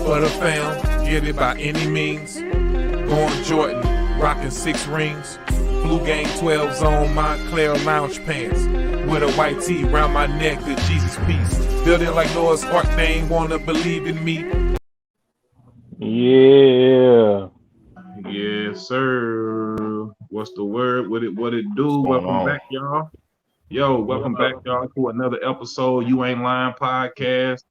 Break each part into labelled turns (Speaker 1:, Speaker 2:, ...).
Speaker 1: for the fam, get it by any means. Going Jordan, rocking 6 rings. Blue Game 12s on Montclair lounge pants. With a white tee round my neck, the Jesus peace. Building like Noah's Ark, they ain't wanna believe in me.
Speaker 2: Yeah.
Speaker 3: Yes, sir. What's the word? What it do? Welcome back, y'all. Yo, welcome back, y'all, to another episode, You Ain't Lying podcast.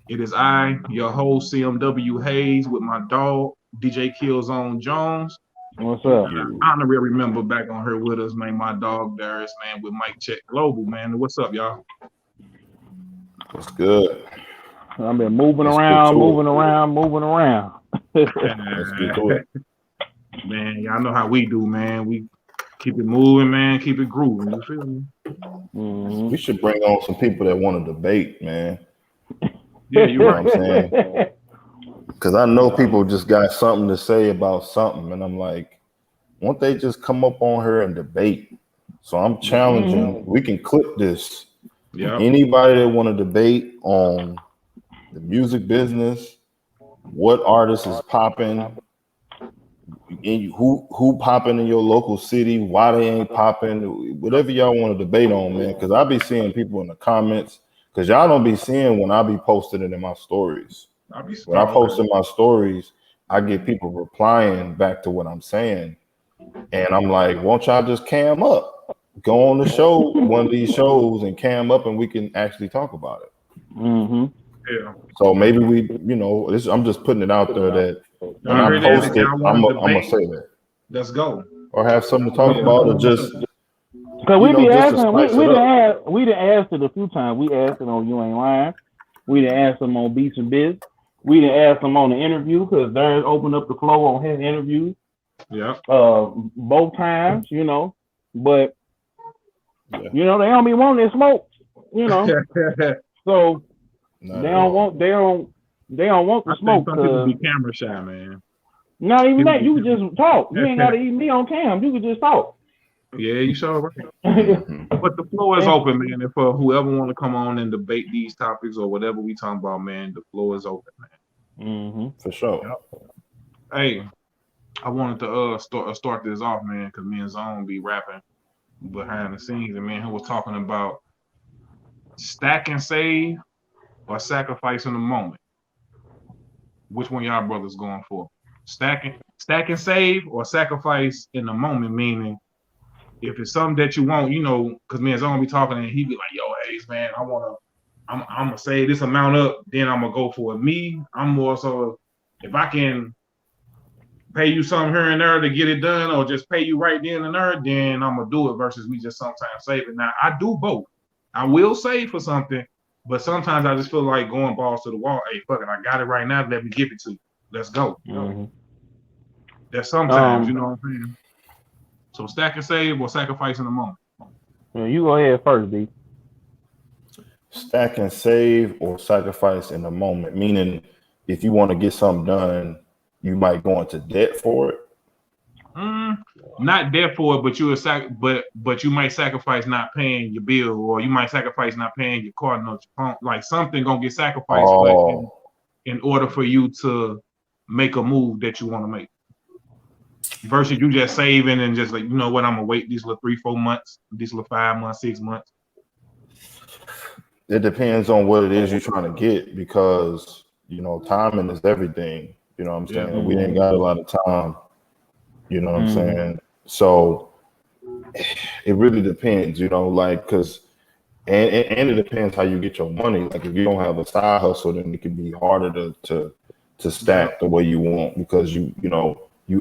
Speaker 3: It is I, your host, CMW Hayes, with my dog, DJKillzown Jones.
Speaker 2: What's up?
Speaker 3: Honorary member back on here with us, man, my dog, Darris, man, with Mike Check Global, man. What's up, y'all?
Speaker 4: What's good?
Speaker 2: I've been moving around.
Speaker 4: Let's get to it.
Speaker 3: Man, y'all know how we do, man. We keep it moving, man. Keep it grooving. You feel me?
Speaker 4: We should bring on some people that want to debate, man.
Speaker 3: Yeah, you're right.
Speaker 4: What I'm saying? Because I know people just got something to say about something, and I'm like, won't they just come up on here and debate? So I'm challenging. We can clip this.
Speaker 3: Yeah.
Speaker 4: Anybody that want to debate on the music business, what artist is popping, who popping in your local city, why they ain't popping, whatever y'all want to debate on, man. Because I be seeing people in the comments, because y'all don't be seeing when I be posting it in my stories. When I post in my stories, I get people replying back to what I'm saying. And I'm like, won't y'all just cam up? Go on the show, one of these shows, and cam up, and we can actually talk about it.
Speaker 3: Yeah.
Speaker 4: So maybe we, I'm just putting it out there that when I post it, I'm gonna say that.
Speaker 3: Let's go.
Speaker 4: Or have something to talk about, or just
Speaker 2: because we be asking, we done asked it a few times. We asked it on You Ain't Lying. We done asked them on Beats and Biz. We done asked them on the interview because Darris opened up the flow on his interview.
Speaker 3: Yeah.
Speaker 2: Both times, but they don't be wanting to smoke, So they don't want the smoke.
Speaker 3: Some people be camera shy, man.
Speaker 2: Not even that. You can just talk. You ain't got to even be on cam. You can just talk.
Speaker 3: Yeah, you sure right. But the floor is open, man. If whoever want to come on and debate these topics or whatever we talking about, man, the floor is open, man.
Speaker 4: For sure.
Speaker 3: Yep. Hey, I wanted to start this off, man, because me and Zone be rapping behind the scenes, and man, who was talking about stack and save or sacrifice in the moment. Which one y'all brothers going for? Stack and save or sacrifice in the moment, meaning if it's something that you want, because me and Zone be talking and he be like, yo, Hayes, man, I'm gonna save this amount up, then I'm gonna go for it. Me, I'm more so if I can pay you something here and there to get it done, or just pay you right then and there, then I'm gonna do it versus me just sometimes saving. Now I do both. I will save for something, but sometimes I just feel like going balls to the wall. Hey, fuck it, I got it right now. Let me give it to you. Let's go. There's sometimes, you know what I'm saying? So stack and save or sacrifice in the moment.
Speaker 2: You go ahead first, B.
Speaker 4: Stack and save or sacrifice in the moment, meaning if you want to get something done, you might go into debt for it.
Speaker 3: Not debt for it, but but you might sacrifice not paying your bill, or you might sacrifice not paying your car note, your phone. Like something gonna get sacrificed, but in order for you to make a move that you want to make. Versus you just saving and just like, you know what, I'm gonna wait these little 3-4 months, these little 5 months, 6 months.
Speaker 4: It depends on what it is you're trying to get, because timing is everything. You know what I'm saying?
Speaker 3: Yeah.
Speaker 4: We ain't got a lot of time. You know what I'm saying? So it really depends, because and it depends how you get your money. Like if you don't have a side hustle, then it can be harder to stack the way you want, because you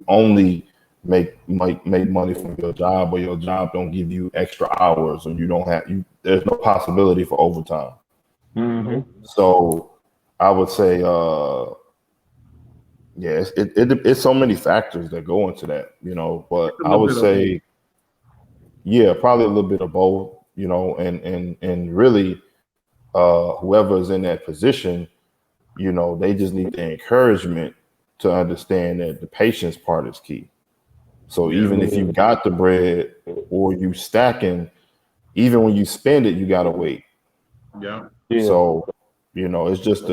Speaker 4: only make money from your job, or your job don't give you extra hours, or there's no possibility for overtime. So I would say it's so many factors that go into that, but I would say probably a little bit of both, and really whoever is in that position, they just need the encouragement to understand that the patience part is key. So even if you got the bread or you stacking, even when you spend it, you gotta wait.
Speaker 3: Yeah.
Speaker 4: So it's just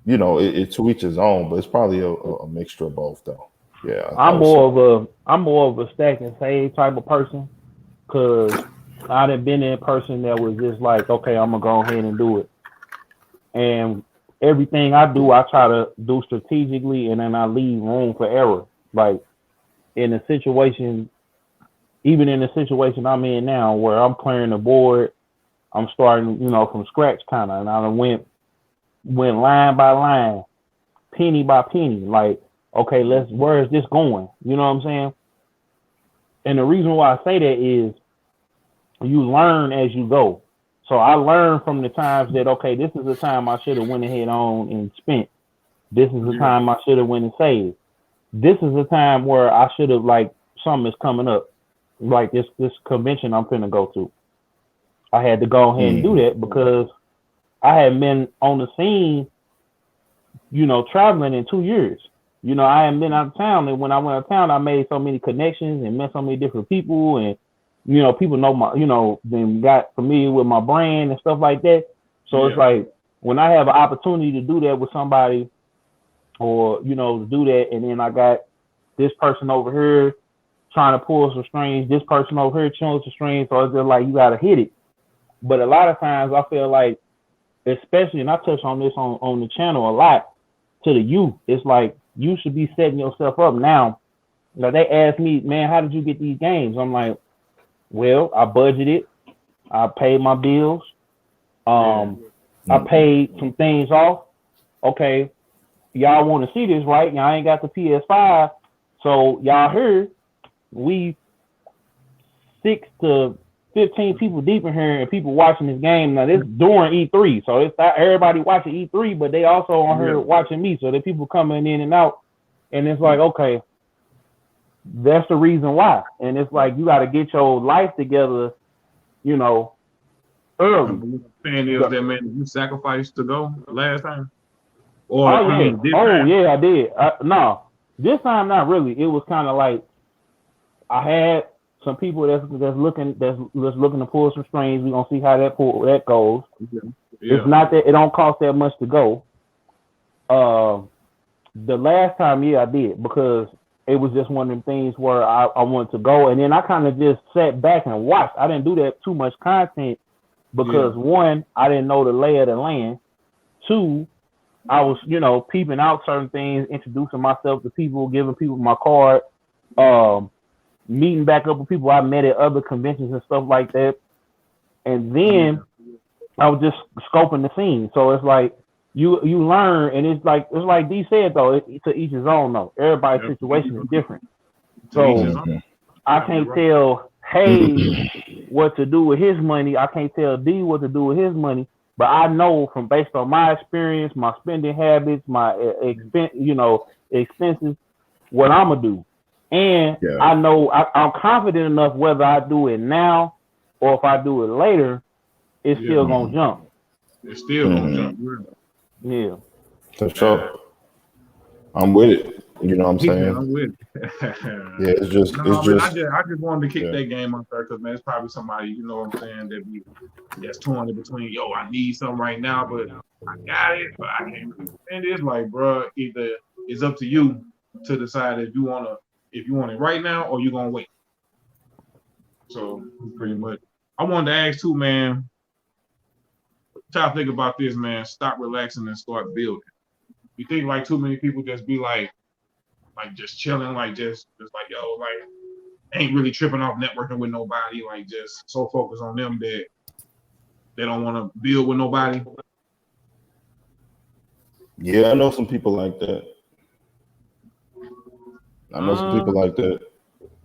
Speaker 4: you know, it to each his own, but it's probably a mixture of both, though. Yeah,
Speaker 2: I'm more of a stack and save type of person, cause I done been in person that was just like, okay, I'm gonna go ahead and do it, and everything I do, I try to do strategically, and then I leave room for error. Like in a situation, even in the situation I'm in now, where I'm clearing the board, I'm starting, you know, from scratch kind of, and I done went line by line, penny by penny, like, okay, where is this going? You know what I'm saying? And the reason why I say that is you learn as you go. So I learned from the times that, okay, this is the time I should have went ahead on and spent. This is the time I should have went and saved. This is the time where I should have, like, something is coming up, like this convention I'm finna go to. I had to go ahead and do that because I hadn't been on the scene, you know, traveling in 2 years. You know, I hadn't been out of town, and when I went out of town, I made so many connections and met so many different people, and you know, people know my, you know, then got familiar with my brand and stuff like that. So it's like when I have an opportunity to do that with somebody, or you know, to do that, and then I got this person over here trying to pull some strings, this person over here chewing some strings, so it's just like you gotta hit it. But a lot of times I feel like, especially, and I touch on this on the channel a lot, to the youth, it's like you should be setting yourself up now. Like they ask me, man, how did you get these games? I'm like, well, I budgeted, I paid my bills, I paid some things off. Okay, y'all want to see this, right? Y'all ain't got the PS5, so y'all heard we 6 to 15 people deep in here, and people watching this game. Now this during E3, so it's not everybody watching E3, but they also on here watching me. So the people coming in and out, and it's like, okay, that's the reason why. And it's like you got to get your life together, you know, early.
Speaker 3: Fan is that man you sacrificed to go last time? Or
Speaker 2: yeah, I did. No, this time not really. It was kind of like I had some people that's looking to pull some strings. We're gonna see how that goes. It's not that it don't cost that much to go. The last time, I did, because it was just one of them things where I wanted to go, and then I kind of just sat back and watched. I didn't do that too much content because one, I didn't know the lay of the land. Two, I was, you know, peeping out certain things, introducing myself to people, giving people my card, meeting back up with people I met at other conventions and stuff like that. And then I was just scoping the scene. So it's like you learn, and it's like D said though, to each his own though. Everybody's situation is different. So I can't tell Hay what to do with his money. I can't tell D what to do with his money. But I know from based on my experience, my spending habits, my expenses, what I'm gonna do. And I know I'm confident enough whether I do it now or if I do it later, it's still gonna jump.
Speaker 3: It's still gonna jump.
Speaker 2: Yeah.
Speaker 4: So I'm with it. You know what I'm saying?
Speaker 3: I'm with it.
Speaker 4: It's just.
Speaker 3: I just wanted to kick that game up there because man, it's probably somebody, you know what I'm saying, that's torn in between. Yo, I need something right now, but I got it, but I can't really spend it. It's like, bro, either it's up to you to decide if you want it right now or you're gonna wait. So pretty much, I wanted to ask too, man. What y'all think about this, man? Stop relaxing and start building. You think like too many people just be like just chilling, like just like yo, like ain't really tripping off networking with nobody, like just so focused on them that they don't want to build with nobody.
Speaker 4: Yeah, I know some people like that.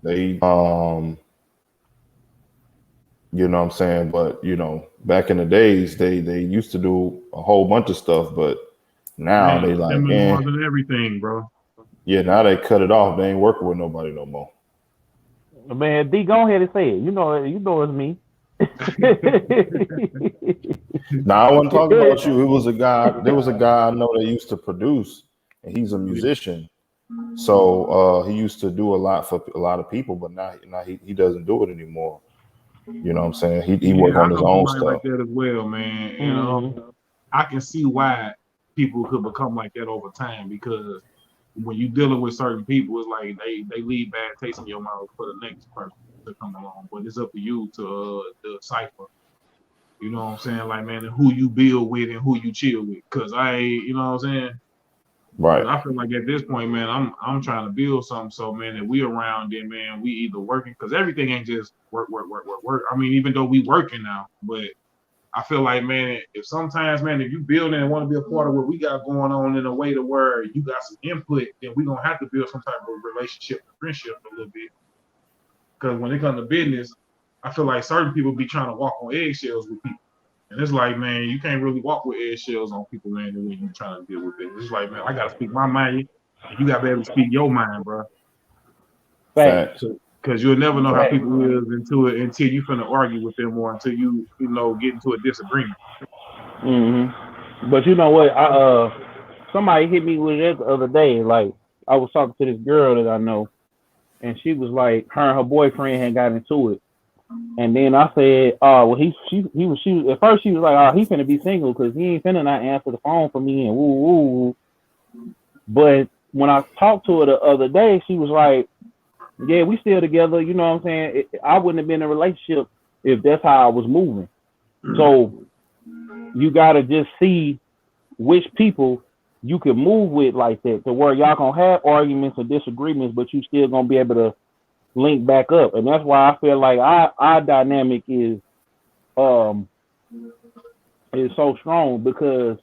Speaker 4: They you know what I'm saying, but you know, back in the days they used to do a whole bunch of stuff, but now they like
Speaker 3: everything, bro.
Speaker 4: Yeah, now they cut it off. They ain't working with nobody no more.
Speaker 2: Man, D, go ahead and say it. You know it's me.
Speaker 4: Now I wasn't talking about you. It was a guy. There was a guy I know that used to produce, and he's a musician. So he used to do a lot for a lot of people, but now he doesn't do it anymore. You know what I'm saying? He work on his own stuff.
Speaker 3: Like that as well, man. You know, I can see why people could become like that over time, because when you dealing with certain people, it's like they leave bad taste in your mouth for the next person to come along. But it's up to you to decipher. You know what I'm saying? Like, man, who you build with and who you chill with. Cause you know what I'm saying?
Speaker 4: Right.
Speaker 3: I feel like at this point, man, I'm trying to build something. So, man, if we around then, man, we either working, cause everything ain't just work. I mean, even though we working now, but I feel like, man, if sometimes, man, if you building and want to be a part of what we got going on in a way to where you got some input, then we gonna have to build some type of relationship and friendship a little bit. Cause when it comes to business, I feel like certain people be trying to walk on eggshells with people. And it's like, man, you can't really walk with eggshells on people, man, when you're trying to deal with it. It's like, man, I gotta speak my mind, and you gotta be able to speak your mind, bro.
Speaker 2: Facts.
Speaker 3: Because you'll never know how people is until you finna argue with them, or until you get into a disagreement.
Speaker 2: Mm-hmm. But you know what? Somebody hit me with it the other day. Like, I was talking to this girl that I know, and she was like, her and her boyfriend had got into it. And then I said, well, she was at first she was like, he finna be single because he ain't finna not answer the phone for me and woo. But when I talked to her the other day, she was like, yeah, we still together. You know what I'm saying? I wouldn't have been in a relationship if that's how I was moving. So you gotta just see which people you can move with like that, to where y'all gonna have arguments or disagreements, but you still gonna be able to link back up. And that's why I feel like our dynamic is so strong, because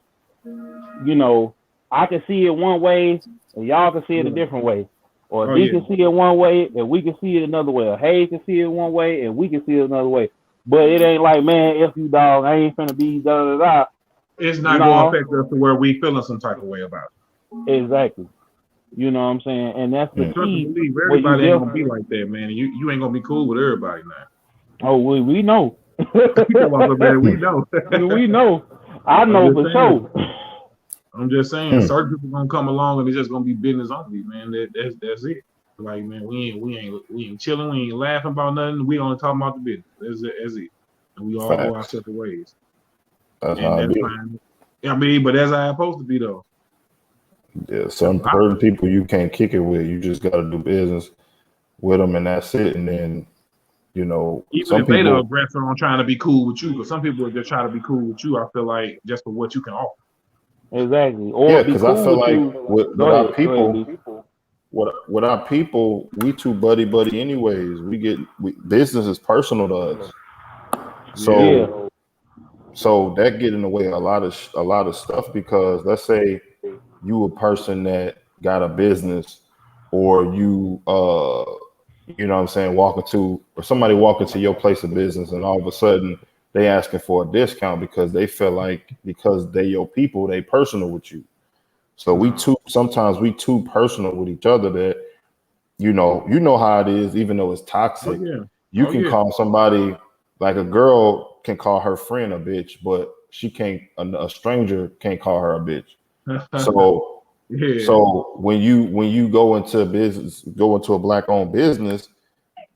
Speaker 2: I can see it one way and y'all can see it a different way, or he can see it one way and we can see it another way, or Hayes can see it one way and we can see it another way. But it ain't like, man, if you dog, I ain't finna be da da da.
Speaker 3: It's not gonna affect us to where we feeling some type of way about it.
Speaker 2: Exactly. You know what I'm saying? And that's the key.
Speaker 3: Everybody ain't gonna be like that, man. You ain't gonna be cool with everybody now.
Speaker 2: Oh, we know.
Speaker 3: We know.
Speaker 2: We know. I know for sure.
Speaker 3: I'm just saying, certain people gonna come along and it's just gonna be business only, man. That's it. Like, man, we ain't chilling, we ain't laughing about nothing. We only talking about the business. That's it. And we all go our separate ways. That's fine. I mean, but that's how it's supposed to be, though.
Speaker 4: Yeah, certain people you can't kick it with. You just got to do business with them, and that's it. And then,
Speaker 3: even if they the aggressor on trying to be cool with you, because some people are just trying to be cool with you. I feel like just for what you can offer.
Speaker 2: Exactly. Or
Speaker 4: because I feel like with our people, we too buddy anyways. Business is personal to us. So that get in the way of a lot of stuff, because let's say you a person that got a business, or you you know what I'm saying, somebody walking to your place of business, and all of a sudden they asking for a discount because they feel like, because they your people, they personal with you. So sometimes we too personal with each other, that you know how it is, even though it's toxic. You can call somebody, like a girl can call her friend a bitch, but she can't, a stranger can't call her a bitch. So when you go into a black-owned business,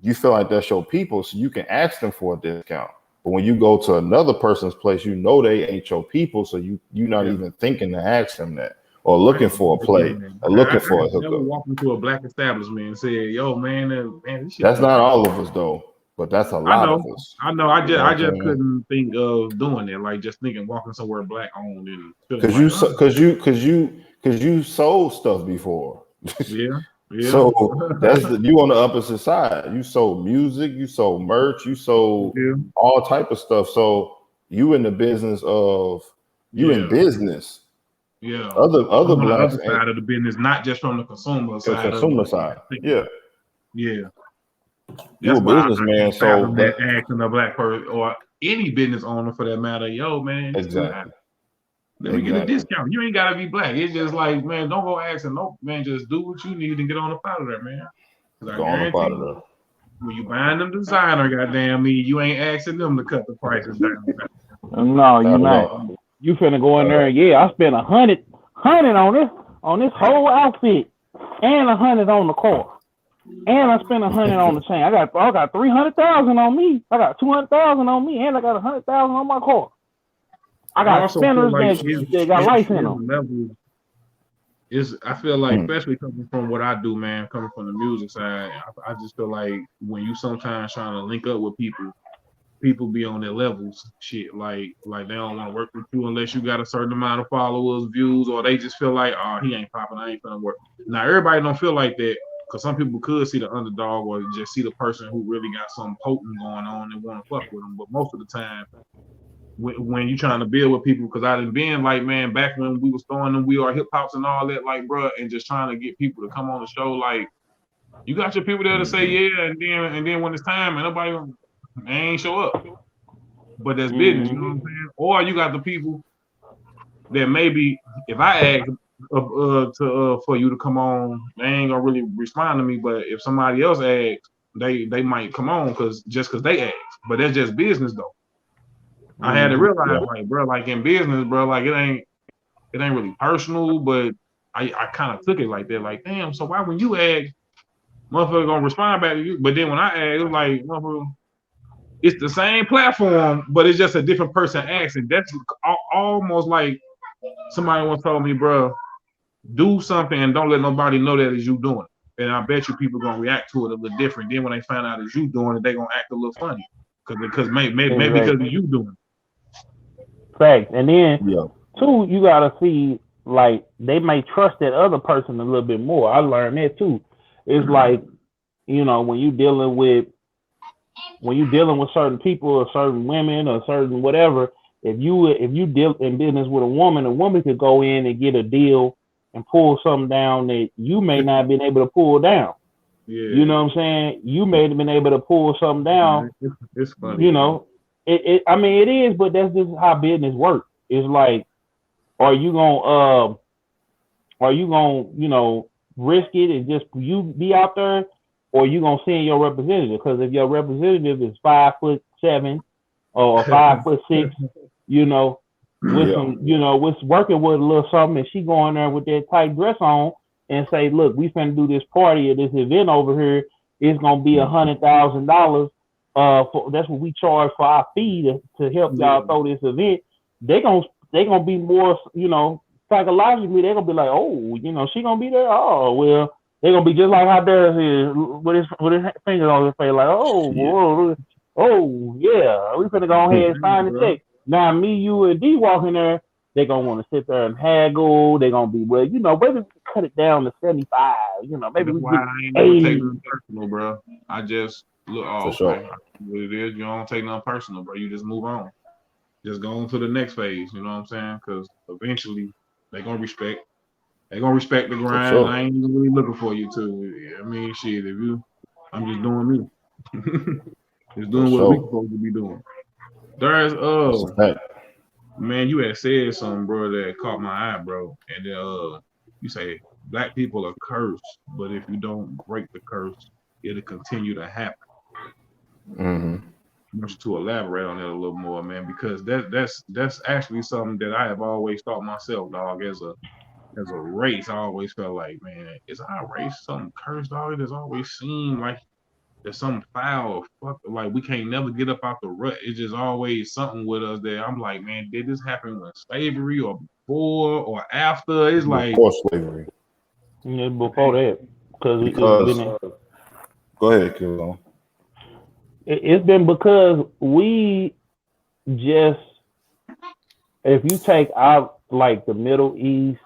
Speaker 4: you feel like that's your people, so you can ask them for a discount. But when you go to another person's place, they ain't your people, so you're not even thinking to ask them that, or looking for a play, or looking for a hookup.
Speaker 3: Never walk into a black establishment and say, "Yo, man, this shit."
Speaker 4: That's not all of us, though. But that's a lot of us.
Speaker 3: I know. I just couldn't think of doing it. Like, just thinking walking somewhere black owned, and
Speaker 4: because you sold stuff before.
Speaker 3: Yeah.
Speaker 4: So that's you on the opposite side. You sold music, you sold merch, you sold all type of stuff. So you in the business of in business.
Speaker 3: Yeah.
Speaker 4: Other
Speaker 3: on
Speaker 4: black
Speaker 3: the other side of the business, not just from the consumer side.
Speaker 4: Consumer side. Yeah.
Speaker 3: That's
Speaker 4: you a businessman, so
Speaker 3: that asking a black person or any business owner for that matter, yo, man,
Speaker 4: exactly.
Speaker 3: Let me get a discount. You ain't gotta be black. It's just like, man, don't go asking. No, man, just do what you need and get on up out of there, man. I guarantee you, when you buying them designer, goddamn me, you ain't asking them to cut the prices down.
Speaker 2: No, you not. You finna go in there. I spent $100 on this whole outfit, and $100 on the car. And I spent $100 on the chain. I got $300,000 on me. I got $200,000 on me, and I got $100,000 on my car. I got spinners that got life in them.
Speaker 3: I feel like, especially coming from what I do, man, coming from the music side, I just feel like when you sometimes trying to link up with people be on their levels, shit, like they don't want to work with you unless you got a certain amount of followers, views, or they just feel like, oh, he ain't popping, I ain't gonna work. Now everybody don't feel like that, because some people could see the underdog or just see the person who really got something potent going on and want to fuck with them. But most of the time, when you trying to build with people, because I done been like, man, back when we was throwing them We Are Hip Hops and all that, like, bro, and just trying to get people to come on the show, like, you got your people there to say yeah, and then when it's time and nobody ain't show up. But that's business, you know what I'm saying? Or you got the people that maybe if I ask for you to come on, they ain't gonna really respond to me. But if somebody else asks, they might come on because they ask. But that's just business though. I had to realize, like, bro, like in business, bro, like it ain't really personal, but I kind of took it like that. Like, damn, so why when you ask, motherfucker gonna respond back to you? But then when I ask, it was like, motherfucker, it's the same platform, but it's just a different person asking. That's almost like somebody once told me, bro, do something and don't let nobody know that it's you doing it. And I bet you people gonna react to it a little different. Then when they find out it's you doing it, they gonna act a little funny because maybe because of you doing it.
Speaker 2: Fact. And then two, you gotta see, like, they may trust that other person a little bit more. I learned that too. It's like, you know, when you dealing with certain people or certain women or certain whatever, if you deal in business with a woman could go in and get a deal and pull something down that you may not have been able to pull down. Yeah. You know what I'm saying? You may have been able to pull something down.
Speaker 3: It's funny.
Speaker 2: You know, I mean, it is, but that's just how business works. It's like, are you gonna, you know, risk it and just you be out there, or you gonna send your representative? Because if your representative is 5'7" or 5'6", you know, with some, you know, with working with a little something, and she go in there with that tight dress on and say, look, we finna do this party at this event over here. It's gonna be $100,000. That's what we charge for our fee to help y'all throw this event. They gonna be more, you know, psychologically, they're gonna be like, oh, you know, she gonna be there. Oh, well, they're gonna be just like how Darris is with his finger on his face, like, oh, yeah, we finna go ahead and sign the check. Now, me, you, and D walking there, they're gonna want to sit there and haggle. They're gonna be, well, you know, maybe we cut it down to 75. You know, maybe
Speaker 3: that's
Speaker 2: we
Speaker 3: get
Speaker 2: I
Speaker 3: ain't never take nothing personal, bro. I just look,
Speaker 4: sure.
Speaker 3: What it is, you don't take nothing personal, bro. You just move on. Just go on to the next phase. You know what I'm saying? Because eventually they're gonna respect. They're gonna respect the grind. Sure. I ain't even really looking for you to. I mean, shit. I'm just doing me. Just doing what we supposed to be doing. There's man, you had said something, bro, that caught my eye, bro. And you say black people are cursed, but if you don't break the curse, it'll continue to happen.
Speaker 4: Mm-hmm.
Speaker 3: I want you to elaborate on that a little more, man, because that's actually something that I have always thought myself, dog. As a race, I always felt like, man, is our race something cursed, dog? It has always seemed like there's some foul, like we can't never get up out the rut. It's just always something with us that I'm like, man, did this happen with slavery or before or after? It's like
Speaker 4: before slavery.
Speaker 2: Yeah, before that, because
Speaker 4: go ahead, Killzown.
Speaker 2: It's been because we just, if you take out like the Middle East,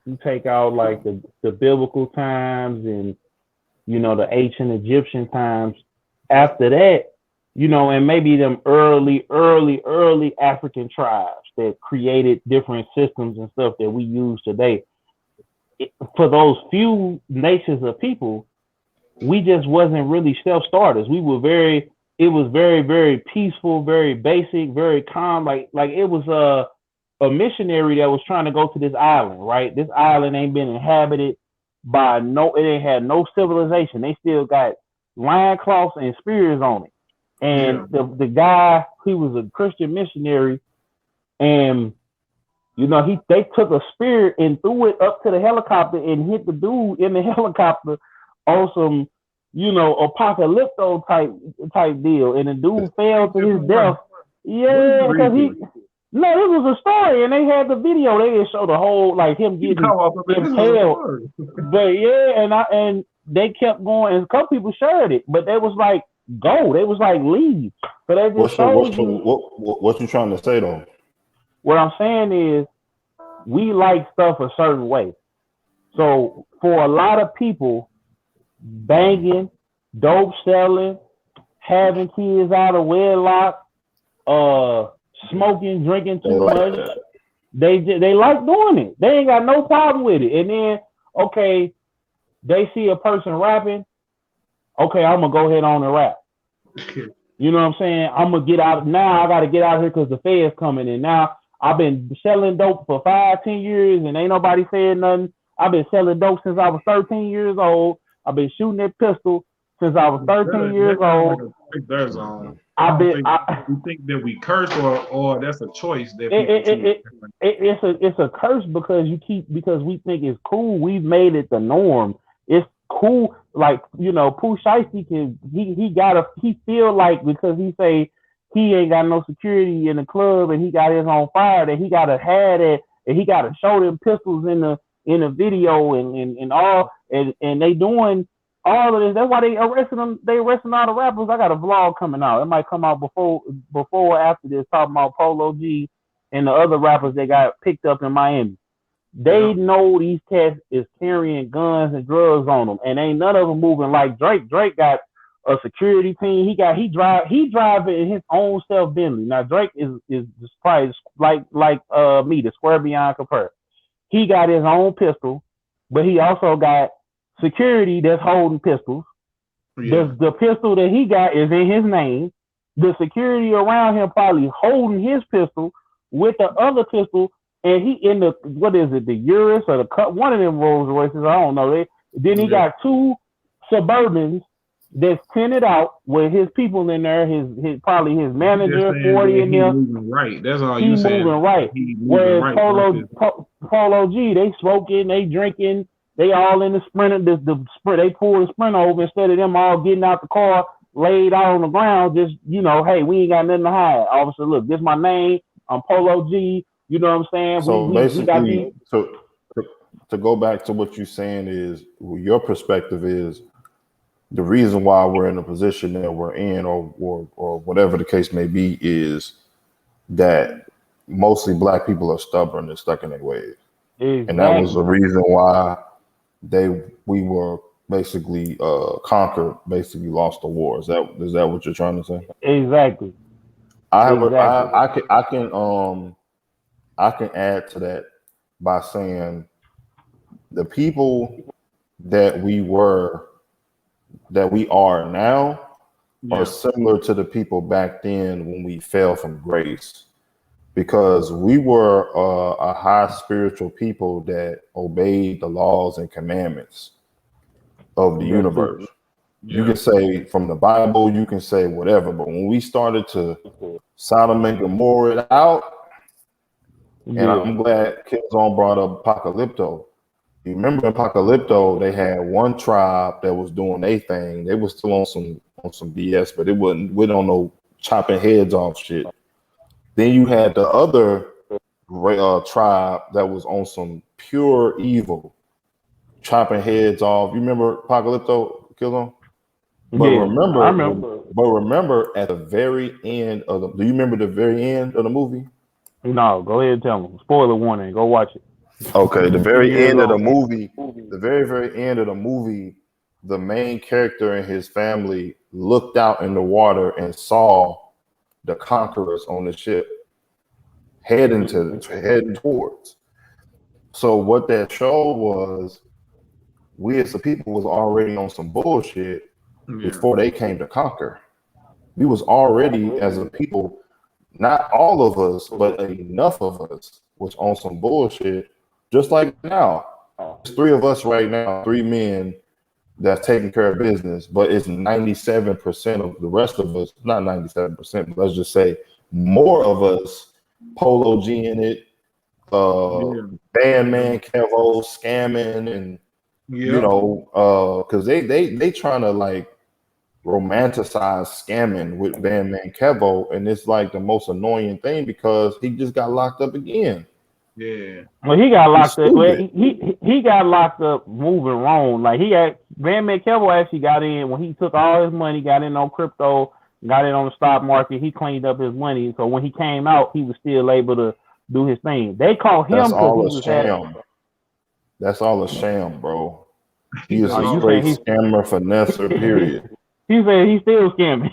Speaker 2: you take out like the biblical times and, you know, the ancient Egyptian times. After that, you know, and maybe them early African tribes that created different systems and stuff that we use today. For those few nations of people, we just wasn't really self-starters. It was very, very peaceful, very basic, very calm. Like it was a missionary that was trying to go to this island, right? This island ain't been inhabited by it ain't had no civilization. They still got lion cloths and spears on it. And the guy, he was a Christian missionary, and you know, they took a spear and threw it up to the helicopter and hit the dude in the helicopter on some, you know, apocalypto type deal, and the dude fell to his death. Yeah, because No, this was a story, and they had the video. They didn't show the whole, like him getting impaled. But yeah, and they kept going, and a couple people shared it, but they was like, go. They was like, leave. So they just
Speaker 4: what you trying to say though?
Speaker 2: What I'm saying is, we like stuff a certain way. So for a lot of people, banging, dope selling, having kids out of wedlock, smoking, drinking too much, they like doing it. They ain't got no problem with it. And then, okay, they see a person rapping, okay, I'm gonna go ahead on and rap. You know what I'm saying? I'm gonna get out now. I gotta get out here because the Fed's coming in. Now I've been selling dope for 5-10 years and ain't nobody saying nothing. I've been selling dope since I was 13 years old. I've been shooting that pistol since I was 13 years old.
Speaker 3: You think that we curse or that's a choice that
Speaker 2: it's a curse because we think it's cool. We've made it the norm. It's cool. Like, you know, Pooh Shiesty he feel like because he say he ain't got no security in the club and he got his on fire that he gotta have it and he gotta show them pistols in the video and all and they doing all of this. That's why they arresting them. They arresting all the rappers. I got a vlog coming out. It might come out before or after this, talking about Polo G and the other rappers that got picked up in Miami. They know these cats is carrying guns and drugs on them, and ain't none of them moving like Drake. Drake got a security team. He drive in his own self Bentley. Now Drake is probably like me, the square beyond compare. He got his own pistol, but he also got security that's holding pistols. Yeah. The pistol that he got is in his name. The security around him probably holding his pistol with the other pistol, and he in the the Urus or the one of them Rolls Royces, I don't know. Then he got 2 Suburbans that's tinted out with his people in there. His probably his manager, 40 in there.
Speaker 3: Moving right. That's all you saying.
Speaker 2: Moving right. Whereas right. Polo G, they smoking, they drinking. They all in the Sprinter. They pull the Sprinter over instead of them all getting out the car, laid out on the ground. Just, you know, hey, we ain't got nothing to hide. Obviously, look, this is my name. I'm Polo G. You know what I'm saying?
Speaker 4: So basically, to go back to what you're saying is your perspective is the reason why we're in the position that we're in, or whatever the case may be, is that mostly Black people are stubborn and stuck in their ways, and that was the reason why we were basically conquered, basically lost the war. Is that what you're trying to say?
Speaker 2: Exactly.
Speaker 4: I can add to that by saying the people that we are now are similar to the people back then when we fell from grace, because we were a high spiritual people that obeyed the laws and commandments of the universe. You can say from the Bible, you can say whatever, but when we started to Sodom and Gomorrah it out, and I'm glad Killzown brought up Apocalypto. You remember Apocalypto, they had one tribe that was doing their thing. They were still on some BS, but it wasn't, we don't know, chopping heads off shit. Then you had the other tribe that was on some pure evil, chopping heads off. You remember Apocalypto, Killzown? But remember at the very end of do you remember the very end of the movie?
Speaker 2: No, go ahead and tell them. Spoiler warning, go watch it.
Speaker 4: Okay, the very end of the movie, very end of the movie, the main character and his family looked out in the water and saw the conquerors on the ship heading towards. So what that showed was we as the people was already on some bullshit before they came to conquer. We was already as a people, not all of us, but enough of us was on some bullshit. Just like now, there's 3 of us right now, 3 men that's taking care of business, but it's 97% of the rest of us, not 97%, but let's just say more of us, Polo G in it, Bandman, Kevo, scamming, and you know, because they trying to like romanticize scamming with Bandman Kevo, and it's like the most annoying thing because he just got locked up again.
Speaker 3: Yeah.
Speaker 2: Well, he got locked up. Well, he got locked up moving wrong. Like Bandman Kevo actually got in when he took all his money, got in on crypto, got in on the stock market. He cleaned up his money, so when he came out, he was still able to do his thing. They called him.
Speaker 4: That's all a sham. That's all a sham, bro. He is a straight scammer, finesser, period.
Speaker 2: He said he's still scamming.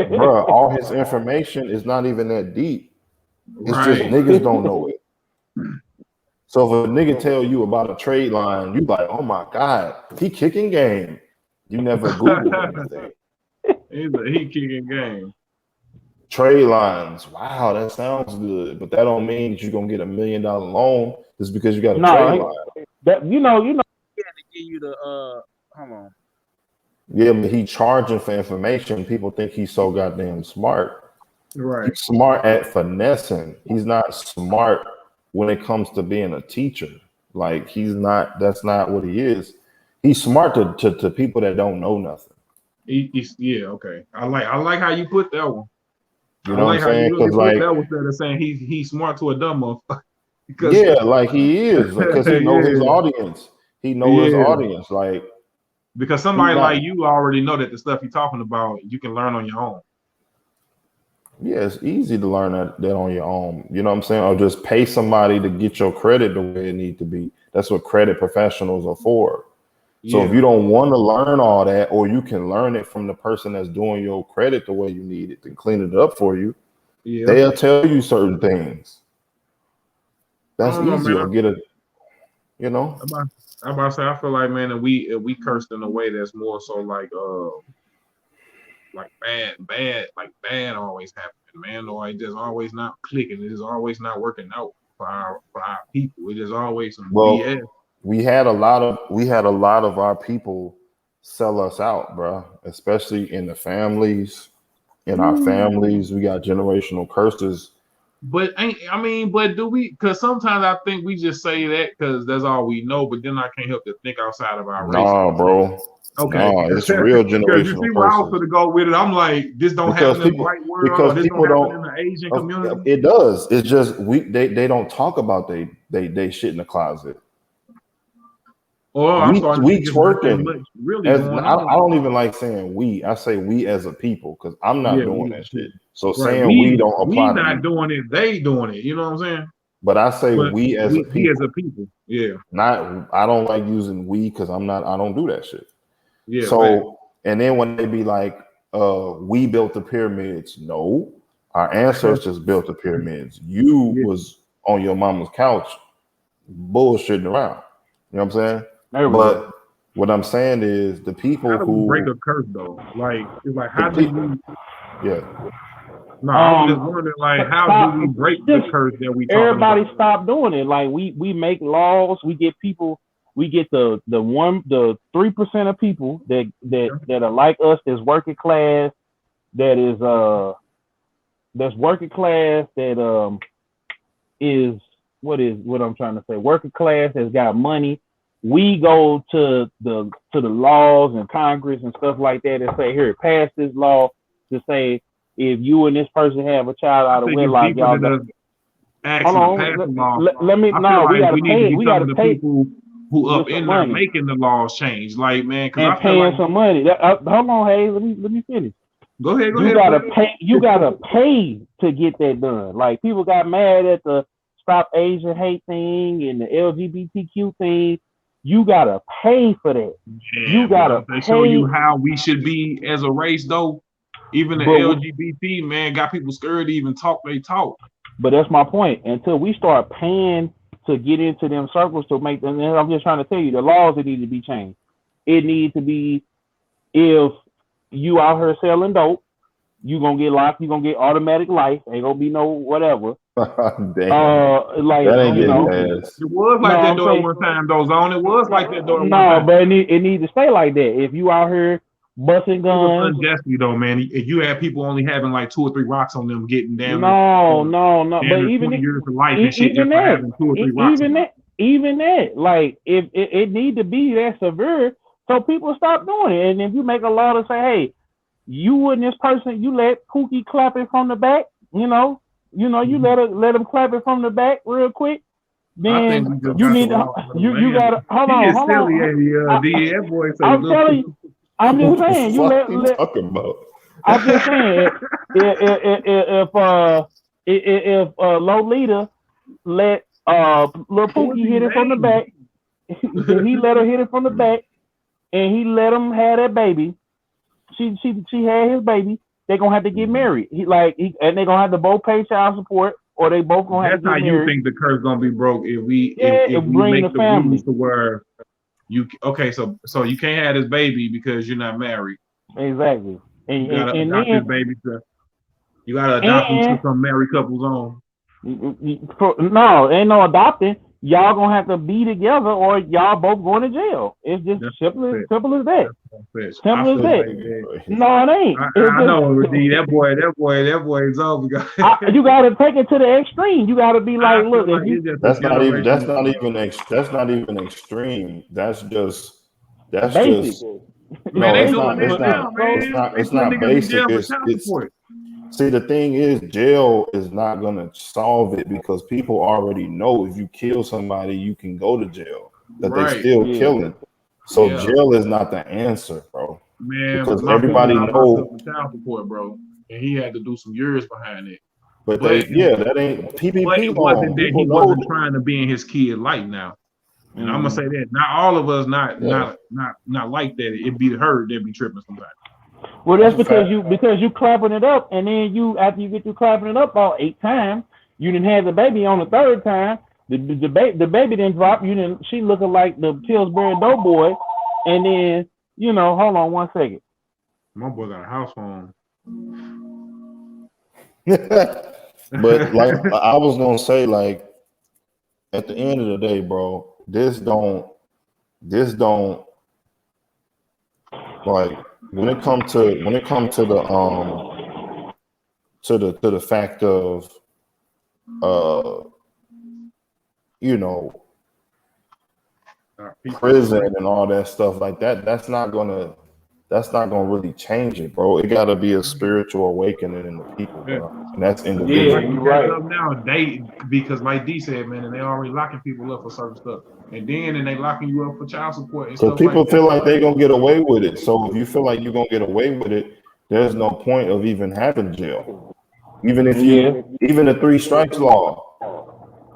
Speaker 4: Bro, all his information is not even that deep. It's just niggas don't know it. So if a nigga tell you about a trade line, you like, oh my God, he kicking game. You never Google anything.
Speaker 3: He kicking game.
Speaker 4: Trade lines. Wow, that sounds good. But that don't mean that you're gonna get $1 million loan just because you got a trade line.
Speaker 2: That you know,
Speaker 5: he had to give you the hold on.
Speaker 4: Yeah, but he charging for information. People think he's so goddamn smart.
Speaker 3: Right.
Speaker 4: He's smart at finessing. He's not smart when it comes to being a teacher. Like he's not. That's not what he is. He's smart to people that don't know nothing.
Speaker 3: Yeah. Okay. I like how you put that one.
Speaker 4: You know what I'm saying?
Speaker 3: Because like that was instead of saying he's smart to a dumb motherfucker.
Speaker 4: Yeah, like he is because he knows his audience. He knows his audience. Like
Speaker 3: because somebody like you already know that the stuff you're talking about you can learn on your own.
Speaker 4: Yeah, it's easy to learn that on your own. You know what I'm saying? Or just pay somebody to get your credit the way it needs to be. That's what credit professionals are for. So if you don't want to learn all that, or you can learn it from the person that's doing your credit the way you need it to clean it up for you, they'll tell you certain things. That's easy. Or get a, you know.
Speaker 3: I'm about to say, I feel like, man, that we cursed in a way that's more so like bad always happening, man. Or it just always not clicking. It is always not working out for our people. It is always some BS.
Speaker 4: We had a lot of our people sell us out, bro. Especially in the families. In our families, we got generational curses.
Speaker 3: But do we? Because sometimes I think we just say that because that's all we know. But then I can't help to think outside of our race.
Speaker 4: Nah, bro.
Speaker 3: Okay,
Speaker 4: nah, it's real generational.
Speaker 3: Because you see where I was going to go with it. I'm like, this don't happen in the white world. Because this people don't happen in the Asian community.
Speaker 4: It does. It's just they don't talk about they shit in the closet.
Speaker 3: Oh,
Speaker 4: we twerking. Really, I don't even like saying we. I say we as a people because I'm not doing that shit. So saying we don't apply.
Speaker 3: We not doing it. They doing it. You know what I'm saying?
Speaker 4: But I say we as a people.
Speaker 3: We as a people. Yeah.
Speaker 4: I don't like using we because I don't do that shit.
Speaker 3: Yeah.
Speaker 4: So
Speaker 3: man.
Speaker 4: And then when they be like, we built the pyramids. No, our ancestors built the pyramids. You was on your mama's couch bullshitting around. You know what I'm saying? But what I'm saying is the people who
Speaker 3: break a curse though, it's like how do we?
Speaker 4: Yeah.
Speaker 3: No, I'm just wondering, like, how do we break the curse that we?
Speaker 2: Everybody stop doing it. Like we make laws. We get people. We get the 3% of people that are like us. That's working class. That is that's working class. That is what I'm trying to say. Working class has got money. We go to the laws and Congress and stuff like that and say, here, pass this law to say if you and this person have a child out of wedlock, y'all. Hold on, let me. No, we gotta pay. We gotta pay
Speaker 3: people who up in there making the laws change. Like, man, because
Speaker 2: I paying some money. Hold on, hey, let me finish.
Speaker 3: Go ahead.
Speaker 2: You gotta pay. You gotta pay to get that done. Like people got mad at the Stop Asian Hate thing and the LGBTQ thing. You gotta pay for that.
Speaker 3: Yeah,
Speaker 2: you gotta
Speaker 3: pay. They show you how we should be as a race, though. Even the LGBT man got people scared to even talk. They talk.
Speaker 2: But that's my point. Until we start paying to get into them circles to make them, and I'm just trying to tell you the laws that need to be changed. It needs to be if you out here selling dope, you gonna get locked. You gonna get automatic life. Ain't gonna be no whatever.
Speaker 4: Damn.
Speaker 2: Like
Speaker 4: that ain't
Speaker 2: you know,
Speaker 4: it
Speaker 3: was like that though one time though, Zone. It was like that though.
Speaker 2: No, but it needs to stay like that. If you out here busting guns,
Speaker 3: unjustly though, man. If you have people only having like 2 or 3 rocks on them, getting down.
Speaker 2: No. But even
Speaker 3: years of life and shit just for having 2 or 3 rocks.
Speaker 2: Even that, like if it need to be that severe So people stop doing it. And if you make a law to say, hey, you and this person, you let Pookie clap it from the back, you let him clap it from the back real quick. Then you need to you gotta hold on.
Speaker 3: That boy
Speaker 2: I'm telling you, I'm just saying you let
Speaker 4: talking about.
Speaker 2: I'm just saying if Lolita let Lil Pookie hit it from the back, then he let her hit it from the back, and he let him have that baby. She had his baby. They're gonna have to get married. And they're gonna have to both pay child support, or they both gonna have to get married.
Speaker 3: That's how you think the curse gonna be broke if we
Speaker 2: bring
Speaker 3: make
Speaker 2: the family
Speaker 3: rules to where you so you can't have this baby because you're not married.
Speaker 2: Exactly. And
Speaker 3: you gotta adopt
Speaker 2: this
Speaker 3: baby you gotta adopt him to some married couple's own.
Speaker 2: No, ain't no adopting. Y'all gonna have to be together, or y'all both going to jail. It's just simple as that. Simple as that. No, it ain't.
Speaker 3: I know, D. That boy is over.
Speaker 2: You gotta take it to the extreme. You gotta be like, look,
Speaker 4: that's not even extreme. That's just
Speaker 2: basic.
Speaker 4: No, it's not basic. See, the thing is, jail is not gonna solve it because people already know if you kill somebody, you can go to jail. That they still killing. So jail is not the answer, bro.
Speaker 3: Man,
Speaker 4: because everybody knows
Speaker 3: child support, bro, and he had to do some years behind it.
Speaker 4: But that ain't PPP.
Speaker 3: But it wasn't that he wasn't trying to be in his kid life now. And I'm gonna say that not all of us not like that. It be her that be tripping somebody.
Speaker 2: Well, that's because you clapping it up, and then after you get through clapping it up all 8 times, you didn't have the baby on the 3rd time. The baby didn't drop. She looking like the Pillsbury Doughboy, and then hold on 1 second.
Speaker 3: My boy got a house phone.
Speaker 4: But like I was gonna say, like at the end of the day, bro, this don't like when it comes to the fact of prison and all that stuff like that, that's not gonna really change it, bro. It gotta be a spiritual awakening in the people, bro. And that's individual.
Speaker 3: Yeah, right. Now because like D said, man, and they already locking people up for certain stuff, and they locking you up for child support and stuff.
Speaker 4: So people feel like they're gonna get away with it. So if you feel like you're gonna get away with it, there's no point of even having jail. Even the 3 strikes law.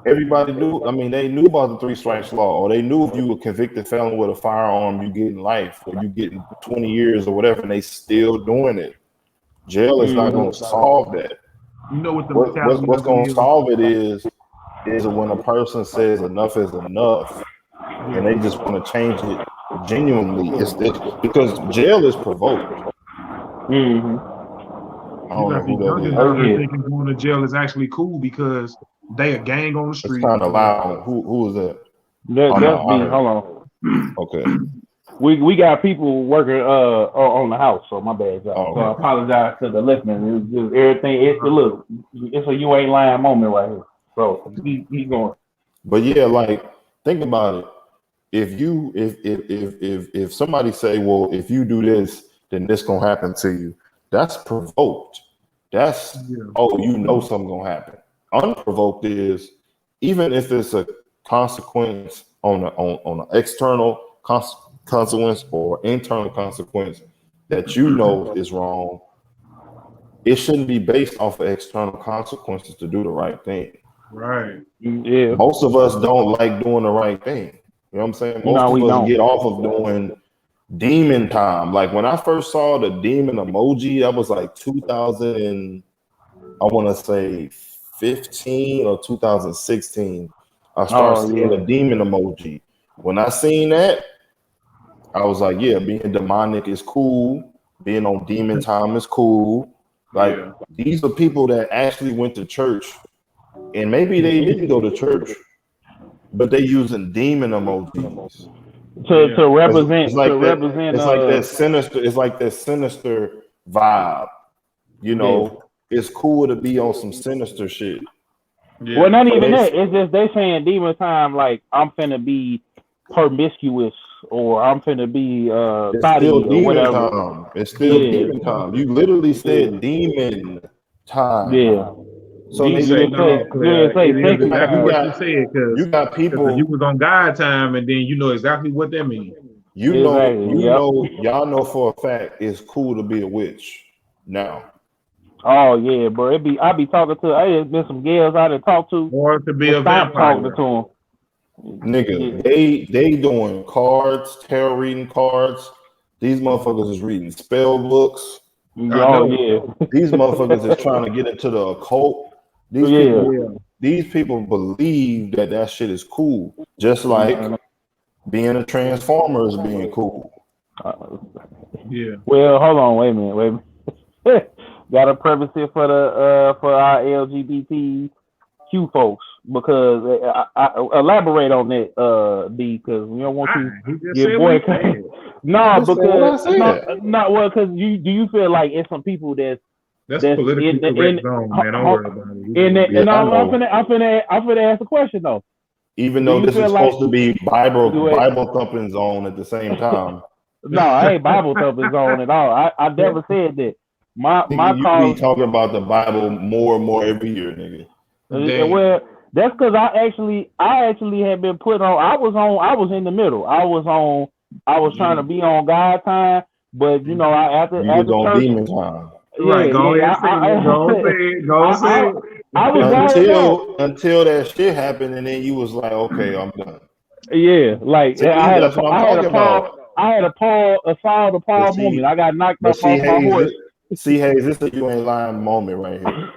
Speaker 4: Everybody knew. I mean, they knew about the 3 strikes law, or they knew if you were convicted felon with a firearm, you getting life, or you getting 20 years or whatever, and they still doing it. Jail is not going to solve that. What's going to solve it is when a person says enough is enough, and they just want to change it genuinely. It's because jail is provoked.
Speaker 2: Mm-hmm.
Speaker 4: I don't know who that is.
Speaker 3: Thinking going to jail is actually cool because they a gang on the street.
Speaker 4: It's kind of loud. Who is that?
Speaker 2: That's me. Hold on.
Speaker 4: Okay.
Speaker 2: We got people working on the house, so my bad, y'all. So I apologize to the listeners. It's just everything. It's a you ain't lying moment right here. So he's going.
Speaker 4: But yeah, like think about it. If somebody say, well, if you do this, then this gonna happen to you. That's provoked. That's something gonna happen. Unprovoked is even if it's a consequence on an external consequence or internal consequence that is wrong, it shouldn't be based off of external consequences to do the right thing.
Speaker 3: Right.
Speaker 2: Yeah.
Speaker 4: Most of us don't like doing the right thing. You know what I'm saying? Most of us get off of doing demon time. Like when I first saw the demon emoji, that was like 2000 I want to say 15 or 2016. I started seeing the demon emoji. When I seen that, I was like, yeah, being demonic is cool. Being on demon time is cool. Like these are people that actually went to church, and maybe they didn't go to church, but they using demon emojis
Speaker 2: to represent.
Speaker 4: It's like that sinister vibe. It's cool to be on some sinister shit.
Speaker 2: Yeah. Well, not even that. It's just they saying demon time like I'm finna be promiscuous or I'm finna be
Speaker 4: It's
Speaker 2: thotty
Speaker 4: still
Speaker 2: or
Speaker 4: demon
Speaker 2: whatever.
Speaker 4: time. It's still demon time. You literally said demon time.
Speaker 2: Yeah.
Speaker 4: So
Speaker 3: You
Speaker 2: You
Speaker 3: say
Speaker 2: didn't
Speaker 4: nigga,
Speaker 2: say
Speaker 3: no, Claire.
Speaker 2: say
Speaker 3: It is
Speaker 2: sexy
Speaker 3: exactly
Speaker 4: you
Speaker 3: what
Speaker 2: time.
Speaker 3: you
Speaker 4: got
Speaker 3: said,
Speaker 4: you got
Speaker 3: because you
Speaker 4: people.
Speaker 3: was on God time, and then you know exactly what that means.
Speaker 2: Exactly. Yep.
Speaker 4: Y'all know for a fact it's cool to be a witch now.
Speaker 2: Oh yeah, bro. I be talking to. There's been some girls I done talked to
Speaker 3: Or to be
Speaker 2: and
Speaker 3: a
Speaker 2: stop talking to
Speaker 3: vampire.
Speaker 2: them.
Speaker 4: Nigga,
Speaker 2: Yeah.
Speaker 4: they doing cards, tarot reading cards. These motherfuckers is reading spell books.
Speaker 3: I
Speaker 2: Oh
Speaker 3: know.
Speaker 2: yeah.
Speaker 4: These motherfuckers is trying to get into the occult. These
Speaker 2: Yeah.
Speaker 4: people believe that shit is cool. Just like being a transformer is being cool.
Speaker 3: Yeah.
Speaker 2: Well, hold on. Wait a minute. Gotta preface it for the for our LGBTQ folks because I elaborate on that D because we don't want you
Speaker 3: He just
Speaker 2: your
Speaker 3: said what
Speaker 2: boy.
Speaker 3: he said.
Speaker 2: No,
Speaker 4: Just say what I
Speaker 2: because
Speaker 4: said.
Speaker 2: not well because you feel like it's some people that's
Speaker 3: That's politically
Speaker 2: in
Speaker 3: correct zone, man. Don't worry about it.
Speaker 2: in the,
Speaker 4: Yeah,
Speaker 2: and
Speaker 4: I
Speaker 2: I'm
Speaker 4: know.
Speaker 2: finna ask a question though.
Speaker 4: Even
Speaker 2: Do
Speaker 4: though
Speaker 2: you
Speaker 4: this
Speaker 2: feel
Speaker 4: is
Speaker 2: like
Speaker 4: supposed to be Bible
Speaker 2: you
Speaker 4: thumping zone at the same time.
Speaker 2: no, I ain't Bible thumping zone at all. I never said that. My
Speaker 4: Nigga, you be
Speaker 2: cause
Speaker 4: talking about the Bible more and more every year, nigga.
Speaker 3: Dang.
Speaker 2: well that's because I actually had been put on. I was in the middle. I was trying to be on God time, but you know
Speaker 4: You was
Speaker 2: after
Speaker 4: on
Speaker 2: church.
Speaker 4: demon time.
Speaker 3: Right, go ahead and say it. Go and say it. Go and say it.
Speaker 2: I was going down.
Speaker 4: Until that shit happened, and then you was like, okay, I'm done.
Speaker 2: Yeah, like
Speaker 4: See, that's what I'm talking about.
Speaker 2: I had a Saul to
Speaker 4: But
Speaker 2: Paul moment.
Speaker 4: see,
Speaker 2: I got knocked
Speaker 4: but
Speaker 2: off
Speaker 4: see,
Speaker 2: my
Speaker 4: Hayes,
Speaker 2: horse.
Speaker 4: this is a you ain't lying moment right here.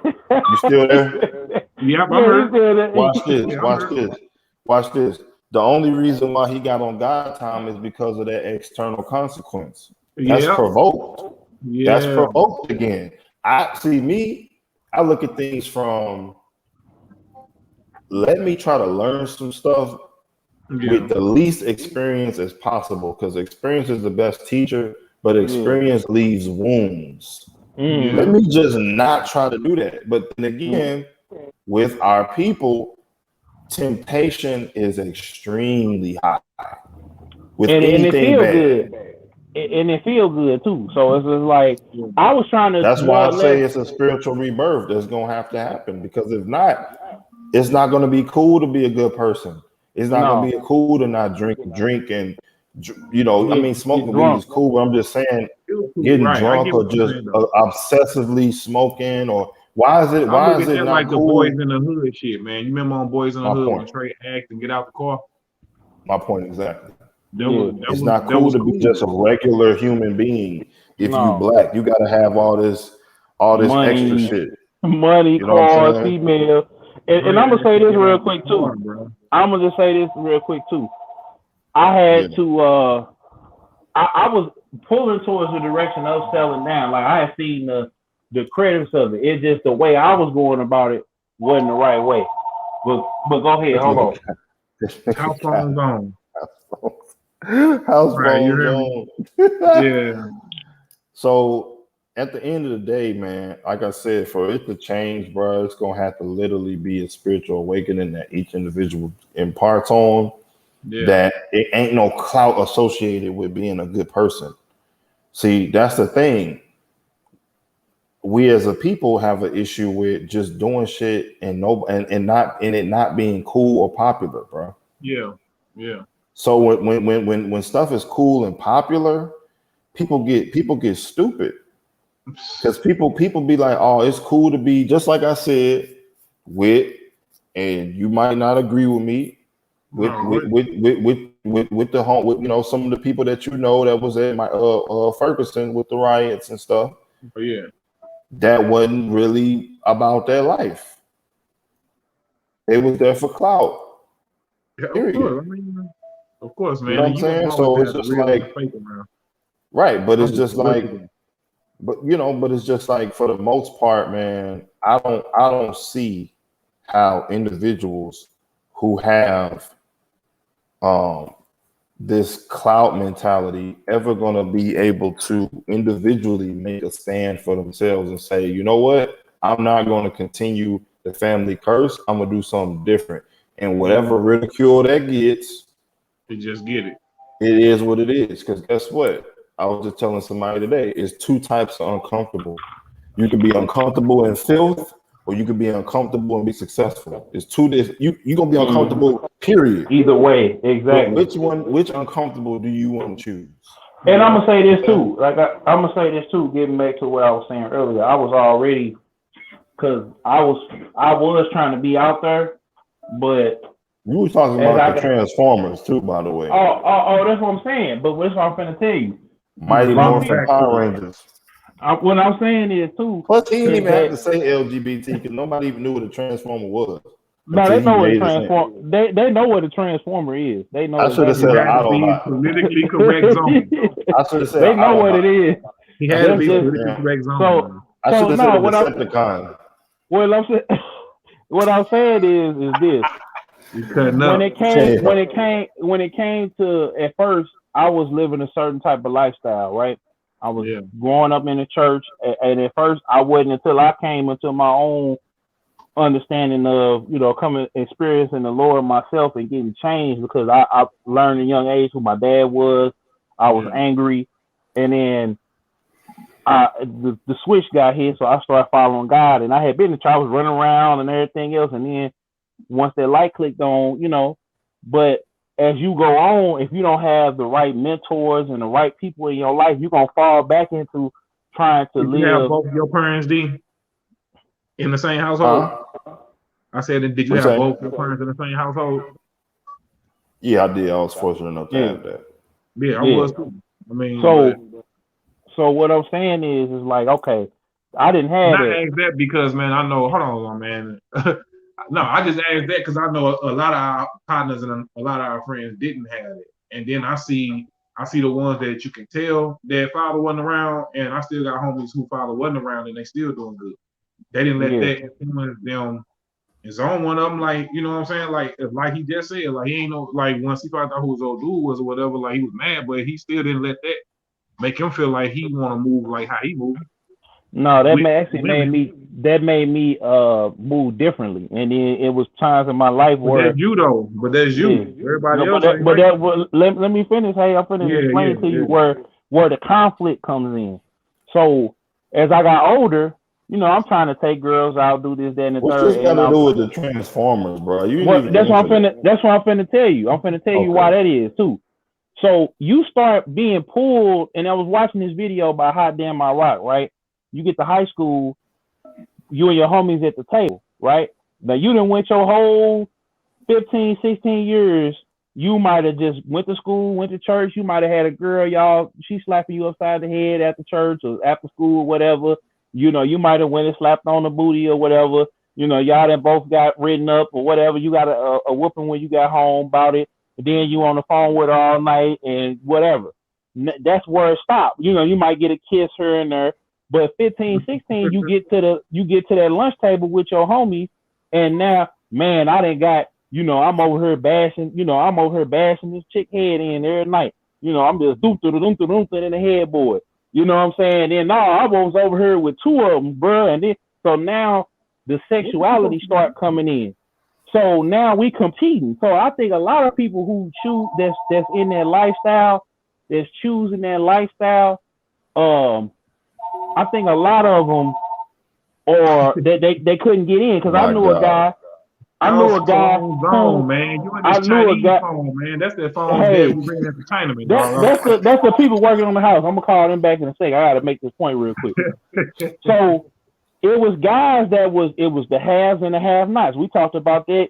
Speaker 4: You still there?
Speaker 3: Yep, I'm
Speaker 2: Yeah,
Speaker 3: hurt.
Speaker 2: he said that.
Speaker 4: Watch this.
Speaker 3: Yeah, I'm
Speaker 4: Watch
Speaker 3: hurt.
Speaker 4: this. Watch this. The only reason why he got on God time is because of that external consequence. That's
Speaker 3: Yep.
Speaker 4: provoked. That's
Speaker 3: Yeah.
Speaker 4: provoked again. I look at things from let me try to learn some stuff with the least experience as possible because experience is the best teacher, but experience leaves wounds.
Speaker 3: Yeah.
Speaker 4: Let me just not try to do that. But then again, with our people, temptation is extremely high with
Speaker 2: and it
Speaker 4: anything
Speaker 2: feels
Speaker 4: bad.
Speaker 2: good. And it feels good too. So it's just like I was trying to.
Speaker 4: That's why I say it's a spiritual rebirth that's gonna have to happen. Because if not, it's not gonna be cool to be a good person. It's not gonna be cool to not drink and I mean, smoking weed is cool, but I'm just saying, getting
Speaker 3: Right. I
Speaker 4: drunk
Speaker 3: get
Speaker 4: or
Speaker 3: what you're
Speaker 4: just
Speaker 3: saying, though.
Speaker 4: obsessively smoking, or why is
Speaker 3: I look at
Speaker 4: it
Speaker 3: that
Speaker 4: not
Speaker 3: like the
Speaker 4: cool?
Speaker 3: Boys in the Hood shit, man. You remember on Boys in the
Speaker 4: My
Speaker 3: Hood when
Speaker 4: point.
Speaker 3: Trey act and get out the car?
Speaker 4: My point exactly. It's
Speaker 3: That
Speaker 4: not cool
Speaker 3: was
Speaker 4: to be just a regular human being. If you
Speaker 2: No.
Speaker 4: black, you gotta have all this
Speaker 2: money,
Speaker 4: extra shit.
Speaker 2: money,
Speaker 4: You know what
Speaker 2: cars,
Speaker 4: I'm saying?
Speaker 2: female. And I'm gonna say this real quick too.
Speaker 3: Bro.
Speaker 2: I'm gonna just say this real quick too. I had to I was pulling towards the direction of selling down. Like I had seen the credits of it. It's just the way I was going about it wasn't the right way. But go ahead, hold on.
Speaker 3: House phone's on.
Speaker 4: House
Speaker 3: Right, you
Speaker 4: phones
Speaker 3: hear
Speaker 4: on.
Speaker 3: Yeah.
Speaker 4: So at the end of the day, man, like I said, for it to change, bro, it's gonna have to literally be a spiritual awakening that each individual imparts on.
Speaker 3: Yeah.
Speaker 4: That it ain't no clout associated with being a good person. See, that's the thing. We as a people have an issue with just doing shit and it not being cool or popular, bro.
Speaker 3: Yeah. Yeah.
Speaker 4: So when stuff is cool and popular, people get stupid because people be like, oh, it's cool to be just like I said, and you might not agree with me with the home with some of the people that that was at my Ferguson with the riots and stuff.
Speaker 3: Oh, yeah.
Speaker 4: That wasn't really about their life. They was there for clout.
Speaker 3: Yeah,
Speaker 4: Period.
Speaker 3: of course, man.
Speaker 4: You know what I'm saying? So it's just like, right, but it's just like, but it's just like for the most part, man, I don't see how individuals who have this clout mentality ever gonna be able to individually make a stand for themselves and say, you know what, I'm not gonna continue the family curse. I'm gonna do something different. And whatever ridicule that gets,
Speaker 3: they just get it.
Speaker 4: It is what it is. Because guess what? I was just telling somebody today. It's two types of uncomfortable. You can be uncomfortable in filth, or you can be uncomfortable and be successful. It's two. You're gonna be uncomfortable. Period.
Speaker 2: Either way, exactly.
Speaker 4: But which uncomfortable do you want to choose?
Speaker 2: And I'm gonna say this too. Like I'm gonna say this too. Getting back to what I was saying earlier, I was already, because I was trying to be out there, but
Speaker 4: you were talking about the Transformers too, by the way.
Speaker 2: Oh, that's what I'm saying. But what's what I'm finna tell you?
Speaker 4: Mighty Morphin Power Rangers.
Speaker 2: What I'm saying is too.
Speaker 4: Plus, he didn't even have to say LGBT because nobody even knew what a Transformer was.
Speaker 2: No, they know what a transformer. They know what a transformer is. They know.
Speaker 4: I should have said Autobot.
Speaker 3: Politically correct zone.
Speaker 4: I should have said.
Speaker 2: They know what it is.
Speaker 3: He had to be politically correct zone.
Speaker 2: So
Speaker 4: I should have said Decepticon.
Speaker 2: What I'm saying is this. When it came to, at first, I was living a certain type of lifestyle, right? I was growing up in the church, and at first I wasn't until I came into my own understanding of, coming experiencing the Lord myself and getting changed, because I learned at a young age who my dad was. I was angry, and then the switch got hit, so I started following God, and I had been in church, I was running around and everything else, and then once that light clicked on, but as you go on, if you don't have the right mentors and the right people in your life, you're gonna fall back into trying to live.
Speaker 3: You have both your parents, D, in the same household? I said, did you have both your parents in the same household?
Speaker 4: Yeah, I did. I was fortunate enough to have that.
Speaker 3: Yeah, I was too. I mean,
Speaker 2: so what I'm saying is like, okay, I didn't have it.
Speaker 3: I asked that because, man, I know. Hold on, man. No, I just asked that because I know a lot of our partners and a lot of our friends didn't have it, and then I see the ones that you can tell their father wasn't around, and I still got homies whose father wasn't around and they still doing good. They didn't let that influence them. His own one of them, like, you know what I'm saying, like he just said, like he ain't no, like once he found out who his old dude was or whatever, like he was mad, but he still didn't let that make him feel like he want to move like how he moved.
Speaker 2: No, that made me move differently, and then it was times in my life where
Speaker 3: that's you though, but that's you. Yeah. Everybody else.
Speaker 2: Let me finish. Hey, I'm finna explain to you where the conflict comes in. So as I got older, I'm trying to take girls out, do this, that, and the third.
Speaker 4: What's this got to do with the Transformers, bro?
Speaker 2: That's what I'm finna tell you. I'm finna tell you why that is too. So you start being pulled, and I was watching this video by Hot Damn My Rock, right? You get to high school, you and your homies at the table, right? Now you done went your whole 15, 16 years. You might have just went to school, went to church. You might have had a girl, she slapping you upside the head at the church or after school or whatever. You might have went and slapped on the booty or whatever. Y'all done both got written up or whatever. You got a whooping when you got home about it. And then you on the phone with her all night and whatever. That's where it stopped. You might get a kiss here and there. But 15, 16, you get to that lunch table with your homies, and now, man, I done got, I'm over here bashing this chick head in every night. I'm just doom in the headboard. You know what I'm saying? And no, I was over here with two of them, bro. And then so now the sexuality start coming in. So now we competing. So I think a lot of people who choose that's in their lifestyle, that's choosing that lifestyle, I think a lot of them, or they couldn't get in, because I knew a guy.
Speaker 3: Man. You in this Chinese phone, man. That's that phone that we bring into China, man.
Speaker 2: That's the people working on the house. I'm gonna call them back in a second. I gotta make this point real quick. So it was guys it was the haves and the have-nots. We talked about that.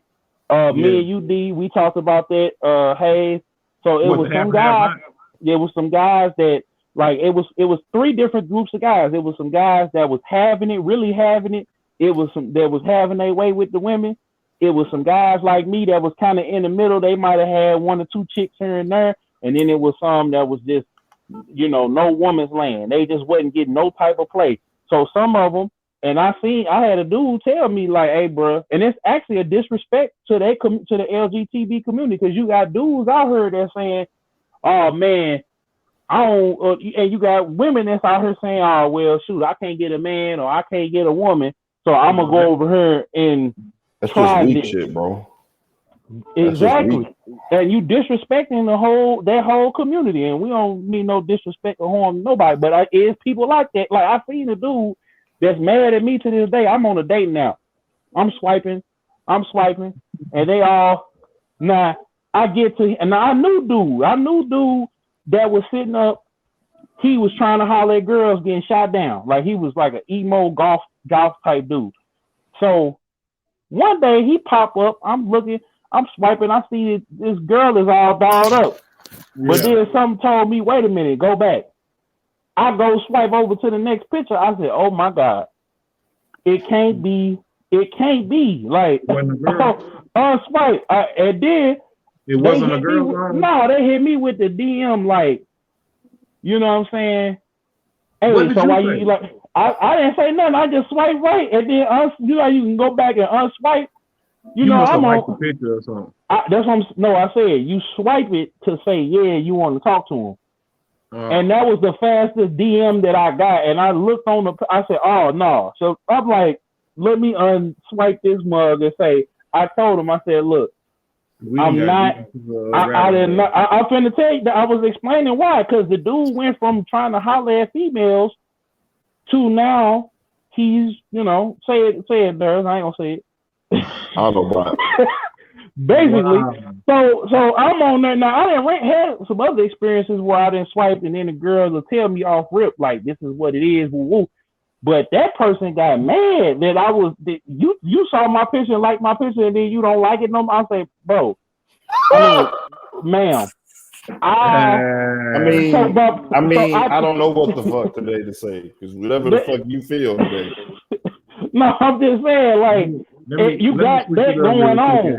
Speaker 2: Me and UD, we talked about that. Hayes. So it was some guys. There was some guys that. Like it was three different groups of guys. It was some guys that was having it, really having it. It was some that was having their way with the women. It was some guys like me that was kind of in the middle. They might have had one or two chicks here and there. And then it was some that was just, no woman's land. They just wasn't getting no type of play. So some of them, and I had a dude tell me like, hey, bro, and it's actually a disrespect to the LGBT community, because you got dudes out here that's saying, oh man, I don't, and you got women that's out here saying, oh, well, shoot, I can't get a man or I can't get a woman, so I'm going to go over here and
Speaker 4: that's just weak shit, bro.
Speaker 2: Exactly. And you disrespecting that whole community, and we don't mean no disrespect or harm to nobody, but it's people like that. Like I seen a dude that's mad at me to this day. I'm on a date now. I'm swiping, and they all now I get to and I knew dude that was sitting up. He was trying to holler at girls getting shot down. Like he was like an emo golf type dude. So one day he pop up. I'm looking. I'm swiping. I see this girl is all dolled up. Yeah. But then something told me, wait a minute, go back. I go swipe over to the next picture. I said, oh my God. It can't be. Like, swipe. And then
Speaker 3: it wasn't a girl.
Speaker 2: No, they hit me with the DM like, you know what I'm saying? Hey, so why you like? I didn't say nothing. I just swipe right, and then you can go back and unswipe. You know, I'm on the picture or something. I said you swipe it to say yeah, you want to talk to him, and that was the fastest DM that I got. And I looked on I said, oh no. So I'm like, let me unswipe this mug and say, I told him, I said, look, I'm not. I didn't. I'm finna tell you that I was explaining why, because the dude went from trying to holler at females to now he's, say it, Darris. I ain't gonna say it.
Speaker 4: I don't know about
Speaker 2: basically. Wow. So I'm on there now. I didn't have some other experiences where I didn't swipe and then the girls will tell me off rip like this is what it is. Woo-woo. But that person got mad that you saw my picture and liked my picture and then you don't like it no more. I say, bro, ma'am.
Speaker 4: I don't know what the fuck today to say because whatever the fuck you feel today.
Speaker 2: No, I'm just saying, like, you got that going on.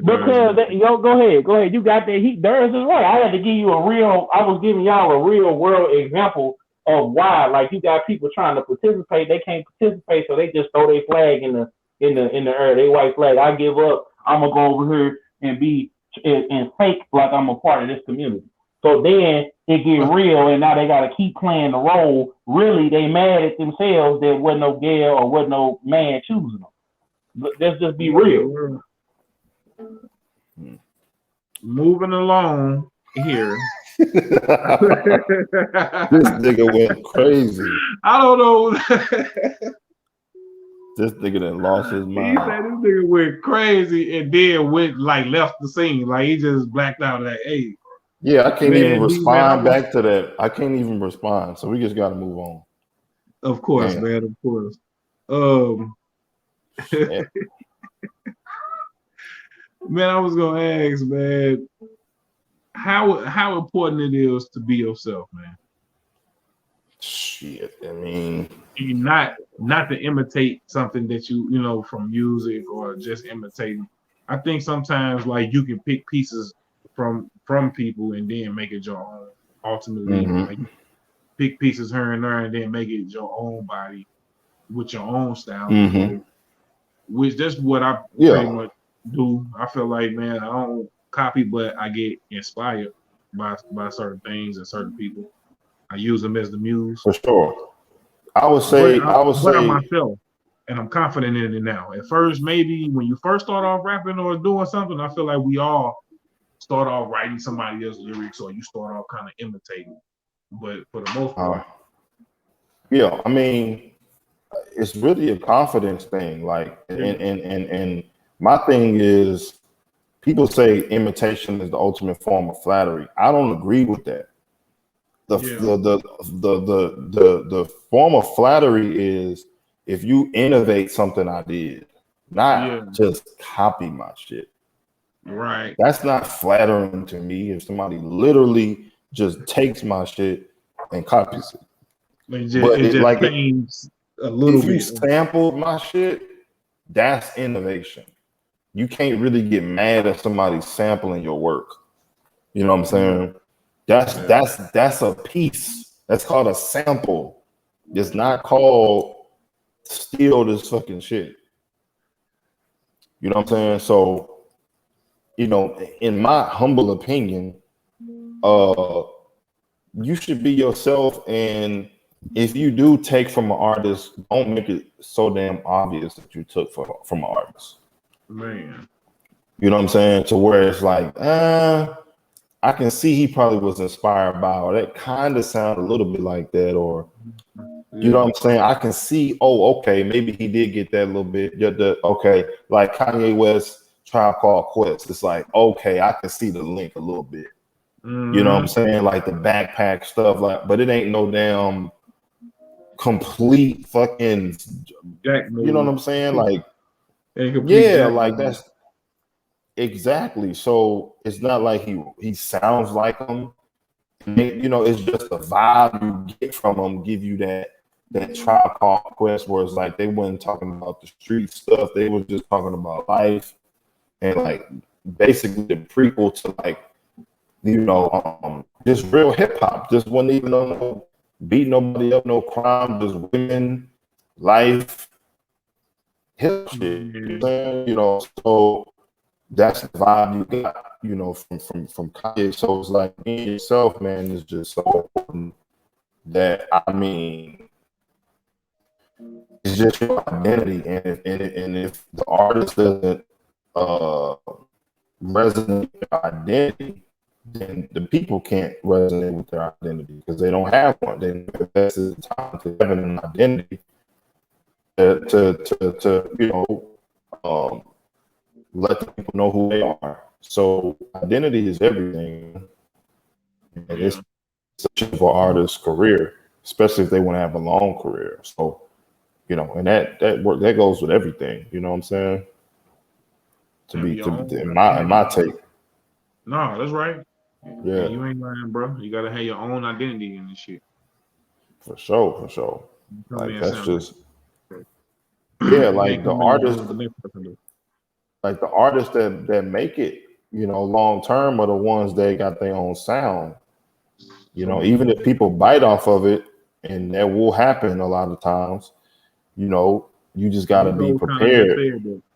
Speaker 2: Because, go ahead. You got that. Darris is right. I had to give you I was giving y'all a real world example of why. Like, you got people trying to participate. They can't participate, so they just throw their flag in the air, they white flag. I give up. I'm going to go over here and be and fake like I'm a part of this community. So then it get real, and now they got to keep playing the role. Really, they mad at themselves that wasn't no girl or wasn't no man choosing them. But let's just be real.
Speaker 3: Moving along here.
Speaker 4: This nigga went crazy.
Speaker 3: I don't know.
Speaker 4: This nigga done lost his mind.
Speaker 3: He said this nigga went crazy and then left the scene. Like he just blacked out. Like, hey.
Speaker 4: Yeah, I can't even respond back to that. I can't even respond. So we just got to move on.
Speaker 3: Of course, man. Of course.
Speaker 4: Yeah.
Speaker 3: Man, I was gonna ask, man, how important it is to be yourself, man.
Speaker 4: Shit, I mean,
Speaker 3: not to imitate something that you from music or just imitating. I think sometimes like you can pick pieces from people and then make it your own. Ultimately, like pick pieces here and there and then make it your own body with your own style. Which that's what I pretty much do. I feel like, man, I don't copy, but I get inspired by certain things and certain people. I use them as the muse.
Speaker 4: For sure. I would say
Speaker 3: I'm myself, and I'm confident in it now. At first, maybe when you first start off rapping or doing something, I feel like we all start off writing somebody else's lyrics, or you start off kind of imitating. But for the most part,
Speaker 4: yeah, I mean, it's really a confidence thing. Like, and my thing is, people say imitation is the ultimate form of flattery. I don't agree with that. The form of flattery is if you innovate something I did, not just copy my shit.
Speaker 3: Right.
Speaker 4: That's not flattering to me if somebody literally just takes my shit and copies it.
Speaker 3: A little
Speaker 4: if you sample my shit, that's innovation. You can't really get mad at somebody sampling your work. You know what I'm saying? That's a piece. That's called a sample. It's not called steal this fucking shit. You know what I'm saying? So, in my humble opinion, you should be yourself, and if you do take from an artist, don't make it so damn obvious that you took from an artist.
Speaker 3: Man.
Speaker 4: You know what I'm saying? To where it's like, I can see he probably was inspired by, or that kind of sound a little bit like that, or you know what I'm saying? I can see, okay, maybe he did get that a little bit. Okay, like Kanye West Tribe Called Quest. It's like, okay, I can see the link a little bit. You know what I'm saying? Like the backpack stuff, like, but it ain't no damn complete fucking, you know what I'm saying? Like, yeah, like that's exactly. So it's not like he sounds like him. You know, it's just the vibe you get from him, give you that Tribe Called Quest, where it's like they weren't talking about the street stuff, they were just talking about life, and like basically the prequel to like, you know, just real hip hop. Just wasn't even on no beat nobody up, no crime, just women, life, hip shit. You know, so that's the vibe you got, you know, from Kanye. So it's like being yourself, man, is just so important. That, I mean, it's just your identity, and if the artist doesn't resonate with their identity, then the people can't resonate with their identity because they don't have one. They invested the time to have an identity to you know, let the people know who they are. So identity is everything. And it's such for artist's career, especially if they want to have a long career. So, you know, and that work that goes with everything. You know what I'm saying? In my take.
Speaker 3: No, that's right.
Speaker 4: Yeah,
Speaker 3: you ain't lying, bro. You gotta have your own identity in this shit.
Speaker 4: For sure. Like that's just like the artists that make it, you know, long term are the ones that got their own sound. You know, even if people bite off of it, and that will happen a lot of times, you know, you just got to be prepared.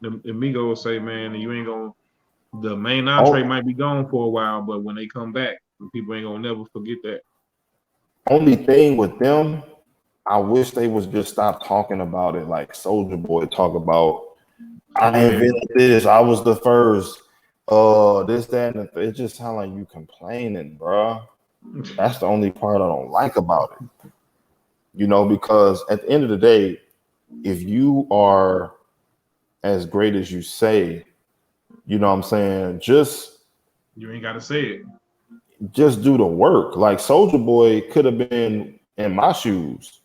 Speaker 3: The Migos say, man, you ain't gonna. The main entree might be gone for a while, but when they come back, people ain't gonna never forget that.
Speaker 4: Only thing with them, I wish they was just stop talking about it like Soulja Boy talk about. I invented this. I was the first. This, that, and it just sound like you complaining, bro. That's the only part I don't like about it. You know, because at the end of the day, if you are as great as you say, you know what I'm saying, just
Speaker 3: you ain't gotta say it.
Speaker 4: Just do the work. Like Soulja Boy could have been in my shoes.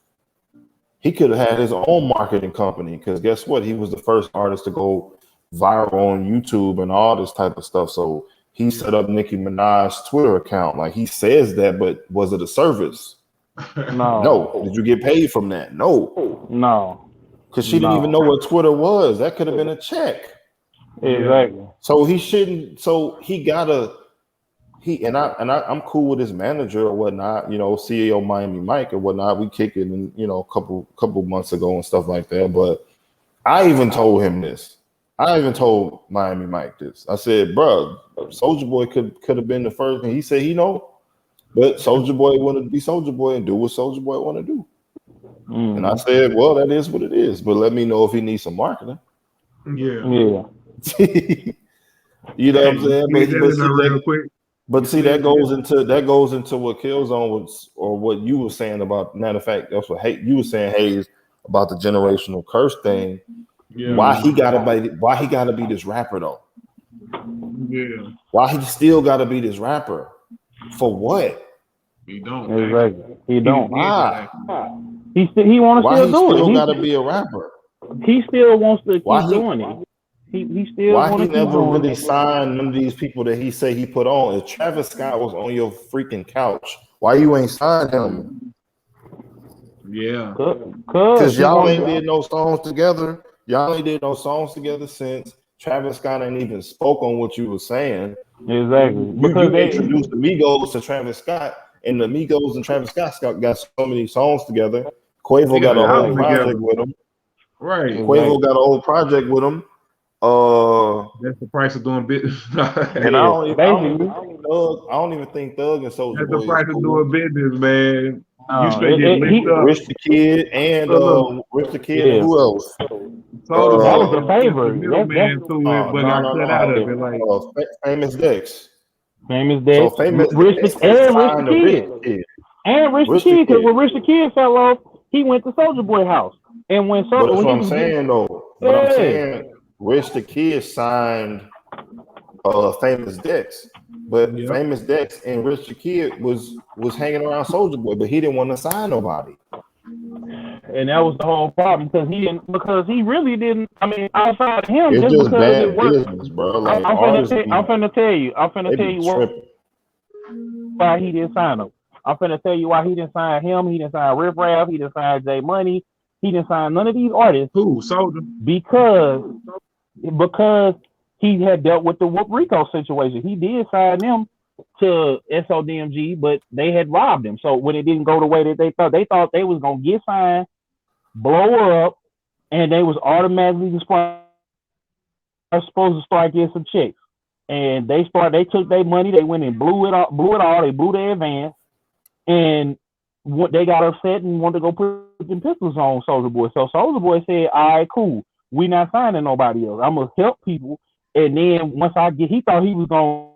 Speaker 4: He could have had his own marketing company, because guess what? He was the first artist to go viral on YouTube and all this type of stuff. So he set up Nicki Minaj's Twitter account. Like he says that, but was it a service? No. Did you get paid from that? No. Because she didn't even know what Twitter was. That could have been a check.
Speaker 2: Exactly.
Speaker 4: So he shouldn't. So he gotta. I'm cool with his manager or whatnot. You know, CEO Miami Mike or whatnot. We kicked it in, you know, a couple months ago and stuff like that. But I even told him this. I even told Miami Mike this. I said, bro, Soulja Boy could have been the first. And he said he know, but Soulja Boy wanted to be Soulja Boy and do what Soulja Boy want to do. And I said, well, that is what it is. But let me know if he needs some marketing.
Speaker 3: Yeah.
Speaker 4: You know what I'm saying? But see, that goes into what Killzown was, or what you were saying about. Matter of fact, that's what you were saying, Hayes, about the generational curse thing. Yeah. Why he gotta be this rapper though?
Speaker 3: Yeah.
Speaker 4: Why he still gotta be this rapper? For what?
Speaker 3: He don't.
Speaker 2: Exactly. He don't.
Speaker 4: Why?
Speaker 2: He want to still do it.
Speaker 4: He gotta be a rapper.
Speaker 2: He still wants to keep doing it. He still.
Speaker 4: Why he never really signed none of these people that he say he put on? If Travis Scott was on your freaking couch, why you ain't signed him?
Speaker 3: Yeah,
Speaker 4: because y'all ain't did no songs together. Y'all ain't did no songs together since Travis Scott ain't even spoke on what you were saying.
Speaker 2: Exactly.
Speaker 4: Because they introduced the Migos to Travis Scott, and the Migos and Travis Scott got so many songs together. Quavo got a whole project with him.
Speaker 3: Right.
Speaker 4: Quavo got a whole project with him.
Speaker 3: That's the price of doing business.
Speaker 4: And I don't even think Thug and Soulja Boy.
Speaker 3: That's the price of doing business, man. You straight get linked up.
Speaker 4: Rich the Kid and Rich the Kid.
Speaker 2: Yeah.
Speaker 4: And who else?
Speaker 3: Soulja
Speaker 2: that was
Speaker 3: Boy
Speaker 2: a favorite.
Speaker 3: middleman to it, but got cut out of it. Like
Speaker 4: Famous Dex.
Speaker 2: Famous Dex.
Speaker 4: So Famous
Speaker 2: Rich
Speaker 4: Dex
Speaker 2: the and Rich the Kid. And Rich the Kid, because when Rich the Kid fell off, he went to Soulja Boy house. And when
Speaker 4: But that's what I'm saying though. But I'm saying Rich the Kid signed Famous Dex. But Famous Dex and Rich the Kid was hanging around Soulja Boy, but he didn't want to sign nobody.
Speaker 2: And that was the whole problem because he really didn't. I mean, outside of him,
Speaker 4: it's just bad
Speaker 2: business,
Speaker 4: bro. Like
Speaker 2: I'm finna tell you why he didn't sign him. I'm finna tell you why he didn't sign him. He didn't sign Riff Raff. He didn't sign J Money. He didn't sign none of these artists.
Speaker 3: Who? Soulja?
Speaker 2: Because he had dealt with the Whoop Rico situation. He did sign them to SODMG, but they had robbed him. So when it didn't go the way that they thought they was gonna get signed, blow her up, and they was automatically supposed to start getting some checks. And they took their money, they went and blew it all, they blew their advance, and they got upset and wanted to go put them pistols on Soulja Boy. So Soulja Boy said, all right, cool, we not signing nobody else. I'm gonna help people. And then once he thought he was gonna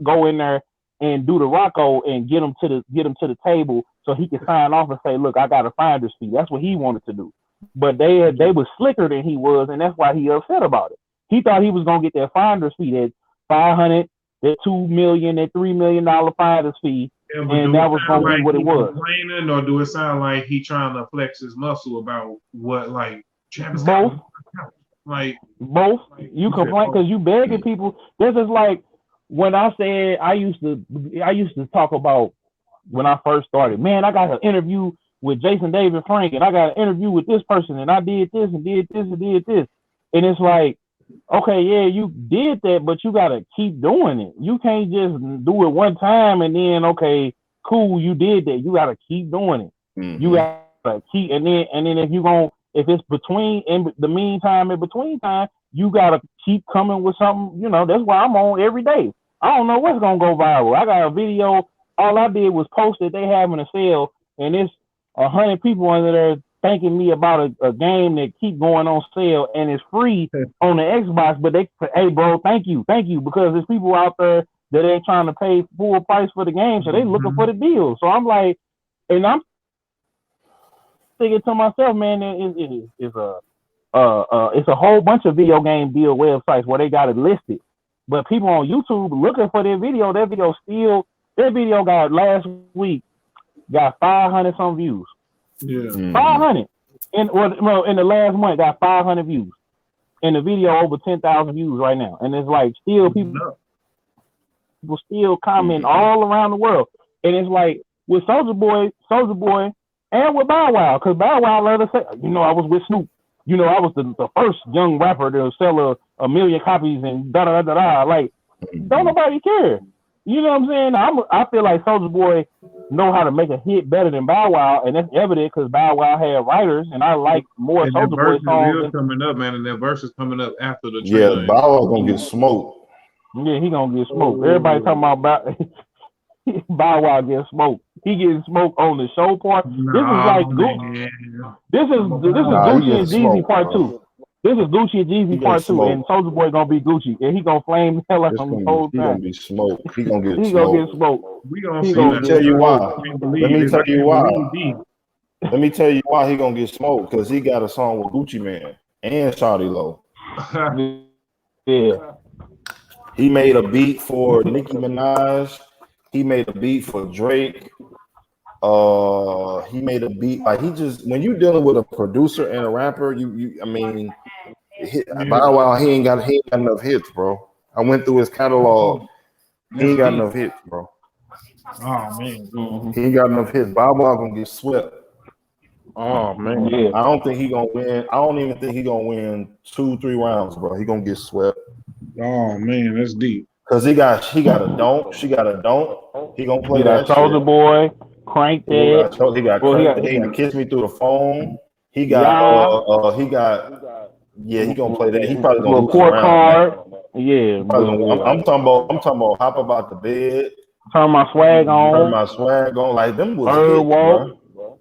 Speaker 2: go in there and do the Rocco and get him to the table so he could sign off and say, look, I got a finder's fee. That's what he wanted to do. But they was slicker than he was, and that's why he upset about it. He thought he was gonna get that finder's fee, that $500, that $2 million, that $3 million finder's fee, and that was gonna be what it was.
Speaker 3: Complaining, or do it sound like he trying to flex his muscle about what, like Travis
Speaker 2: both?
Speaker 3: Scott, like
Speaker 2: both. You complain because you begging people. This is like when I said I used to talk about when I first started. Man, I got an interview with Jason David Frank, and I got an interview with this person, and I did this and did this and did this, and it's like, okay, yeah, you did that, but you gotta keep doing it. You can't just do it one time and then okay, cool, you did that. You gotta keep doing it. Mm-hmm. You gotta keep, and then if it's in between time, you gotta keep coming with something. You know, that's why I'm on every day. I don't know what's gonna go viral. I got a video. All I did was post that they having a sale, and it's 100 people under there thanking me about a game that keep going on sale and it's free on the Xbox. But they say, hey, bro, thank you, because there's people out there that ain't trying to pay full price for the game, so they looking for the deal. So I'm like, and I'm thinking to myself, man, it's a whole bunch of video game deal websites where they got it listed, but people on YouTube looking for their video. Their video got last week got 500 some views. Yeah, 500 in the last month got 500 views, and the video over 10,000 views right now. And it's like still people still comment all around the world, and it's like with Soulja Boy, and with Bow Wow, because Bow Wow let us say, I was with Snoop. I was the first young rapper to sell a million copies and da da da da. Like, don't nobody care. You know what I'm saying? I feel like Soulja Boy know how to make a hit better than Bow Wow, and that's evident because Bow Wow had writers, and I like more Soulja Boy songs.
Speaker 3: Coming up, man, and that verse is coming up after the
Speaker 4: trailer. Yeah, Bow Wow gonna get smoked.
Speaker 2: Yeah, he gonna get smoked. Everybody talking about Bow Wow get smoked. He getting smoked on the show part. This is like Gucci. This is Gucci and Jeezy part 2. This is Gucci and Jeezy part 2, and Soulja Boy gonna be Gucci, and he gonna flame the hell out of him the whole time.
Speaker 4: He gonna be smoked. He gonna get
Speaker 2: smoked.
Speaker 4: Gonna get
Speaker 2: smoked.
Speaker 3: We gonna see.
Speaker 4: Let me tell you why. Let me tell you why he gonna get smoked, because he got a song with Gucci Man and Shawty Lo.
Speaker 2: Yeah.
Speaker 4: He made a beat for Nicki Minaj. He made a beat for Drake. He made a beat like when you dealing with a producer and a rapper, Bow Wow, he ain't got enough hits, bro. I went through his catalog. He ain't got enough hits, bro.
Speaker 3: Oh man,
Speaker 4: he ain't got enough hits. Bow Wow gonna get swept.
Speaker 2: Oh man, yeah.
Speaker 4: I don't think he gonna win. I don't even think he gonna win 2-3 rounds, bro. He gonna get swept.
Speaker 3: Oh man, that's deep.
Speaker 4: Cause he got a don't. She got a don't. He gonna play that
Speaker 2: Soulja Boy. Crank that.
Speaker 4: He got Kiss Me Through the Phone. He got he gonna play that. He probably gonna
Speaker 2: court card. Yeah.
Speaker 4: I'm talking about Hop About the Bed.
Speaker 2: Turn My Swag On.
Speaker 4: Turn My Swag On. Like them was
Speaker 2: Bird
Speaker 4: hits,
Speaker 2: Walk.
Speaker 4: bro.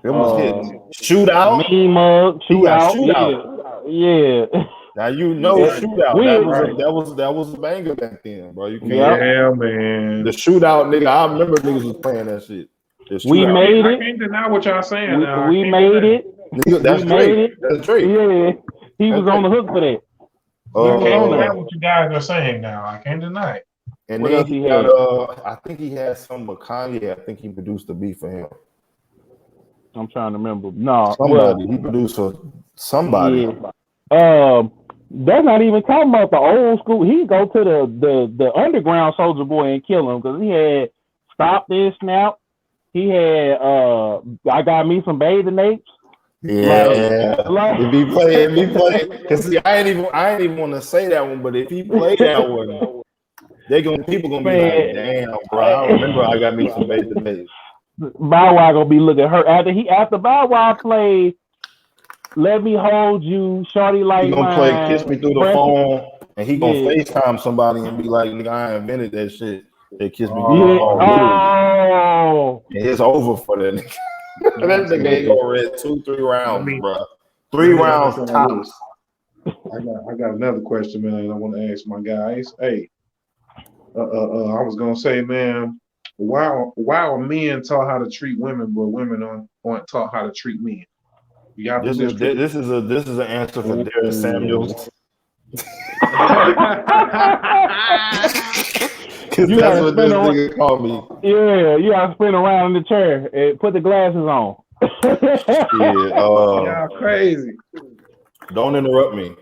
Speaker 4: Them was hits. Shootout.
Speaker 2: Mean Mug. Shootout.
Speaker 4: Shootout.
Speaker 2: Yeah.
Speaker 4: Now you know Shootout. That was a banger back then, bro. You can't.
Speaker 3: Yeah, man.
Speaker 4: The Shootout, nigga. I remember niggas was playing that shit.
Speaker 2: We made it.
Speaker 3: I can't deny what y'all saying.
Speaker 2: We made it.
Speaker 4: Nigga, that's Drake. That's Drake.
Speaker 2: Yeah, he was on the hook for that.
Speaker 3: I can't deny what you guys are saying now. I can't deny it.
Speaker 4: And
Speaker 2: what
Speaker 4: then
Speaker 2: else
Speaker 4: he
Speaker 2: had?
Speaker 4: I think he had some with Kanye. I think he produced the beat for him.
Speaker 2: I'm trying to remember. No,
Speaker 4: he produced for somebody.
Speaker 2: Yeah. That's not even talking about the old school. He go to the underground Soldier Boy and kill him because he had Stop This Snap. He had I Got Me Some Bathing Apes.
Speaker 4: Yeah, if he play, cause see, I ain't even want to say that one, but if he played that one, people gonna be like, damn, bro, I remember I Got Me Some Bathing Apes.
Speaker 2: Bow Wow gonna be looking at her after Bow Wow played Let Me Hold You, Shorty Like
Speaker 4: He gonna
Speaker 2: Mine,
Speaker 4: play Kiss Me Through the Phone, and he gonna FaceTime somebody and be like, nigga, I invented that shit. They Kiss Me Through the Phone.
Speaker 2: Oh,
Speaker 4: and it's over for that nigga. That nigga ain't gonna read 2-3 rounds, bro. 3 rounds tops.
Speaker 3: I got another question, man. I want to ask my guys. Hey, I was gonna say, man, why are men taught how to treat women, but women aren't taught how to treat men?
Speaker 4: This is an answer for Darris Samuels. Cause
Speaker 2: you
Speaker 4: that's what this nigga called me.
Speaker 2: Yeah, you gotta spin around in the chair and put the glasses on.
Speaker 3: Y'all crazy.
Speaker 4: Don't interrupt me.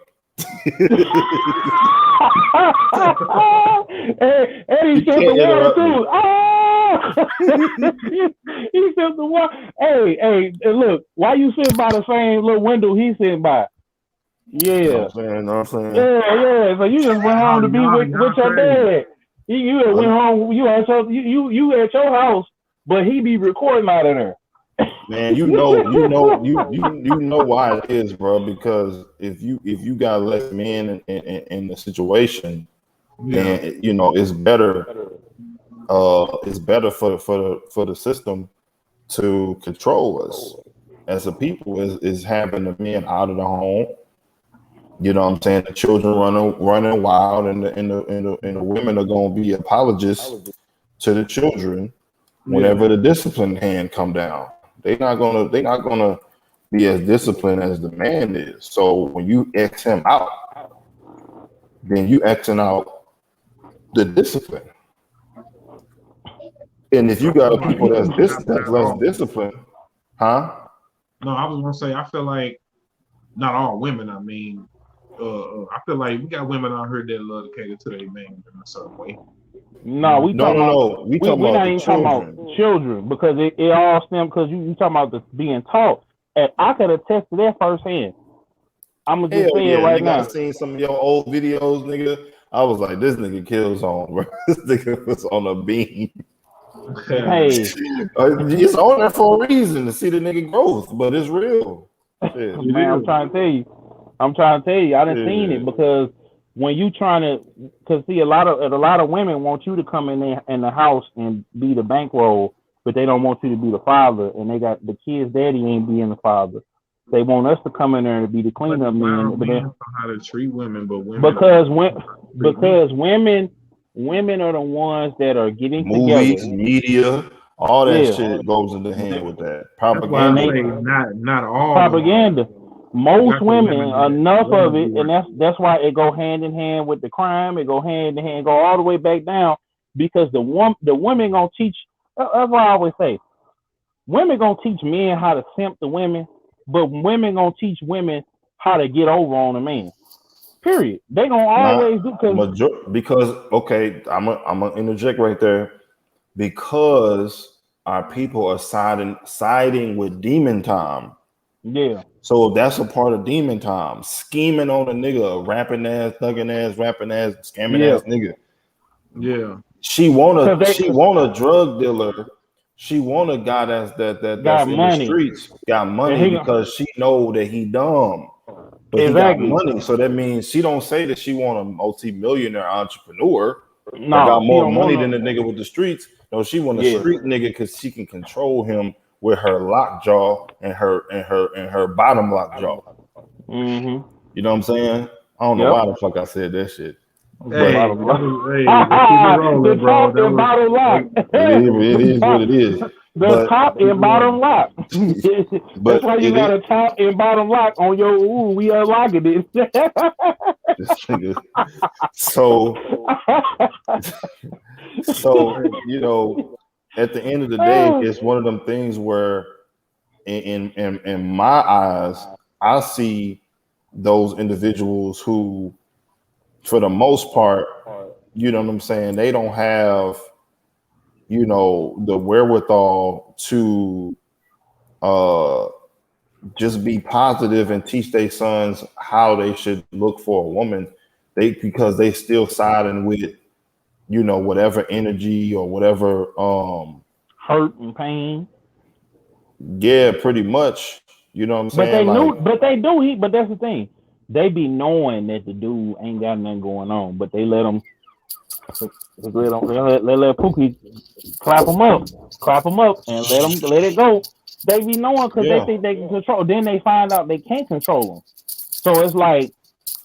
Speaker 2: and he sipped the water too. He sipped the water. Hey, look, why you sitting by the same little window he sitting by? Yeah.
Speaker 4: You know what I'm saying?
Speaker 2: Yeah. So you just went home to be with your dad. You went home. You at your house, but he be recording out of there.
Speaker 4: Man, you know why it is, bro. Because if you got less men in the situation, then you know it's better. It's better for the system to control us as a people. Is having the men out of the home. You know what I'm saying? The children running wild, and the women are gonna be apologists to the children whenever the discipline hand come down. They're not gonna be as disciplined as the man is. So when you X him out, then you Xing out the discipline. And if you got people that's less disciplined, huh?
Speaker 3: No, I was gonna say I feel like not all women. I mean, I feel like we got women out here that love to cater to their man in a certain way.
Speaker 2: No, we talking about children because it all stems because you talking about this being taught, and I could attest to that firsthand. I'm gonna just say it right now.
Speaker 4: I seen some of your old videos, nigga. I was like, this nigga Killzown, bro. This nigga was on a beam.
Speaker 2: Hey,
Speaker 4: it's on there for a reason to see the nigga growth, but it's real. Yeah,
Speaker 2: man, I'm trying to tell you, I done seen it because when you trying to, cause see a lot of women want you to come in the house and be the bankroll, but they don't want you to be the father, and they got the kids' daddy ain't being the father. They want us to come in there and be the cleanup man. But then
Speaker 3: how to treat women, but women
Speaker 2: because women are the ones that are getting
Speaker 4: movies,
Speaker 2: together.
Speaker 4: Media, all that shit goes in the hand with that
Speaker 3: propaganda. Not all
Speaker 2: propaganda. Most women, enough of it, and that's why it go hand in hand with the crime. It go hand in hand, go all the way back down because the women gonna teach. That's what I always say. Women gonna teach men how to simp the women, but women gonna teach women how to get over on a man. Period. They gonna always do
Speaker 4: because okay, I'm gonna interject right there because our people are siding with demon time.
Speaker 2: Yeah.
Speaker 4: So that's a part of demon time. Scheming on a nigga, rapping ass, thugging ass, rapping ass, scamming ass nigga.
Speaker 3: Yeah.
Speaker 4: She want a drug dealer. She want a guy that's in
Speaker 2: money.
Speaker 4: The streets, got money because she know that he dumb. But
Speaker 2: exactly.
Speaker 4: He got money. So that means she don't say that she want a multi-millionaire entrepreneur. that got more money than the nigga with the streets. No, she want a street nigga because she can control him with her lockjaw and her bottom lockjaw.
Speaker 2: Mm-hmm.
Speaker 4: You know what I'm saying? I don't know why the fuck I said that shit.
Speaker 3: Hey,
Speaker 2: the
Speaker 3: bro.
Speaker 2: top and bottom lock.
Speaker 4: It is what it is.
Speaker 2: The top and bottom lock. That's why you got a top and bottom lock on your. Ooh, we unlocking it.
Speaker 4: This nigga. So you know, at the end of the day, it's one of them things where, in my eyes, I see those individuals who, for the most part, you know what I'm saying, they don't have, you know, the wherewithal to just be positive and teach their sons how they should look for a woman. Because they still siding with, you know, whatever energy or whatever
Speaker 2: hurt and pain.
Speaker 4: Yeah, pretty much. You know what I'm saying?
Speaker 2: But that's the thing. They be knowing that the dude ain't got nothing going on, but they let him let Pookie clap him up, and let it go. They be knowing because they think they can control. Then they find out they can't control them. So it's like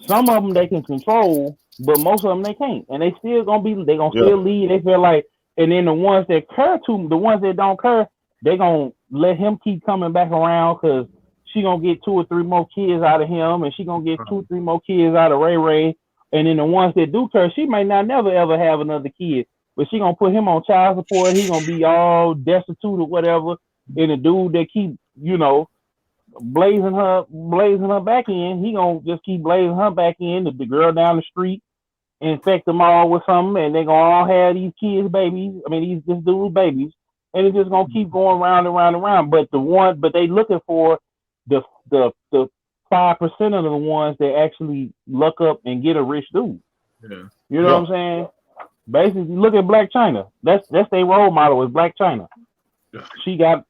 Speaker 2: some of them they can control, but most of them they can't, and they still still lead. They feel like, and then the ones that care to, the ones that don't care, they gonna let him keep coming back around because she gonna get 2 or 3 more kids out of him, and she gonna get 2 or 3 more kids out of Ray Ray. And then the ones that do care, she may not never ever have another kid, but she gonna put him on child support. He gonna be all destitute or whatever. And the dude that keep, you know, blazing her back in, he gonna just keep blazing her back in. The girl down the street, infect them all with something, and they gonna all have these kids, babies. I mean, this dude's babies, and it's just gonna keep going round and round and round. But they looking for the 5% of the ones that actually luck up and get a rich dude.
Speaker 3: Yeah.
Speaker 2: You know what I'm saying? Basically, look at Black China. That's their role model is Black China. She got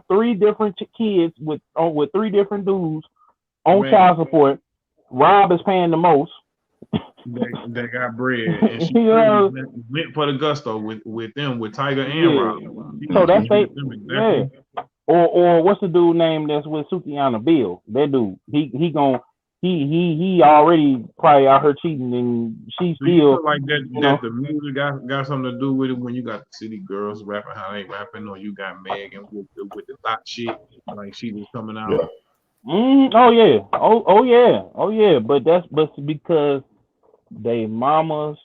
Speaker 2: 3 different kids with 3 different dudes on child support. Rob is paying the most.
Speaker 3: They got bread, and she went for the gusto with them, with Tiger and Rob.
Speaker 2: So that's Or what's the dude name that's with Sukiana Bill? That dude, he already probably out here cheating, and she still
Speaker 3: like that. That the music got something to do with it when you got the city girls rapping how they rapping, or you got Megan with the thought shit, like she was coming out.
Speaker 4: Yeah.
Speaker 2: Oh yeah. But that's because they mamas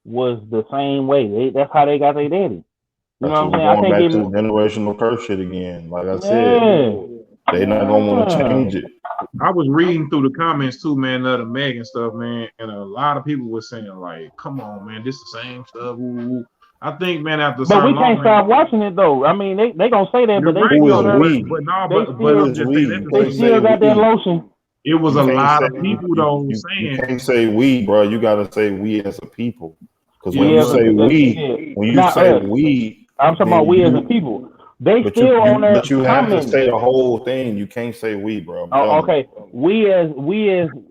Speaker 2: was the same way. That's how they got their daddy. You know what I'm saying? I think
Speaker 4: back to the generational curse shit again. Like I said, they not gonna want to change it.
Speaker 3: I was reading through the comments too, man, of the Megan stuff, man, and a lot of people were saying like, "Come on, man, this the same stuff." Ooh. I think, man, after
Speaker 2: but we can't stop watching it though. I mean, they gonna say that, but they still got that lotion.
Speaker 3: It was a lot of people though saying.
Speaker 4: You can't say we, bro. You gotta say we as a people. Because when you say we,
Speaker 2: I'm talking about we as a people. They still on there.
Speaker 4: But you have to say the whole thing. You can't say we, bro.
Speaker 2: Oh, okay. We as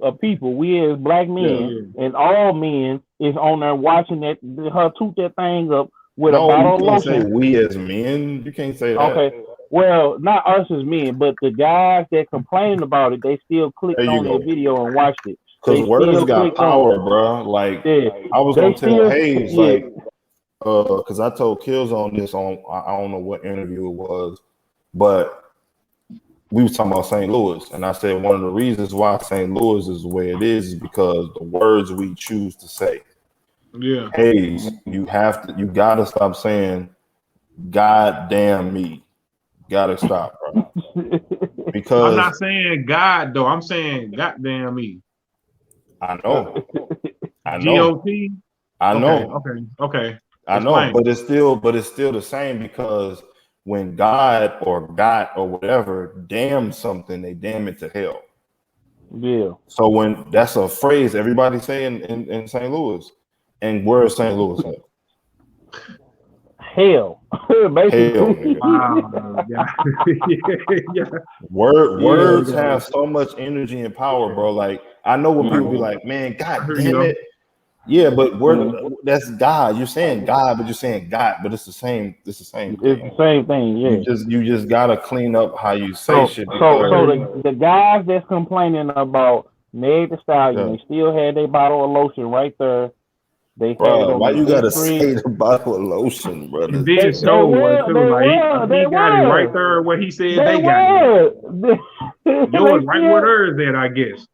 Speaker 2: a people, we as black men and all men is on there watching her toot that thing up with a bottle of lotion.
Speaker 4: Say we as men. You can't say that.
Speaker 2: Okay. Well, not us as men, but the guys that complained about it, they still clicked on the video and watched it.
Speaker 4: Because words got power, bro. Like I was gonna tell Hayes, like. Because I told Killzown this on I don't know what interview it was, but we was talking about St. Louis, and I said one of the reasons why St. Louis is the way it is because the words we choose to say.
Speaker 3: Yeah,
Speaker 4: Hayes, you gotta stop saying "God damn me." Gotta stop, bro. Because
Speaker 3: I'm not saying God though. I'm saying "God damn me."
Speaker 4: I know.
Speaker 3: G-O-T?
Speaker 4: I know.
Speaker 3: Okay.
Speaker 4: I know, but it's still the same because when God or whatever damn something, they damn it to hell.
Speaker 2: Yeah.
Speaker 4: So when that's a phrase everybody saying in St. Louis, and where is St. Louis at?
Speaker 2: Hell. Basically.
Speaker 4: Words have so much energy and power, bro. Like I know when people be like, man, God damn it. Yeah, but that's God. You're saying God, but you're saying God, but it's the same. It's the same thing.
Speaker 2: It's the same thing. Yeah.
Speaker 4: You just gotta clean up how you say shit.
Speaker 2: So the guys that's complaining about Meg Thee Stallion, they still had their bottle of lotion right there. They had
Speaker 4: why you gotta
Speaker 2: street.
Speaker 4: say the bottle of lotion, brother?
Speaker 3: He did show one too. Like he got it right there where he said they got it. Yours right where hers at, I guess.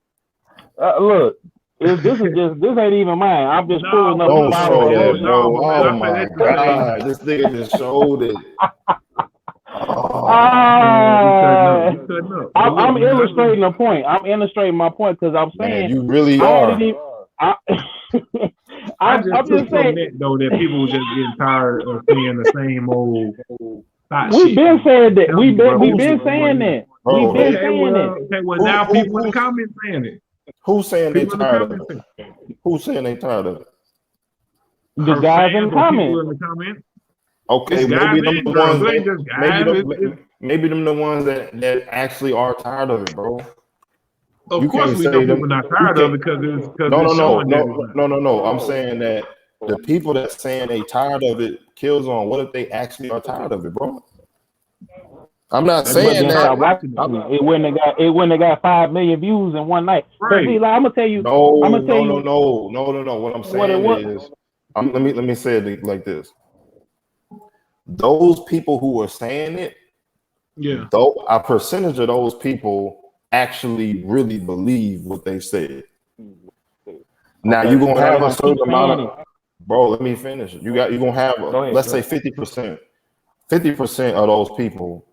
Speaker 2: Look, this ain't even mine. I'm just pulling up
Speaker 4: Don't
Speaker 2: the bottle of lotion.
Speaker 4: Oh my God, this nigga just showed it.
Speaker 2: I'm illustrating a point. I'm illustrating my point because I'm saying
Speaker 4: you really are.
Speaker 3: I'm just saying though that people just getting tired of seeing the same old.
Speaker 2: We've been saying that. We've been saying that. We've been saying that.
Speaker 3: Okay, well now people in the comments saying it.
Speaker 4: Who's saying they tired of it? Who's saying they tired of it?
Speaker 2: The guys in the comments.
Speaker 4: Okay, maybe them the ones. Maybe them the ones that actually are tired of it, bro.
Speaker 3: Of course, we know people not tired of it because
Speaker 4: no. I'm saying that the people that's saying they tired of it, Killzown. What if they actually are tired of it, bro? I'm not saying that.
Speaker 2: It wouldn't have got 5 million views in one night.
Speaker 3: Right.
Speaker 2: See, like, I'm gonna tell you.
Speaker 4: No. What I'm saying is, let me say it like this. Those people who are saying it, though a percentage of those people actually really believe what they said. Now you're gonna have a certain amount of, bro. Let me finish. You're gonna have let's say 50%. 50% of those people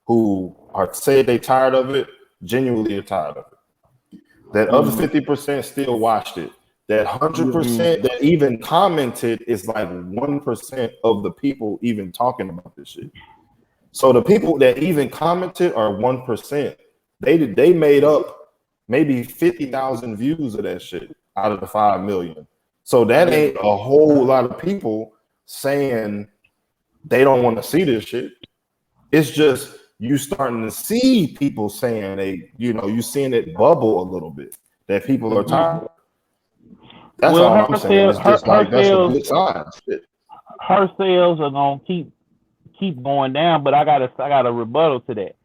Speaker 4: who are saying they tired of it, genuinely are tired of it. That other 50% still watched it. That 100% that even commented is like 1% of the people even talking about this shit. So the people that even commented are 1%. They made up maybe 50,000 views of that shit out of the 5 million. So that ain't a whole lot of people saying they don't want to see this shit. It's just you starting to see people saying you seeing it bubble a little bit that people are tired. That's all I'm saying. It's just that's a good sign. Shit.
Speaker 2: Her sales are gonna keep going down, but I got a rebuttal to that.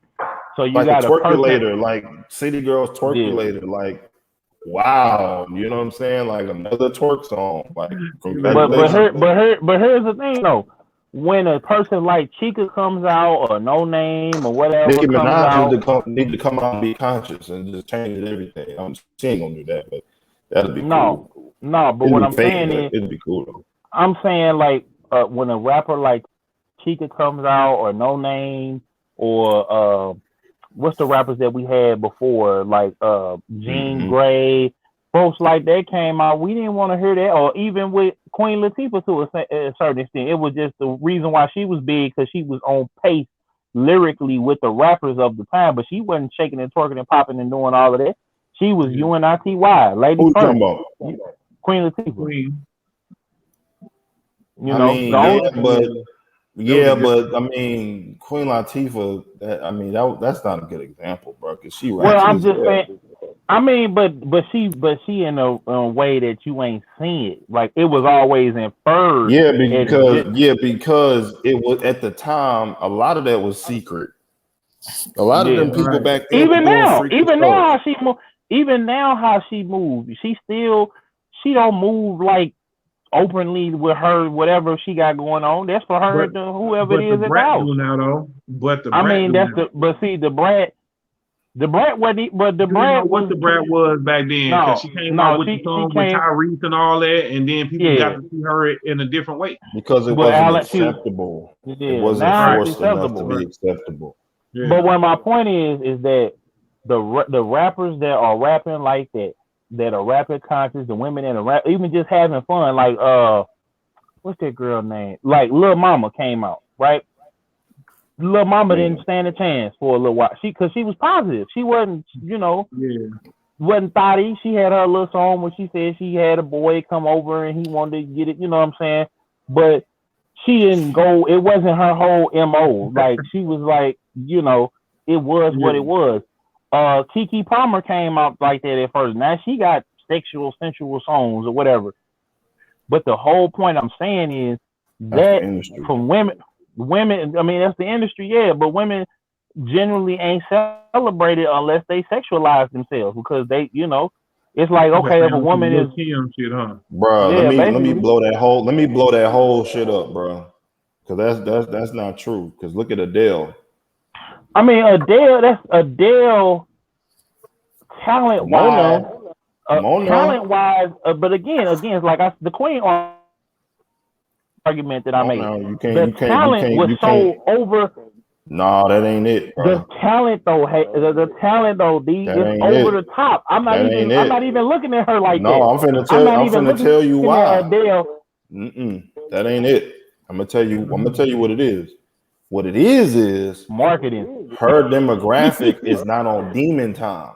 Speaker 2: So you got
Speaker 4: a twerkulator, like City Girls twerkulator, like wow, you know what I'm saying? Like another twerk song. Like
Speaker 2: but here's the thing though. When a person like Chica comes out or No Name or whatever
Speaker 4: Nicki
Speaker 2: comes out,
Speaker 4: need to come out and be conscious and just change everything. She ain't gonna do that, but that'll be cool.
Speaker 2: No, but what I'm saying is
Speaker 4: it'd be cool though.
Speaker 2: I'm saying like when a rapper like Chica comes out or No Name or what's the rappers that we had before like Jean Grey, folks like that came out, we didn't want to hear that. Or even with Queen Latifah to a certain extent, it was just the reason why she was big because she was on pace lyrically with the rappers of the time, but she wasn't shaking and twerking and popping and doing all of that. She was UNITY, lady
Speaker 4: Who
Speaker 2: first.
Speaker 4: talking about?
Speaker 2: Queen Latifah.
Speaker 4: But I mean, Queen Latifah. That's not a good example, bro. Because she.
Speaker 2: Well, I'm just saying. I mean, but she in a way that you ain't seen it. Like it was always inferred.
Speaker 4: Yeah, because it was at the time. A lot of that was secret. A lot of them people back then.
Speaker 2: Even now, how she moves, she don't move like openly with her whatever she got going on. That's for her to whoever it is about.
Speaker 3: Now though, but the
Speaker 2: I mean that's the Brat. The Brat wasn't, but the Brat
Speaker 3: what the Brat was back then. Because she came out with the song with Tyrese and all that, and then people got to see her in a different way.
Speaker 4: Because it wasn't acceptable. It wasn't forced enough to be acceptable.
Speaker 2: Yeah. But what my point is that the rappers that are rapping like that are rapping conscious, the women that are even just having fun, like what's that girl name? Like Lil Mama came out, right? Lil Mama didn't stand a chance for a little while. Because she was positive. She wasn't, wasn't thotty. She had her little song where she said she had a boy come over and he wanted to get it, you know what I'm saying? But she didn't go, it wasn't her whole MO. Like she was like, it was what it was. Keke Palmer came out like that at first. Now she got sensual songs or whatever. But the whole point I'm saying is that from women, I mean, that's the industry, yeah, but women generally ain't celebrated unless they sexualize themselves because they, you know, it's like, okay, if a woman is
Speaker 3: shit, huh?
Speaker 4: Bro,
Speaker 2: yeah,
Speaker 4: let me blow that whole shit up, bro. Because that's not true. Because look at Adele.
Speaker 2: I mean, Adele talent wise, but again, it's like the Queen argument that I made. The talent was so over.
Speaker 4: No, that ain't it, bro.
Speaker 2: The talent though, the talent though, is over the top. I'm not even looking at her like that.
Speaker 4: No, I'm finna tell you why.
Speaker 2: Adele.
Speaker 4: That ain't it. I'm gonna tell you what it is. What it is
Speaker 2: marketing.
Speaker 4: Her demographic is not on demon time.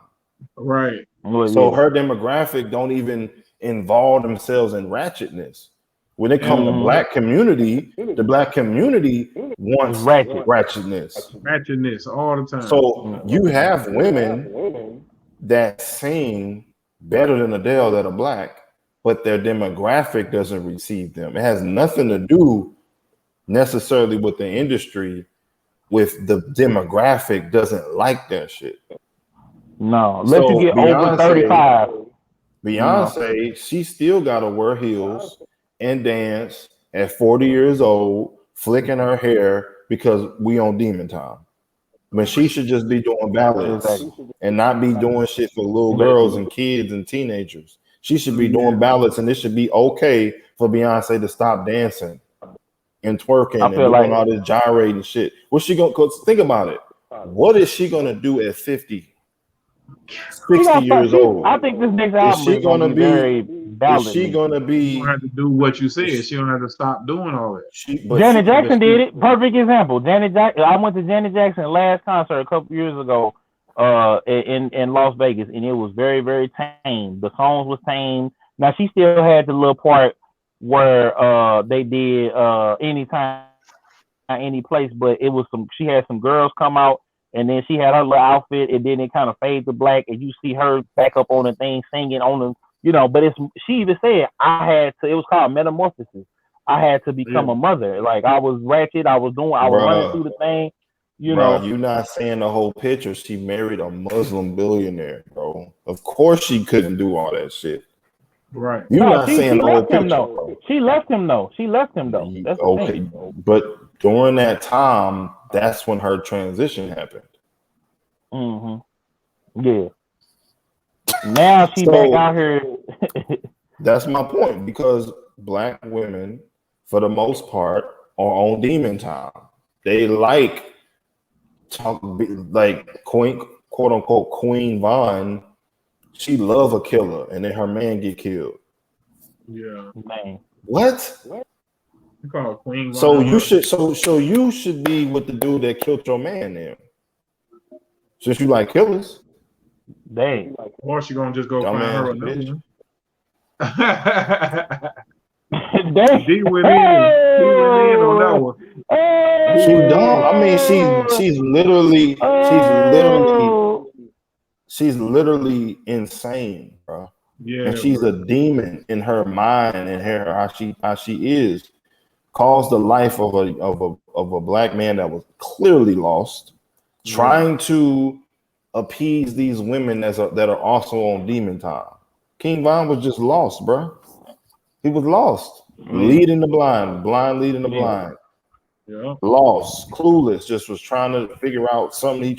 Speaker 3: Right.
Speaker 4: So her demographic don't even involve themselves in ratchetness. When it comes to black community, the black community wants ratchetness.
Speaker 3: Ratchetness all the time.
Speaker 4: So you have women that sing better than Adele that are black, but their demographic doesn't receive them. It has nothing to do necessarily with the industry, with the demographic doesn't like that shit.
Speaker 2: No, let you get over 35.
Speaker 4: Beyonce, she still gotta wear heels and dance at 40 years old, flicking her hair because we on demon time. When she should just be doing ballads and not be doing shit for little girls and kids and teenagers. She should be doing ballads, and it should be okay for Beyonce to stop dancing and twerking and doing all this gyrating shit. What's she gonna? Cause think about it. What is she gonna do at 50? 60 years old.
Speaker 2: I think this next album is gonna be very balanced.
Speaker 4: Is she gonna be?
Speaker 3: She don't have to do what you said. She don't have to stop doing all that.
Speaker 2: Janet Jackson did it. Perfect example. I went to Janet Jackson's last concert a couple years ago, in Las Vegas, and it was very, very tame. The songs was tame. Now she still had the little part where they did anytime, any place, but it was she had some girls come out. And then she had her little outfit, and then it kind of fades to black, and you see her back up on the thing singing on the, you know. But she even said it was called metamorphosis. I had to become a mother. Like I was ratchet, I was running through the thing, you know.
Speaker 4: You're not saying the whole picture. She married a Muslim billionaire, bro. Of course she couldn't do all that shit.
Speaker 3: Right.
Speaker 4: You're not saying the whole picture.
Speaker 2: Though. She left him though. That's
Speaker 4: okay, but during that time, that's when her transition happened.
Speaker 2: Yeah. Now she back out here.
Speaker 4: That's my point, because black women, for the most part, are on demon time. They like Queen, quote unquote, Queen Vaughn. She love a killer, and then her man get killed.
Speaker 3: Yeah.
Speaker 2: Man.
Speaker 4: What?
Speaker 3: You call her Queen Vaughn.
Speaker 4: So you should be with the dude that killed your man then. Since you like killers.
Speaker 2: Dang.
Speaker 3: Or she gonna just go find her another one.
Speaker 2: Dang.
Speaker 3: She went in on that one.
Speaker 4: She don't. I mean, she's literally insane, bro.
Speaker 3: Yeah.
Speaker 4: And she's a demon in her mind and how she is. Caused the life of a black man that was clearly lost, trying to appease these women that are also on demon time. King Von was just lost, bro. He was lost, leading the blind leading the blind.
Speaker 3: Yeah.
Speaker 4: Lost, clueless, just was trying to figure out something. He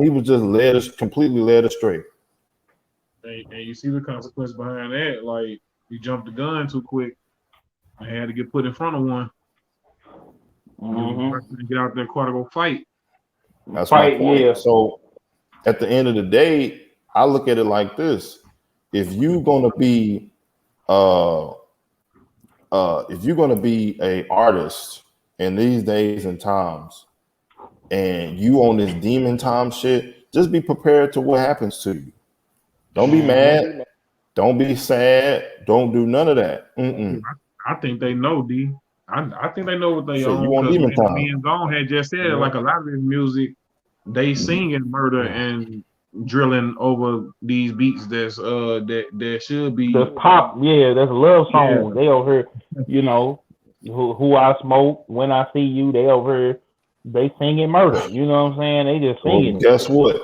Speaker 4: was just completely led astray.
Speaker 3: And you see the consequence behind that. Like, you jumped the gun too quick. I had to get put in front of one. Get out there, to go fight.
Speaker 4: That's my point. Yeah. So at the end of the day, I look at it like this: if you're gonna be a artist in these days and times, and you on this demon time shit, just be prepared to what happens to you. Don't be mad. Don't be sad. Don't do none of that.
Speaker 3: I think they know, D. I think they know what they own.
Speaker 4: You want demon time.
Speaker 3: Me and Gone had just said, like a lot of this music, they singing murder and drilling over these beats that should be
Speaker 2: the pop, that's a love song.
Speaker 3: Yeah.
Speaker 2: They over here, who I smoke, when I see you, they over here, they singing murder. You know what I'm saying? They just singing.
Speaker 4: Well,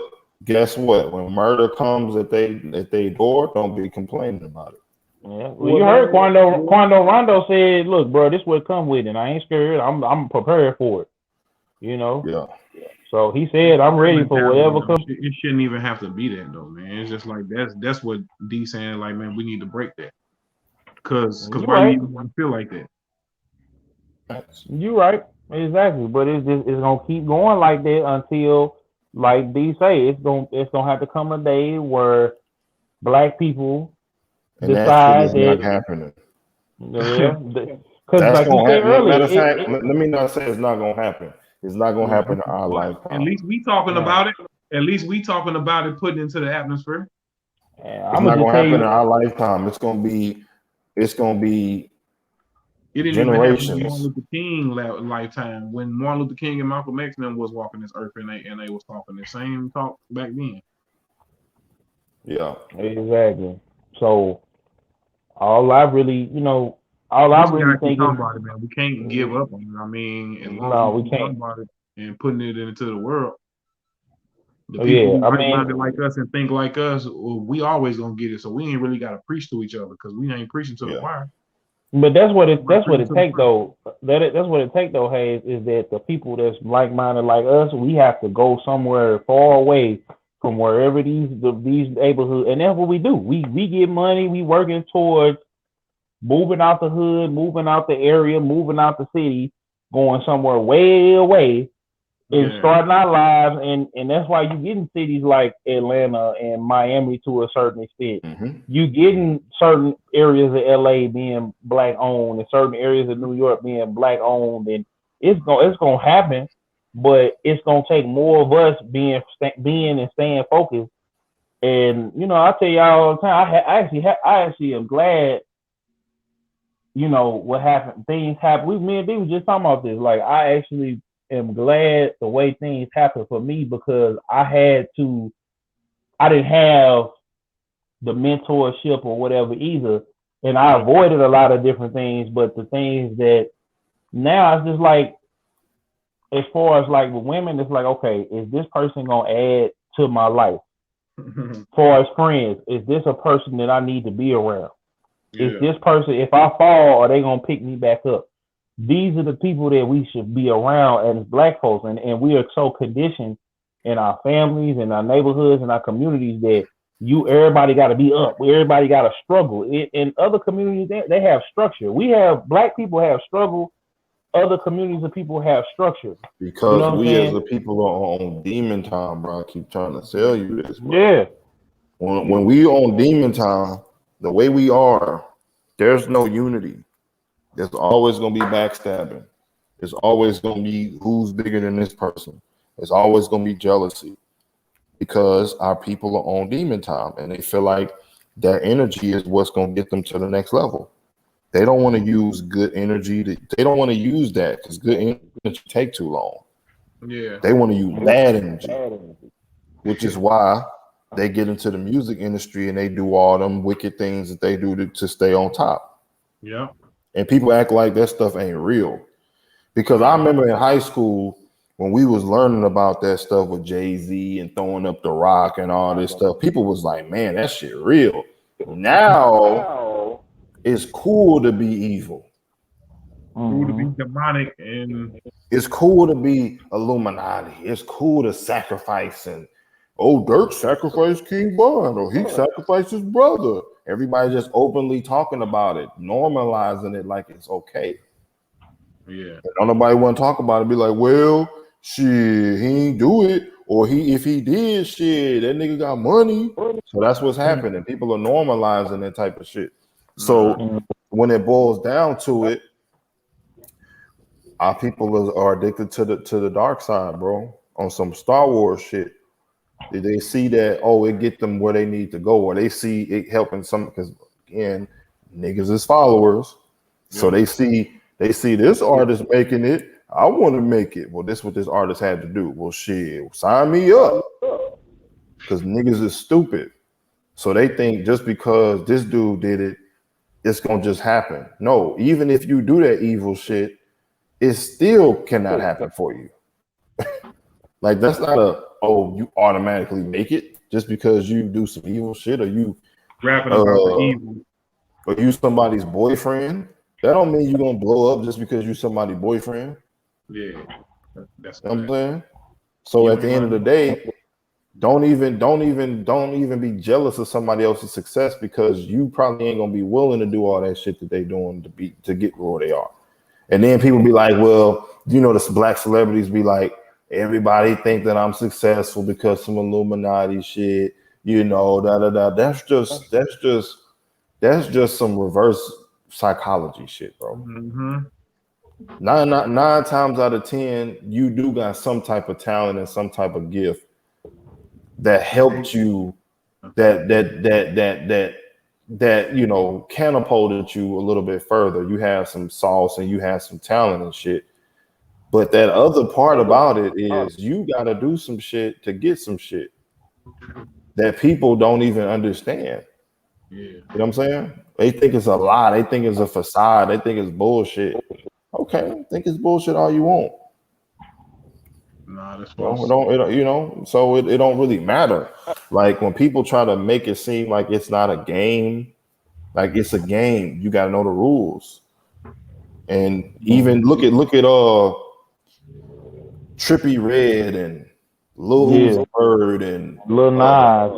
Speaker 4: guess what? When murder comes at they door, don't be complaining about it.
Speaker 2: Yeah. Well, you heard Quando Rondo said, "Look, bro, this what come with it. I ain't scared. I'm prepared for it."
Speaker 4: Yeah.
Speaker 2: So he said, "I'm ready for whatever comes."
Speaker 3: It shouldn't even have to be that though, man. It's just like that's what D saying. Like, man, we need to break that. Cause why you want to feel like that?
Speaker 2: You're right, exactly. But it's gonna keep going like that until, like D say, it's gonna have to come a day where black people decide
Speaker 4: that not happening.
Speaker 2: Yeah,
Speaker 4: because like you said earlier, matter of fact, let me not say it's not gonna happen. It's not gonna happen in our lifetime.
Speaker 3: At least we talking about it. At least we talking about it, putting into the atmosphere.
Speaker 4: It's not gonna happen in our lifetime. It's gonna be
Speaker 3: it didn't
Speaker 4: generations.
Speaker 3: Even happen in Martin Luther King lifetime when Martin Luther King and Malcolm X and them was walking this earth and they was talking the same talk back then.
Speaker 2: Yeah, exactly. So all I really think
Speaker 3: about it, man. We can't give up on it. I mean,
Speaker 2: we can't
Speaker 3: talk about it and putting it into the world. The people who like us and think like us, we always gonna get it. So we ain't really gotta preach to each other because we ain't preaching to the choir.
Speaker 2: But that's what it take though. That's what it take though, Hayes, is that the people that's like minded like us, we have to go somewhere far away from wherever these neighborhoods, and that's what we do. We get money, we working towards moving out the hood, moving out the area, moving out the city, going somewhere way away and starting our lives, and that's why you get in cities like Atlanta and Miami to a certain extent.
Speaker 4: Mm-hmm.
Speaker 2: You get in certain areas of LA being black owned and certain areas of New York being black owned, and it's gonna happen, but it's gonna take more of us being and staying focused. And I tell y'all all the time, I actually am glad. What happened? Things happen. Me and D was just talking about this. Like, I actually am glad the way things happened for me because I didn't have the mentorship or whatever either, and I avoided a lot of different things. But the things that now it's just like, as far as like with women, it's like, okay, is this person gonna add to my life? As far as friends, is this a person that I need to be around? Is this person, if I fall, are they gonna pick me back up? These are the people that we should be around as black folks, and we are so conditioned in our families, in our neighborhoods, in our communities that everybody got to be up, everybody got to struggle. In other communities, they have structure. Black people have struggle. Other communities of people have structure.
Speaker 4: Because we as the people are on demon time, bro. I keep trying to tell you this, bro.
Speaker 2: Yeah.
Speaker 4: When we on demon time, the way we are, there's no unity. There's always going to be backstabbing. There's always going to be who's bigger than this person. There's always going to be jealousy because our people are on demon time and they feel like their energy is what's going to get them to the next level. They don't want to use good energy. They don't want to use that because good energy take too long.
Speaker 3: Yeah.
Speaker 4: They want to use bad energy, which is why they get into the music industry and they do all them wicked things that they do to stay on top.
Speaker 3: Yeah.
Speaker 4: And people act like that stuff ain't real. Because I remember in high school when we was learning about that stuff with Jay-Z and throwing up the rock and all this stuff, people was like, man, that shit real. Now it's cool to be evil.
Speaker 3: Cool to be demonic, and
Speaker 4: it's cool to be Illuminati. It's cool to sacrifice and Dirk sacrificed King Bond, or he sacrificed his brother. Everybody just openly talking about it, normalizing it like it's okay.
Speaker 3: Yeah.
Speaker 4: And don't nobody want to talk about it. Be like, well, shit, he ain't do it, or if he did, shit, that nigga got money. So that's what's happening. People are normalizing that type of shit. So when it boils down to it, our people are addicted to the dark side, bro. On some Star Wars shit. They see that, it get them where they need to go, or they see it helping some, because again, niggas is followers. So they see this artist making it. I want to make it. Well, this is what this artist had to do. Well, shit, sign me up. because niggas is stupid. So they think just because this dude did it, it's gonna just happen. No, even if you do that evil shit, it still cannot happen for you. Like that's not you automatically make it just because you do some evil shit or you
Speaker 3: rapping about the evil.
Speaker 4: Or you somebody's boyfriend. That don't mean you're gonna blow up just because you somebody's boyfriend.
Speaker 3: Yeah, that's
Speaker 4: what I'm saying. So at the end of the day, don't even be jealous of somebody else's success because you probably ain't gonna be willing to do all that shit that they doing to get where they are. And then people be like, well, the black celebrities be like, everybody think that I'm successful because some Illuminati shit, That's just some reverse psychology shit, bro.
Speaker 3: Mm-hmm.
Speaker 4: Nine times out of 10, you do got some type of talent and some type of gift that helped you, that catapulted you a little bit further. You have some sauce and you have some talent and shit. But that other part about it is you got to do some shit to get some shit that people don't even understand.
Speaker 3: Yeah.
Speaker 4: You know what I'm saying? They think it's a lie. They think it's a facade. They think it's bullshit. Okay, think it's bullshit all you want.
Speaker 3: Nah, that's
Speaker 4: so it don't really matter. Like when people try to make it seem like it's not a game, like it's a game. You got to know the rules. And even look at Trippie Redd and Lil Uzi Vert and
Speaker 2: Lil Nas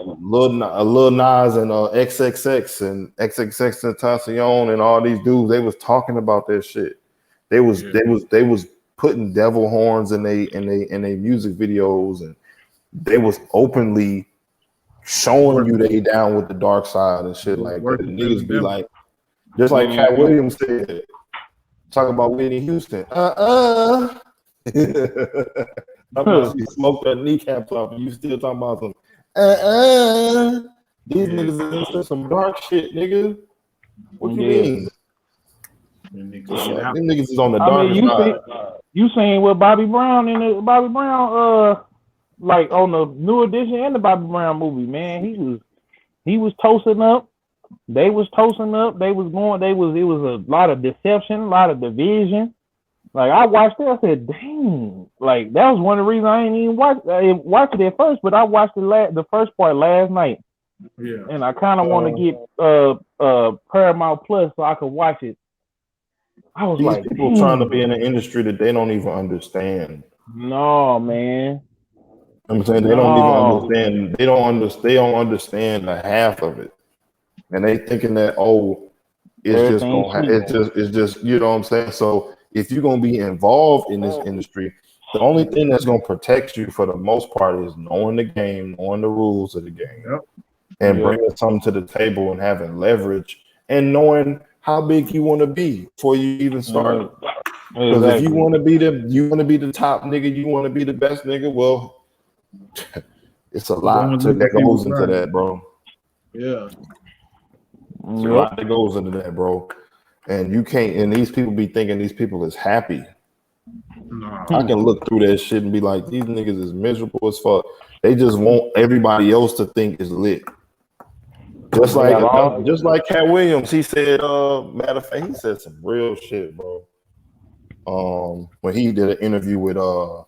Speaker 4: and XXX and XXXTentacion and all these dudes. They was talking about that shit. They was putting devil horns in they music videos, and they was openly showing you they down with the dark side and shit like that. The niggas be like, just like Cat Williams said, talking about Whitney Houston. She smoked that kneecap off, and you still talking about some These niggas is some dark shit, nigga. What you mean? Them niggas is on the dark side.
Speaker 2: You seen what Bobby Brown like on the New Edition and the Bobby Brown movie, man. He was toasting up. They was toasting up. It was a lot of deception, a lot of division. Like I watched it, I said, "Dang!" Like that was one of the reasons I ain't even watch it at first, but I watched the first part last night.
Speaker 3: Yeah,
Speaker 2: and I kind of want to get Paramount Plus so I could watch it. I was
Speaker 4: These
Speaker 2: like,
Speaker 4: people trying to be in an industry that they don't even understand.
Speaker 2: No, man.
Speaker 4: I'm saying they don't even understand. They don't understand the half of it, and they thinking that it's just you know what I'm saying. So if you're gonna be involved in this industry, the only thing that's gonna protect you for the most part is knowing the game, knowing the rules of the game, and bringing something to the table and having leverage and knowing how big you want to be before you even start. Because if you want to be the top nigga, you want to be the best nigga. Well, it's a lot that goes into that, bro.
Speaker 3: Yeah,
Speaker 4: it's a lot that goes into that, bro. And you can't. And these people be thinking these people is happy. I can look through that shit and be like, these niggas is miserable as fuck. They just want everybody else to think is lit. Just like Cat Williams, he said, matter of fact, he said some real shit, bro. When he did an interview with who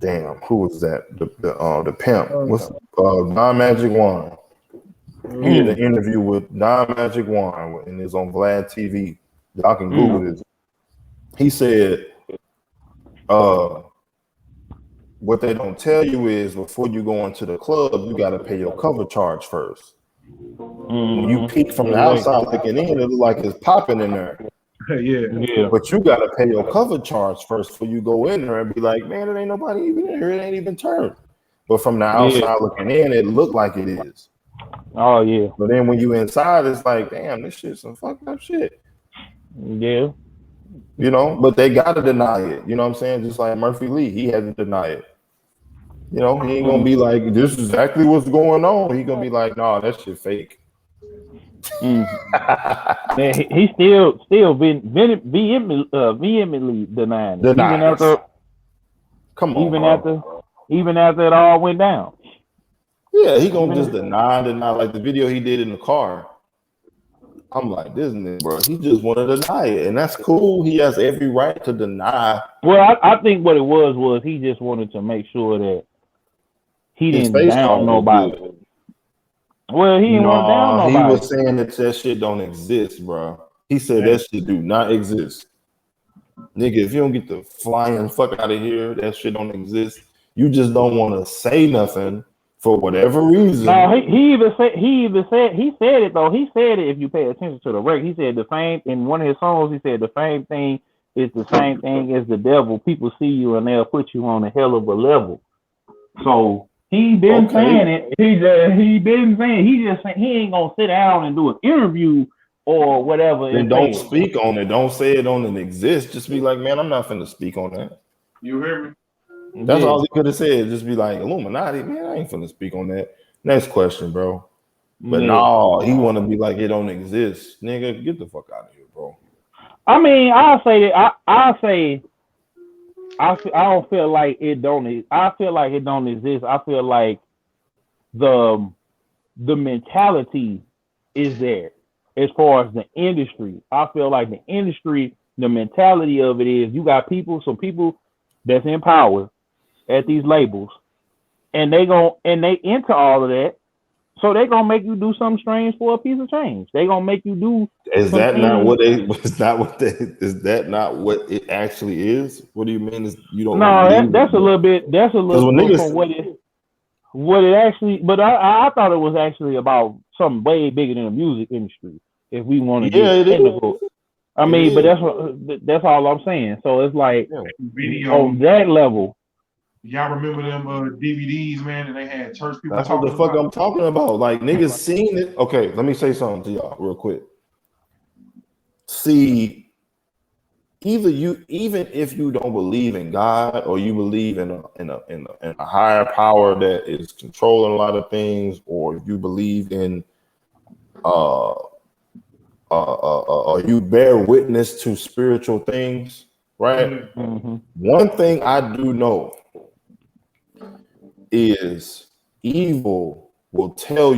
Speaker 4: was that? The pimp. What's Don Magic Wine. He did an interview with Don Magic Wine and it's on Vlad TV. Y'all can Google this. He said, what they don't tell you is before you go into the club, you got to pay your cover charge first. When you peek from the outside looking in, it looks like it's popping in there.
Speaker 3: Yeah.
Speaker 4: But you got to pay your cover charge first before you go in there and be like, man, there ain't nobody even in here. It ain't even turned. But from the outside looking in, it looked like it is.
Speaker 2: Oh, yeah.
Speaker 4: But then when you inside, it's like, damn, this shit's some fucked up shit.
Speaker 2: Yeah.
Speaker 4: You know, but they got to deny it. You know what I'm saying? Just like Murphy Lee, he had to deny it. You know, he ain't gonna be like, this is exactly what's going on. He gonna be like, nah, that shit fake.
Speaker 2: Man, he still vehemently denying it. Even after it all went down.
Speaker 4: Yeah, he gonna just deny like the video he did in the car. I'm like, this nigga, bro, he just want to deny it, and that's cool. He has every right to deny.
Speaker 2: Well, I think what it was he just wanted to make sure that he
Speaker 4: His
Speaker 2: didn't
Speaker 4: face
Speaker 2: down
Speaker 4: don't look
Speaker 2: nobody.
Speaker 4: good.
Speaker 2: Well, he didn't want to down
Speaker 4: No, he
Speaker 2: nobody.
Speaker 4: was saying that shit don't exist, bro. He said that shit do not exist. Nigga, if you don't get the flying fuck out of here, that shit don't exist. You just don't want to say nothing for whatever reason.
Speaker 2: No, he said it though. He said it if you pay attention to the record. He said the same in one of his songs. He said the same thing is the same thing as the devil. People see you and they'll put you on a hell of a level. So he been saying it. He just saying he ain't gonna sit down and do an interview or whatever.
Speaker 4: Then don't speak on it. Don't say it don't exist. Just be like, man, I'm not finna speak on that.
Speaker 3: You hear me?
Speaker 4: That's all he could have said. Just be like, Illuminati, man, I ain't finna speak on that. Next question, bro. But no, he want to be like, it don't exist. Nigga, get the fuck out of here, bro.
Speaker 2: I mean, I'll say that. I don't feel like it don't. I feel like it don't exist. I feel like the mentality is there as far as the industry. I feel like the industry, the mentality of it is you got some people that's in power at these labels, and they into all of that, so they gonna make you do something strange for a piece of change. They gonna make you do.
Speaker 4: Is that not what they? Is that not what it actually is? What do you mean? Is you don't?
Speaker 2: No, that's a little bit. That's a little bit from what it actually. But I thought it was actually about something way bigger than the music industry. If we want to get technical, I mean, but that's all I'm saying. So it's like on that level.
Speaker 3: Y'all remember them DVDs, man, and they had church people.
Speaker 4: That's what the fuck I'm talking about. Like niggas seen it. Okay, let me say something to y'all real quick. See, even if you don't believe in God or you believe in a higher power that is controlling a lot of things, or if you believe in you bear witness to spiritual things, right?
Speaker 2: Mm-hmm.
Speaker 4: One thing I do know is evil will tell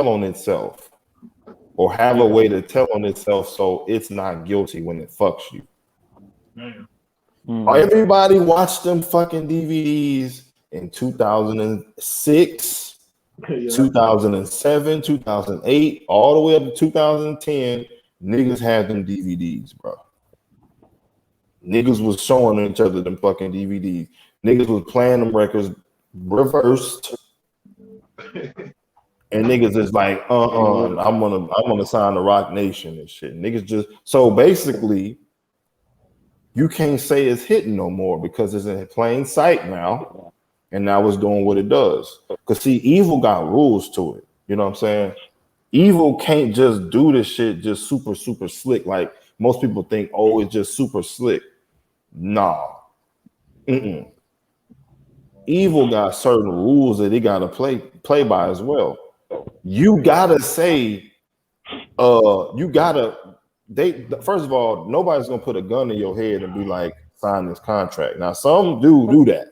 Speaker 4: on itself or have a way to tell on itself so it's not guilty when it fucks you. Everybody watched them fucking DVDs in 2006, 2007, 2008, all the way up to 2010. Niggas had them DVDs, bro. Niggas was showing each other them fucking DVDs. Niggas was playing them records reversed, and niggas is like, I'm gonna sign the Rock Nation and shit. Niggas just so basically, you can't say it's hitting no more because it's in plain sight now, and now it's doing what it does. Cause see, evil got rules to it. You know what I'm saying? Evil can't just do this shit just super slick. Like most people think, oh, it's just super slick. Nah. Evil got certain rules that he gotta play by as well. You gotta say, first of all, nobody's gonna put a gun in your head and be like, sign this contract. Now, some do that.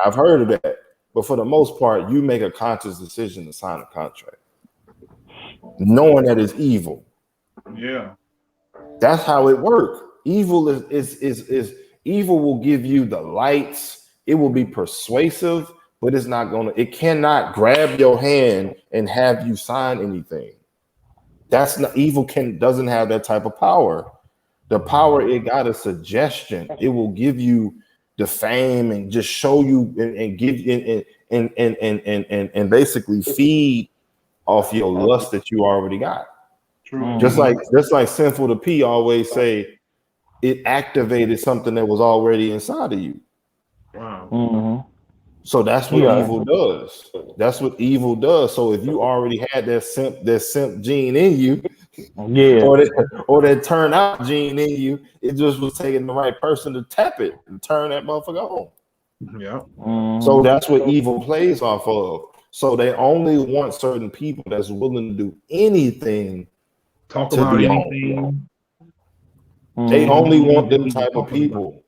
Speaker 4: I've heard of that, but for the most part, you make a conscious decision to sign a contract, knowing that it's evil.
Speaker 3: Yeah,
Speaker 4: that's how it works. Evil is evil will give you the lights. It will be persuasive, but it cannot grab your hand and have you sign anything. That's not evil doesn't have that type of power. The power, it got a suggestion. It will give you the fame and just show you and give and basically feed off your lust that you already got.
Speaker 3: True.
Speaker 4: Just like Sinful to P always say, it activated something that was already inside of you.
Speaker 3: Wow.
Speaker 2: Mm-hmm.
Speaker 4: So that's what evil does. That's what evil does. So if you already had that simp gene in you, or that turn out gene in you, it just was taking the right person to tap it and turn that motherfucker on.
Speaker 3: Yeah.
Speaker 2: Mm-hmm.
Speaker 4: So that's what evil plays off of. So they only want certain people that's willing to do anything.
Speaker 3: Talk about anything.
Speaker 4: They only want them type of people.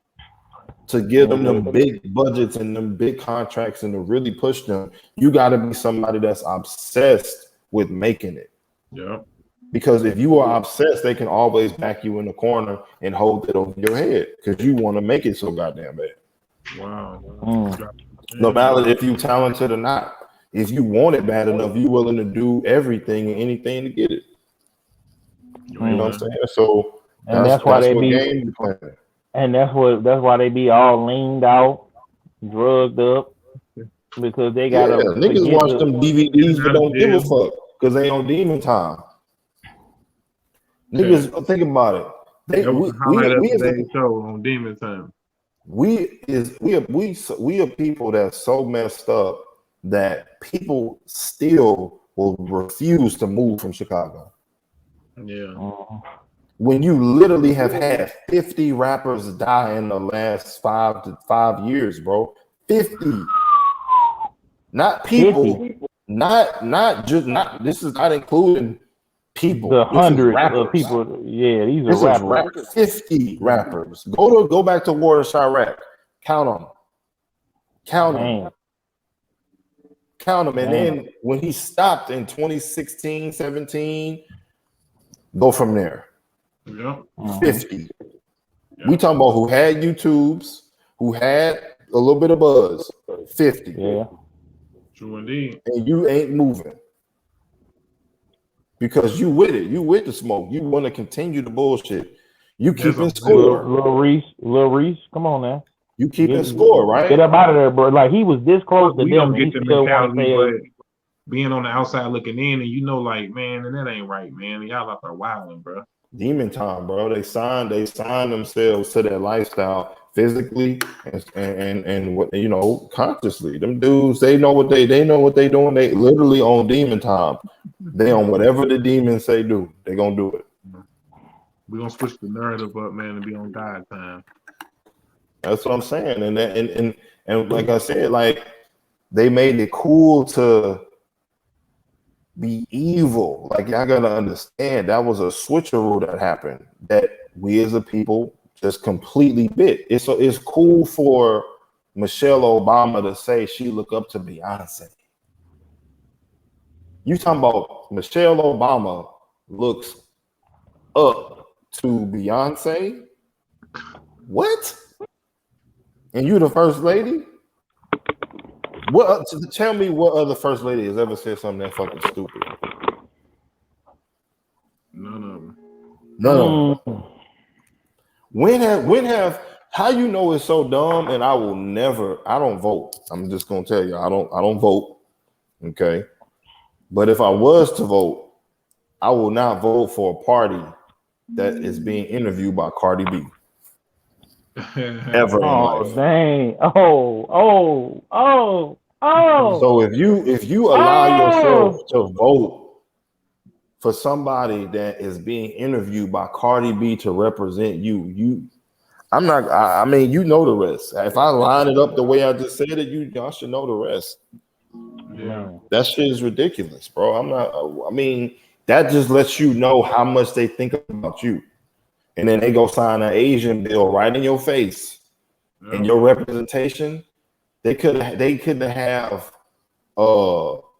Speaker 4: to give them big budgets and them big contracts and to really push them, you got to be somebody that's obsessed with making it.
Speaker 3: Yeah.
Speaker 4: Because if you are obsessed, they can always back you in the corner and hold it over your head because you want to make it so goddamn bad.
Speaker 3: Wow.
Speaker 4: No matter if you talented or not, if you want it bad enough, you're willing to do everything and anything to get it. You know what I'm saying? So that's why they be game you playing.
Speaker 2: And that's why they be all leaned out, drugged up, because they got
Speaker 4: niggas watch them DVDs but don't give a fuck because they on demon time. Niggas think about it. We
Speaker 3: show on demon time.
Speaker 4: We are people that's so messed up that people still will refuse to move from Chicago.
Speaker 3: Yeah.
Speaker 4: When you literally have had 50 rappers die in the last 5 years, bro. 50. Not people. 50. Not this is not including people.
Speaker 2: The hundreds of people. Yeah, these are rappers.
Speaker 4: 50 rappers. Go back to War of Chirac. Count them. Count them. And then when he stopped in 2016, 17, go from there.
Speaker 3: Yeah.
Speaker 4: 50. Yeah. We talking about who had YouTubes, who had a little bit of buzz. 50.
Speaker 2: Yeah.
Speaker 3: True indeed.
Speaker 4: And you ain't moving. Because you with it. You with the smoke. You want to continue the bullshit. You keeping score.
Speaker 2: Lil Reese, come on now.
Speaker 4: You keeping score, right?
Speaker 2: Get up out of there, bro. Like he was this close to
Speaker 3: we
Speaker 2: them.
Speaker 3: Don't get the mentality, but being on the outside looking in, and you know, like, man, and that ain't right, man. Y'all out there wilding, bro.
Speaker 4: Demon time, bro. They signed themselves to that lifestyle physically and what, you know, consciously. Them dudes, they know what they doing. They literally on demon time. They on whatever the demons say do. They gonna do it.
Speaker 3: We're gonna switch the narrative up, man, and be on God time.
Speaker 4: That's what I'm saying. And like I said, like they made it cool to be evil. Like y'all gotta understand that was a switcheroo that happened that we as a people just completely bit. It's cool for Michelle Obama to say she look up to Beyonce. You talking about Michelle Obama looks up to Beyonce? What? And you the first lady? What? Tell me what other first lady has ever said something that fucking stupid?
Speaker 3: None of them.
Speaker 4: None of them. When have how you know it's so dumb? And I don't vote. I'm just gonna tell you, I don't vote. Okay. But if I was to vote, I will not vote for a party that is being interviewed by Cardi B. Ever in life.
Speaker 2: Dang. Oh.
Speaker 4: So if you allow yourself to vote for somebody that is being interviewed by Cardi B to represent you, I mean, you know the rest. If I line it up the way I just said it, y'all should know the rest.
Speaker 3: Yeah.
Speaker 4: That shit is ridiculous, bro. That just lets you know how much they think about you. And then they go sign an Asian bill right in your face. Yeah. And your representation, they couldn't have all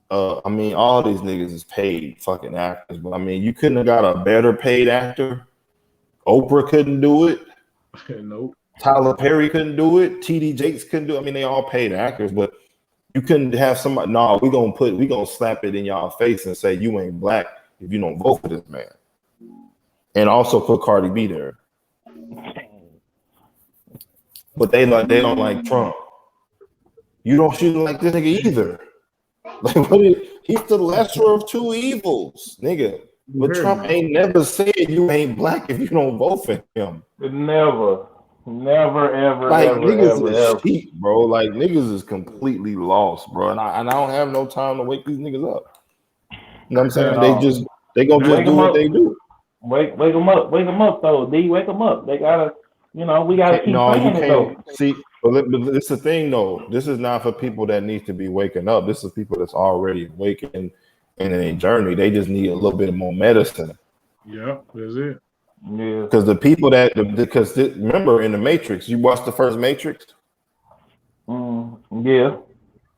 Speaker 4: these niggas is paid fucking actors, but I mean, you couldn't have got a better paid actor. Oprah couldn't do it.
Speaker 3: Nope.
Speaker 4: Tyler Perry couldn't do it. TD Jakes couldn't do it. I mean, they all paid actors, but you couldn't have somebody. No, we gonna slap it in y'all face and say you ain't black if you don't vote for this man, and also put Cardi B there. But they don't like Trump. You don't like this nigga either. Like he's the lesser of two evils, nigga. But Trump ain't never said you ain't black if you don't vote for him.
Speaker 2: Never, ever.
Speaker 4: Like
Speaker 2: ever,
Speaker 4: niggas
Speaker 2: ever,
Speaker 4: is
Speaker 2: ever.
Speaker 4: cheap, bro. Like niggas is completely lost, bro. And I don't have no time to wake these niggas up. You know what I'm saying? They gonna just do what they do.
Speaker 2: Wake them up though. D, wake them up. They gotta, we gotta keep playing it though.
Speaker 4: See, but it's the thing though. This is not for people that need to be waking up. This is people that's already waking in a journey. They just need a little bit more medicine.
Speaker 3: Yeah, that's it.
Speaker 2: Yeah.
Speaker 4: Because the people remember in the Matrix, you watched the first Matrix.
Speaker 2: Yeah.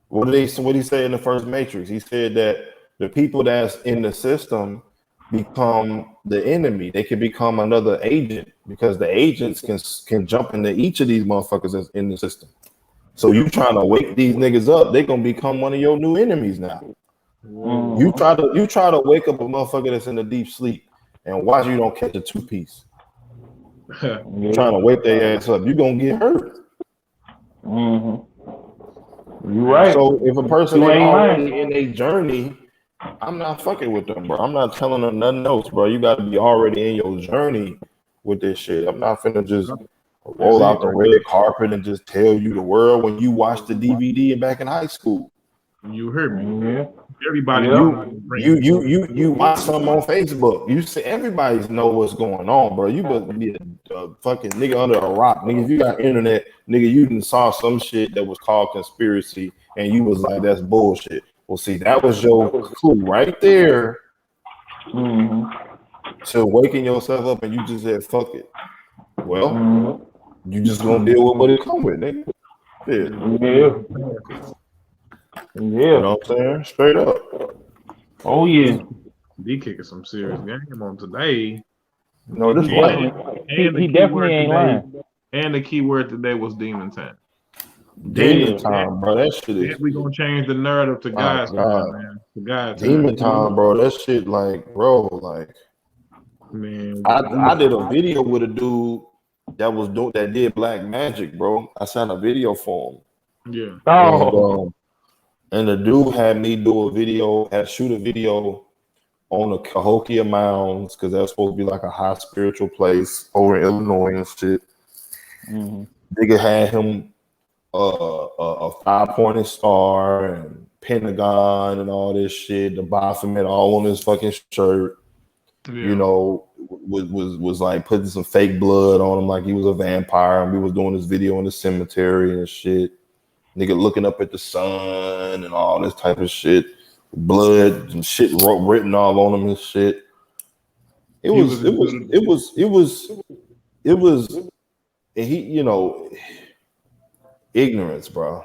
Speaker 4: What did he say in the first Matrix? He said that the people that's in the system become the enemy. They can become another agent because the agents can jump into each of these motherfuckers that's in the system. So you trying to wake these niggas up, they gonna become one of your new enemies now. You try to wake up a motherfucker that's in a deep sleep and watch you don't catch a 2-piece. Trying to wake their ass up, you gonna get hurt.
Speaker 2: You right.
Speaker 4: So if a person ain't already in a journey, I'm not fucking with them, bro. I'm not telling them nothing else, bro. You got to be already in your journey with this shit. I'm not finna just roll out the red carpet and just tell you the world when you watched the DVD back in high school.
Speaker 3: You heard me.
Speaker 2: Yeah.
Speaker 3: Everybody,
Speaker 4: you watch something on Facebook. You see, everybody know what's going on, bro. You must be a fucking nigga under a rock, nigga. If you got internet, nigga, you done saw some shit that was called conspiracy, and you was like, "That's bullshit." Well, see, that was your clue right there to waking yourself up, and you just said, "Fuck it." Well, you just gonna deal with what it come with, nigga.
Speaker 2: Yeah.
Speaker 4: You know what I'm saying? Straight up.
Speaker 2: Oh yeah.
Speaker 3: D kicking some serious game on today.
Speaker 4: No, this
Speaker 2: he definitely ain't lying.
Speaker 3: And the keyword today was demon time.
Speaker 4: Demon time, bro. That shit is.
Speaker 3: We gonna change the narrative to God's time, man. To God's
Speaker 4: demon time, bro. That shit, like, bro, like,
Speaker 3: man.
Speaker 4: I did a video with a dude that did black magic, bro. I sent a video for him.
Speaker 3: Yeah.
Speaker 2: Oh.
Speaker 4: And the dude had me shoot a video on the Cahokia Mounds because that's supposed to be like a high spiritual place over in Illinois and shit. Nigga had him a 5-pointed star and pentagon and all this shit, the Baphomet all on his fucking shirt. Yeah. You know, was like putting some fake blood on him like he was a vampire, and we was doing this video in the cemetery and shit. Nigga looking up at the sun and all this type of shit, blood and shit written all on him and shit. It was, and he, you know, ignorance, bro.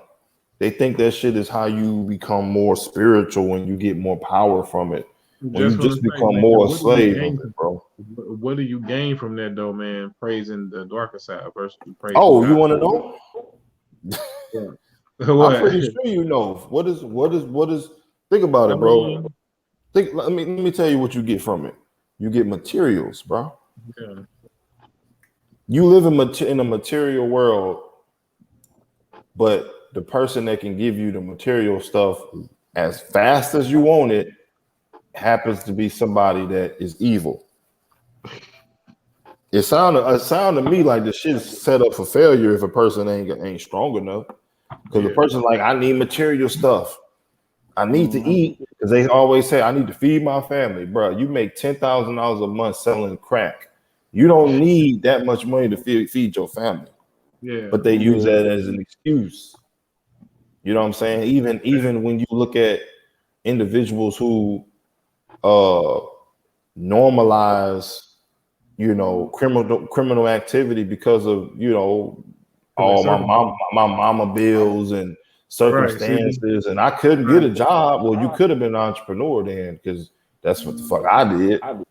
Speaker 4: They think that shit is how you become more spiritual when you get more power from it. When you just become more a slave of it, bro.
Speaker 3: What do you gain from that, though, man? Praising the darker side versus praising.
Speaker 4: Oh, you want to know?
Speaker 3: Yeah.
Speaker 4: I'm pretty sure you know. What is? Think about it, bro. Let me tell you what you get from it. You get materials, bro.
Speaker 3: Yeah.
Speaker 4: You live in a material world, but the person that can give you the material stuff as fast as you want it happens to be somebody that is evil. It sounded to me like the shit is set up for failure if a person ain't strong enough. Because the person like, I need material stuff. I need to eat. Because they always say, I need to feed my family. Bro, you make $10,000 a month selling crack. You don't need that much money to feed your family.
Speaker 3: Yeah.
Speaker 4: But they use that as an excuse. You know what I'm saying? Even when you look at individuals who normalize, you know, criminal activity because of, you know, all my mama bills and circumstances, and I couldn't get a job. Well, you could have been an entrepreneur then, because that's what the fuck I did.
Speaker 3: Right.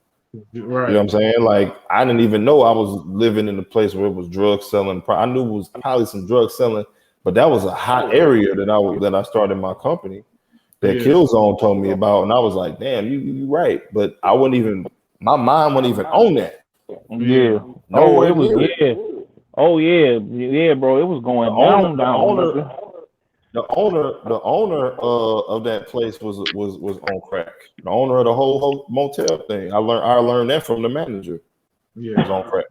Speaker 4: You know what I'm saying? Like, I didn't even know I was living in a place where it was drug selling. I knew it was probably some drug selling, but that was a hot area that I started my company that Killzown told me about, and I was like, damn, you right. But I wouldn't even, my mind wouldn't even own that.
Speaker 2: Yeah.
Speaker 4: No,
Speaker 2: it was Oh yeah, bro. It was going down.
Speaker 4: The owner of that place was on crack. The owner of the whole motel thing. I learned that from the manager.
Speaker 3: Yeah,
Speaker 4: was on crack.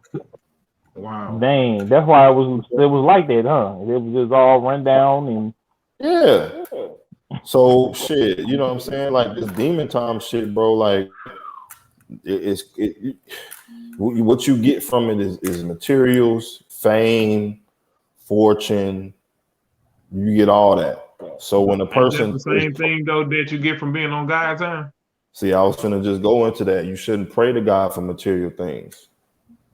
Speaker 3: Wow.
Speaker 2: Dang, that's why it was like that, huh? It was just all run down and
Speaker 4: yeah. So shit, you know what I'm saying? Like this demon time shit, bro. Like what you get from it is materials, fame, fortune. You get all that. So when a person,
Speaker 3: the same thing though that you get from being on God's time.
Speaker 4: See, I was gonna just go into that. You shouldn't pray to God for material things.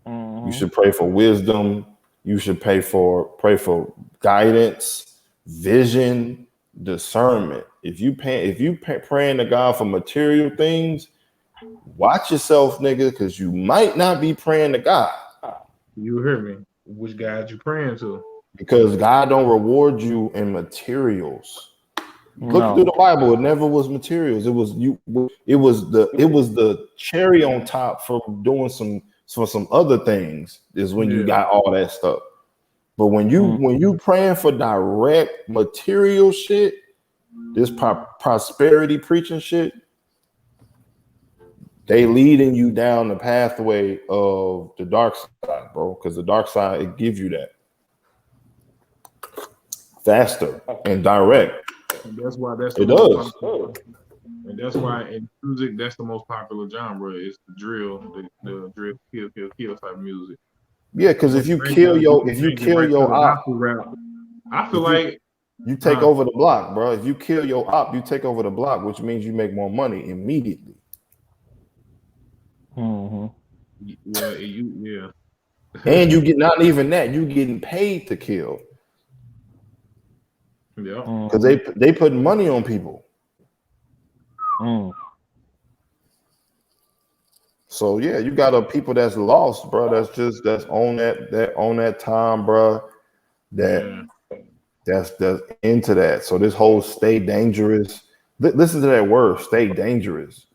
Speaker 2: Mm-hmm.
Speaker 4: You should pray for wisdom. You should pray for guidance, vision, discernment. If you praying to God for material things, watch yourself, nigga, because you might not be praying to God.
Speaker 3: You hear me? Which God you praying to?
Speaker 4: Because God don't reward you in materials. Look through the Bible. It never was materials. It was you. It was the cherry on top for doing some other things. Is when you got all that stuff. But when you praying for direct material shit, this prosperity preaching shit, they leading you down the pathway of the dark side, bro. Because the dark side, it gives you that faster and direct.
Speaker 3: And that's why that's
Speaker 4: it does.
Speaker 3: And that's why in music, that's the most popular genre is the drill, the drill, kill type music.
Speaker 4: Yeah, because if you kill your op,
Speaker 3: I feel like
Speaker 4: you take over the block, bro. If you kill your op, you take over the block, which means you make more money immediately.
Speaker 2: Mm-hmm.
Speaker 3: Yeah.
Speaker 4: And you get not even that, you getting paid to kill.
Speaker 3: Yeah.
Speaker 4: Because they put money on people. So yeah, you got people that's lost, bro. That's on that time, bro. That's into that. So this whole stay dangerous. Listen to that word, stay dangerous.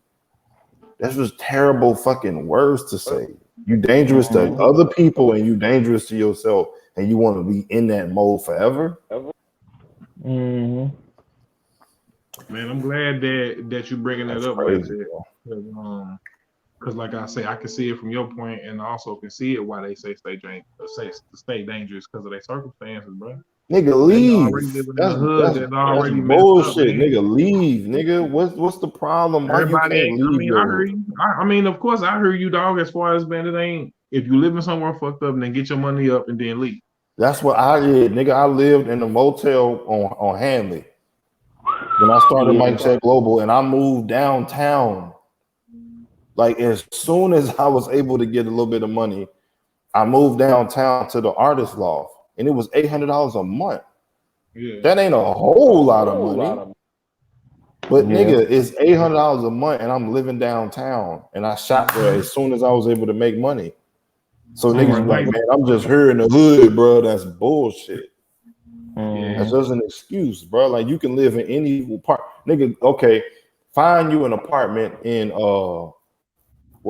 Speaker 4: That's just terrible fucking words to say. You dangerous to other people and you dangerous to yourself, and you want to be in that mode forever.
Speaker 2: Mm-hmm.
Speaker 3: Man, I'm glad that you bringing that up
Speaker 4: crazy,
Speaker 3: like that. Because like I say, I can see it from your point, and I also can see it why they say stay dangerous because of their circumstances, bro.
Speaker 4: Nigga, leave. That's bullshit. Nigga, leave. Nigga, what's the problem? Why you can't leave?
Speaker 3: I heard you. I mean, of course, I heard you, dog. As far as man, it ain't if you living somewhere fucked up, then get your money up and then leave.
Speaker 4: That's what I did, nigga. I lived in a motel on Hanley. Then I started Mic Check Global, and I moved downtown. Like as soon as I was able to get a little bit of money, I moved downtown to the artist loft, and it was $800 a month. Yeah. That ain't a whole lot of money. But nigga, it's $800 a month, and I'm living downtown, and I shot there as soon as I was able to make money. So niggas like, man, I'm just here in the hood, bro. That's bullshit. That's just an excuse, bro. Like you can live in any part, nigga. Okay, find you an apartment in well,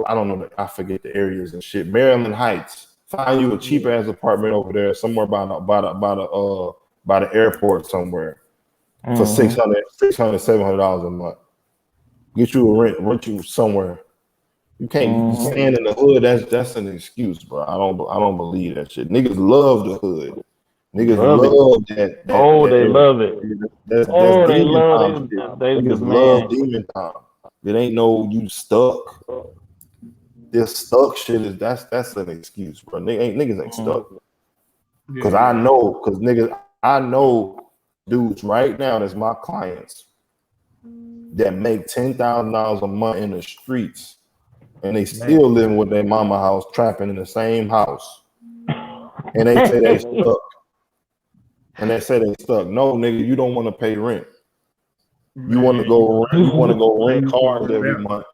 Speaker 4: I don't know. I forget the areas and shit. Maryland Heights. Find you a cheap ass apartment over there, somewhere by the airport somewhere, for $600, $700 a month. Get you a rent you somewhere. You can't stand in the hood. That's an excuse, bro. I don't believe that shit. Niggas love the hood. Niggas love that.
Speaker 2: They love it.
Speaker 4: That's
Speaker 2: they love it.
Speaker 4: Niggas love demon time. It ain't no you stuck. This stuck shit is that's an excuse, bro. Niggas ain't stuck. Cause I know dudes right now that's my clients that make $10,000 a month in the streets, and they still living with their mama house, trapping in the same house, and they say they stuck. And they say they stuck. No, nigga, you don't want to pay rent. You want to go rent cars every month.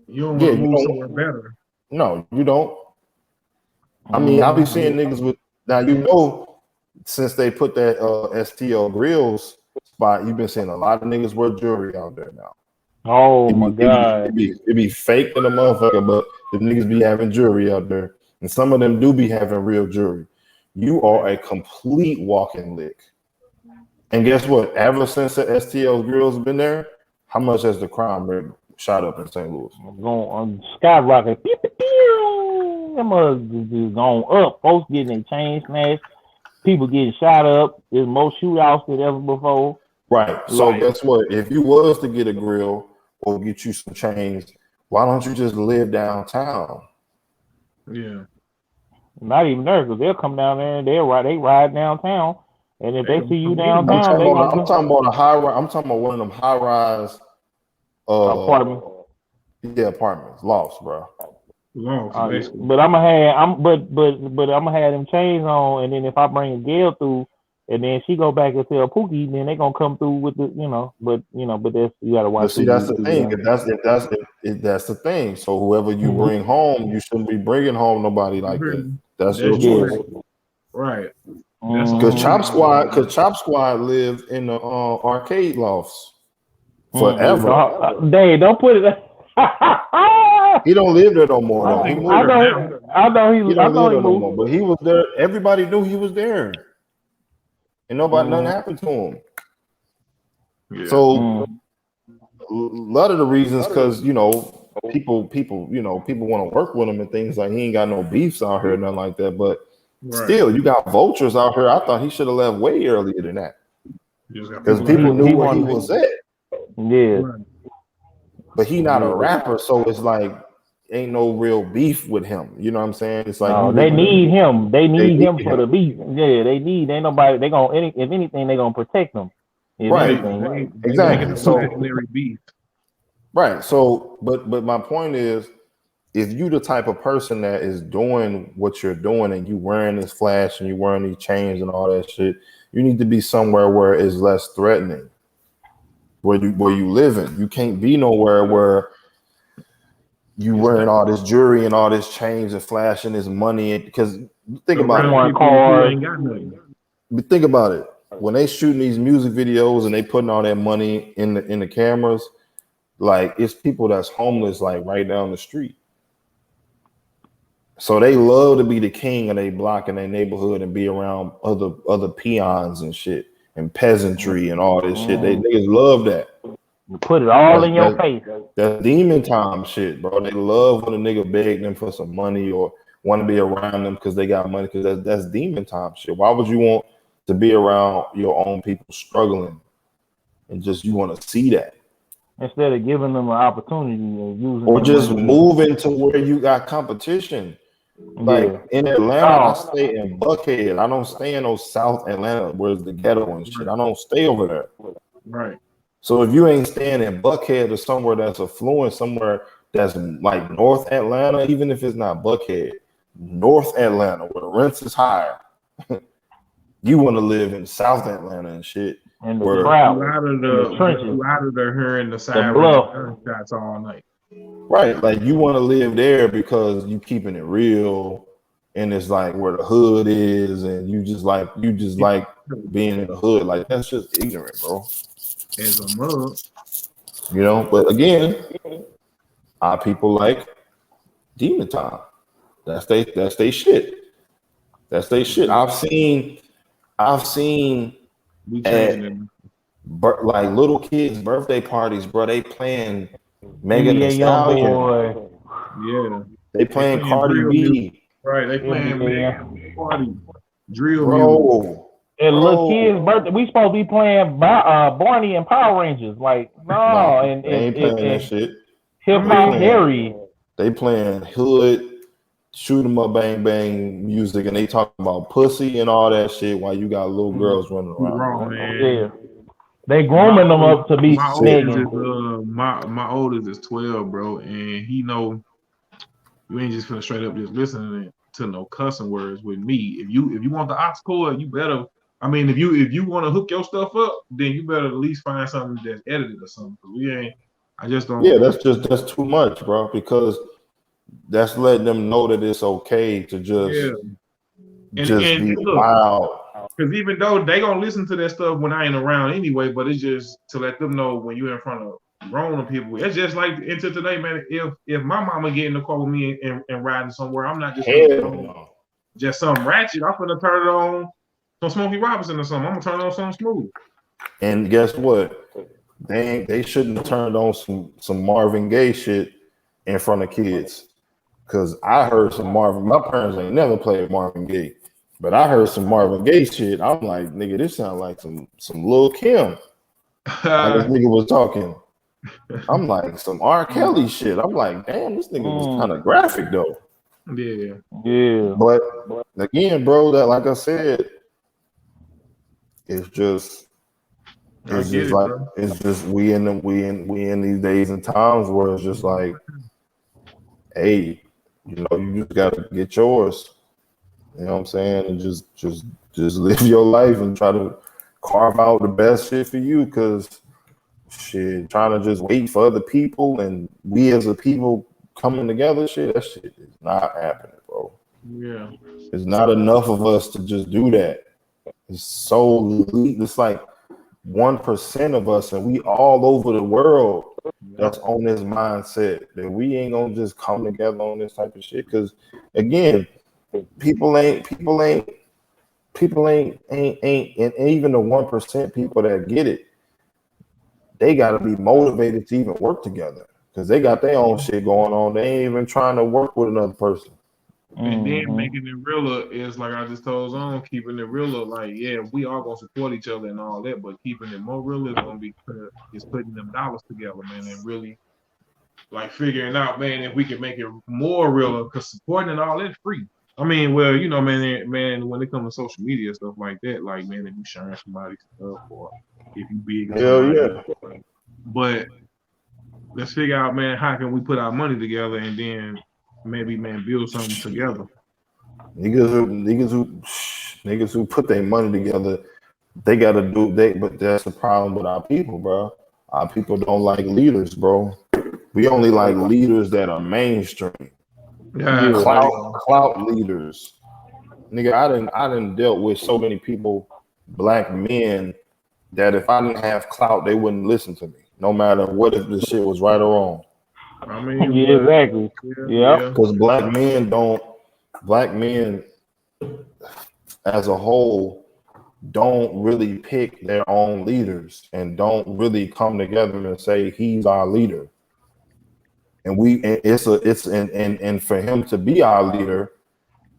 Speaker 3: You don't want to move somewhere better.
Speaker 4: No, you don't. I mean, I be seeing niggas with now, since they put that STL Grills spot, you've been seeing a lot of niggas wear jewelry out there now.
Speaker 2: Oh my God.
Speaker 4: It be fake in the motherfucker, but the niggas be having jewelry out there. And some of them do be having real jewelry. You are a complete walking lick. And guess what? Ever since the STL Grills have been there, how much has the crime rate shot up in St. Louis?
Speaker 2: Going on skyrocket. Them is going up. Folks getting their chain snatched. People getting shot up. There's more shootouts than ever before.
Speaker 4: Right. So guess what? If you was to get a grill or get you some chains, why don't you just live downtown?
Speaker 3: Yeah.
Speaker 2: Not even there, because they'll come down there and they ride downtown. And if they see you downtown,
Speaker 4: I'm talking about a high rise. I'm talking about one of them high rise
Speaker 2: apartments.
Speaker 4: Yeah, apartments, lofts, bro.
Speaker 3: Basically.
Speaker 2: But I'm gonna have them chains on, and then if I bring a girl through, and then she go back and tell Pookie, then they gonna come through with the, but that's, you gotta watch.
Speaker 4: But see, that's the thing. If that's the thing. So whoever you bring home, you shouldn't be bringing home nobody like that. That's your choice.
Speaker 3: Right.
Speaker 4: Because Chop Squad lived in the arcade lofts forever.
Speaker 2: Dave, don't put it.
Speaker 4: He don't live there no more. Though. He moved.
Speaker 2: I know he
Speaker 4: don't live there no more. But he was there. Everybody knew he was there, and nothing happened to him. Yeah. So a lot of the reasons, because people want to work with him and things like, he ain't got no beefs out here, nothing like that. But still, you got vultures out here. I thought he should have left way earlier than that, because people knew where he was at.
Speaker 2: Yeah.
Speaker 4: But he not a rapper, so it's like ain't no real beef with him. You know what I'm saying? It's like
Speaker 2: they need him. They need him for the beef. Yeah, ain't nobody. They gonna, if anything, they gonna protect him.
Speaker 4: Right. Exactly. So beef. Right. So, but my point is, if you the type of person that is doing what you're doing and you wearing this flash and you wearing these chains and all that shit, you need to be somewhere where it's less threatening. Where you living, you can't be nowhere where you wearing all this jewelry and all this chains and flashing this money. Because think about it. But think about it. When they shooting these music videos and they putting all that money in the cameras, like, it's people that's homeless, like right down the street. So they love to be the king of their block in their neighborhood and be around other peons and shit. And peasantry and all this shit. They niggas love that.
Speaker 2: You put it all in your face.
Speaker 4: That's demon time shit, bro. They love when a nigga beg them for some money or want to be around them because they got money, because that's demon time shit. Why would you want to be around your own people struggling and just you want to see that?
Speaker 2: Instead of giving them an opportunity and using,
Speaker 4: or just moving to where you got competition. Like in Atlanta, I stay in Buckhead. I don't stay in those South Atlanta where's the ghetto and shit. I don't stay over there.
Speaker 3: Right.
Speaker 4: So if you ain't staying in Buckhead or somewhere that's affluent, somewhere that's like North Atlanta, even if it's not Buckhead, North Atlanta where the rents is higher, you want to live in South Atlanta and shit.
Speaker 2: And the crowd,
Speaker 3: out of the hearing the
Speaker 2: siren
Speaker 3: shots all night.
Speaker 4: Right, like you want to live there because you keeping it real, and it's like where the hood is, and you just like being in the hood. Like, that's just ignorant, bro.
Speaker 3: As a mug,
Speaker 4: But again, our people like demon time. That's they shit. That's they shit. I've seen like little kids' birthday parties, bro. They playing Megan Thee Stallion.
Speaker 3: Yeah.
Speaker 4: They playing Cardi B.
Speaker 3: Right, they playing Megan Party. Drill
Speaker 4: music.
Speaker 2: And little kids' birthday, we supposed to be playing Barney and Power Rangers. Like, no, and
Speaker 4: they ain't playing that shit.
Speaker 2: Hip Hop Harry.
Speaker 4: They playing hood, shoot 'em up, bang bang music, and they talking about pussy and all that shit while you got little girls running around.
Speaker 2: Yeah. They grooming them up to be
Speaker 3: my oldest is 12, bro, and he know you ain't just finna straight up just listening to no cussing words with me. If you want the aux cord, you better. I mean, if you want to hook your stuff up, then you better at least find something that's edited or something. Cause we ain't. I just don't.
Speaker 4: Yeah, that's too much, bro. Because that's letting them know that it's okay to just be wild.
Speaker 3: Because even though they gonna listen to that stuff when I ain't around anyway, but it's just to let them know when you're in front of grown people. It's just like into today, man. If my mama get in the car with me and riding somewhere, I'm not just just something ratchet. I'm gonna turn it on some Smokey Robinson or something. I'm gonna turn it on something smooth.
Speaker 4: And guess what? They shouldn't have turned on some Marvin Gaye shit in front of kids. Cause I heard some Marvin. My parents ain't never played Marvin Gaye. But I heard some Marvin Gaye shit. I'm like, nigga, this sounds like some Lil Kim. Like this nigga was talking. I'm like, some R. Kelly shit. I'm like, damn, this nigga was kind of graphic though.
Speaker 3: Yeah.
Speaker 4: But again, bro, that like I said, it's just we in these days and times where it's just like, hey, You know, you just gotta get yours. You know what I'm saying? And just live your life and try to carve out the best shit for you. Cause shit, trying to just wait for other people and we as a people coming together, shit, that shit is not happening, bro.
Speaker 3: Yeah.
Speaker 4: It's not enough of us to just do that. It's like 1% of us, and we all over the world that's on this mindset that we ain't gonna just come together on this type of shit. Cause again, people ain't, and even the 1% people that get it, they gotta be motivated to even work together because they got their own shit going on. They ain't even trying to work with another person.
Speaker 3: And then making it realer is like I just told on, keeping it realer. Like, yeah, we all gonna support each other and all that, but keeping it more real is gonna be putting them dollars together, man, and really like figuring out, man, if we can make it more realer, because supporting and all that's free. I mean, well, you know, man, when it comes to social media stuff like that, like, man, if you sharing somebody's stuff or if you big,
Speaker 4: hell yeah.
Speaker 3: But let's figure out, man, how can we put our money together and then maybe, man, build something together.
Speaker 4: Niggas who put their money together, they gotta do but that's the problem with our people, bro. Our people don't like leaders, bro. We only like leaders that are mainstream.
Speaker 3: Yeah,
Speaker 4: clout leaders. Nigga, I done dealt with so many people, black men, that if I didn't have clout, they wouldn't listen to me, no matter what if the shit was right or wrong.
Speaker 3: I mean,
Speaker 2: yeah, exactly. Yeah.
Speaker 4: Because black men as a whole don't really pick their own leaders and don't really come together and say he's our leader. And for him to be our leader,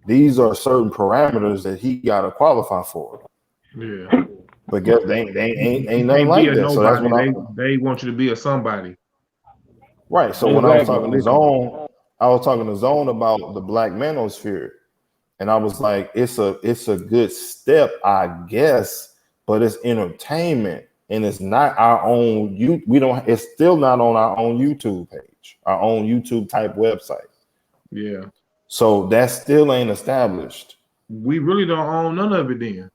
Speaker 4: these are certain parameters that he gotta qualify for.
Speaker 3: Yeah.
Speaker 4: But guess they ain't nothing like that. So that's what
Speaker 3: they want you to be a somebody.
Speaker 4: Right. So when I was talking to Zone about the black manosphere, and I was like, it's a good step, I guess, but it's entertainment, and it's not our own. It's still not on our own YouTube page, our own YouTube type website.
Speaker 3: Yeah.
Speaker 4: So that still ain't established.
Speaker 3: We really don't own none of it then.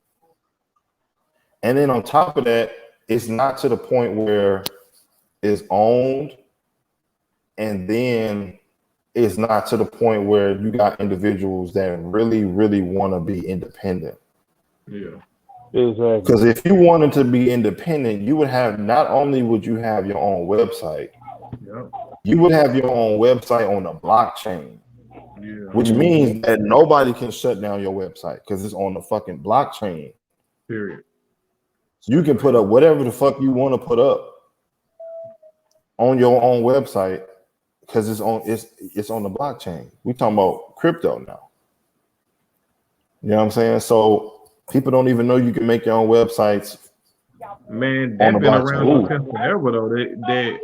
Speaker 4: And then on top of that, it's not to the point where it's owned, and then it's not to the point where you got individuals that really, really want to be independent.
Speaker 3: Yeah.
Speaker 2: Exactly.
Speaker 4: Because if you wanted to be independent, you would have, not only would you have your own website, you would have your own website on the blockchain, which means that nobody can shut down your website because it's on the fucking blockchain.
Speaker 3: Period.
Speaker 4: So you can put up whatever the fuck you want to put up on your own website because it's on the blockchain. We talking about crypto now. You know what I'm saying? So people don't even know you can make your own websites.
Speaker 3: Man, that's been around since forever though. That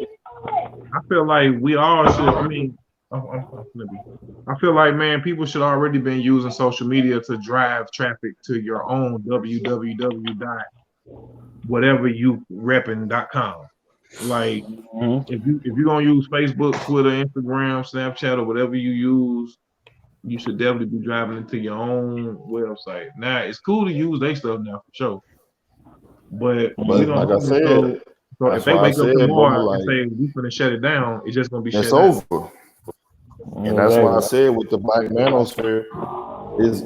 Speaker 3: I feel like we all should. I mean, I feel like, man, people should already been using social media to drive traffic to your own www.whateveryourepping.com. Like, if you're gonna use Facebook, Twitter, Instagram, Snapchat, or whatever you use, you should definitely be driving into your own website. Now, it's cool to use their stuff now for sure, but we don't.
Speaker 4: Like I said,
Speaker 3: so if they wake up tomorrow and say we finna shut it down, it's just gonna be shut down. It's over.
Speaker 4: And that's why I said with the black manosphere, it's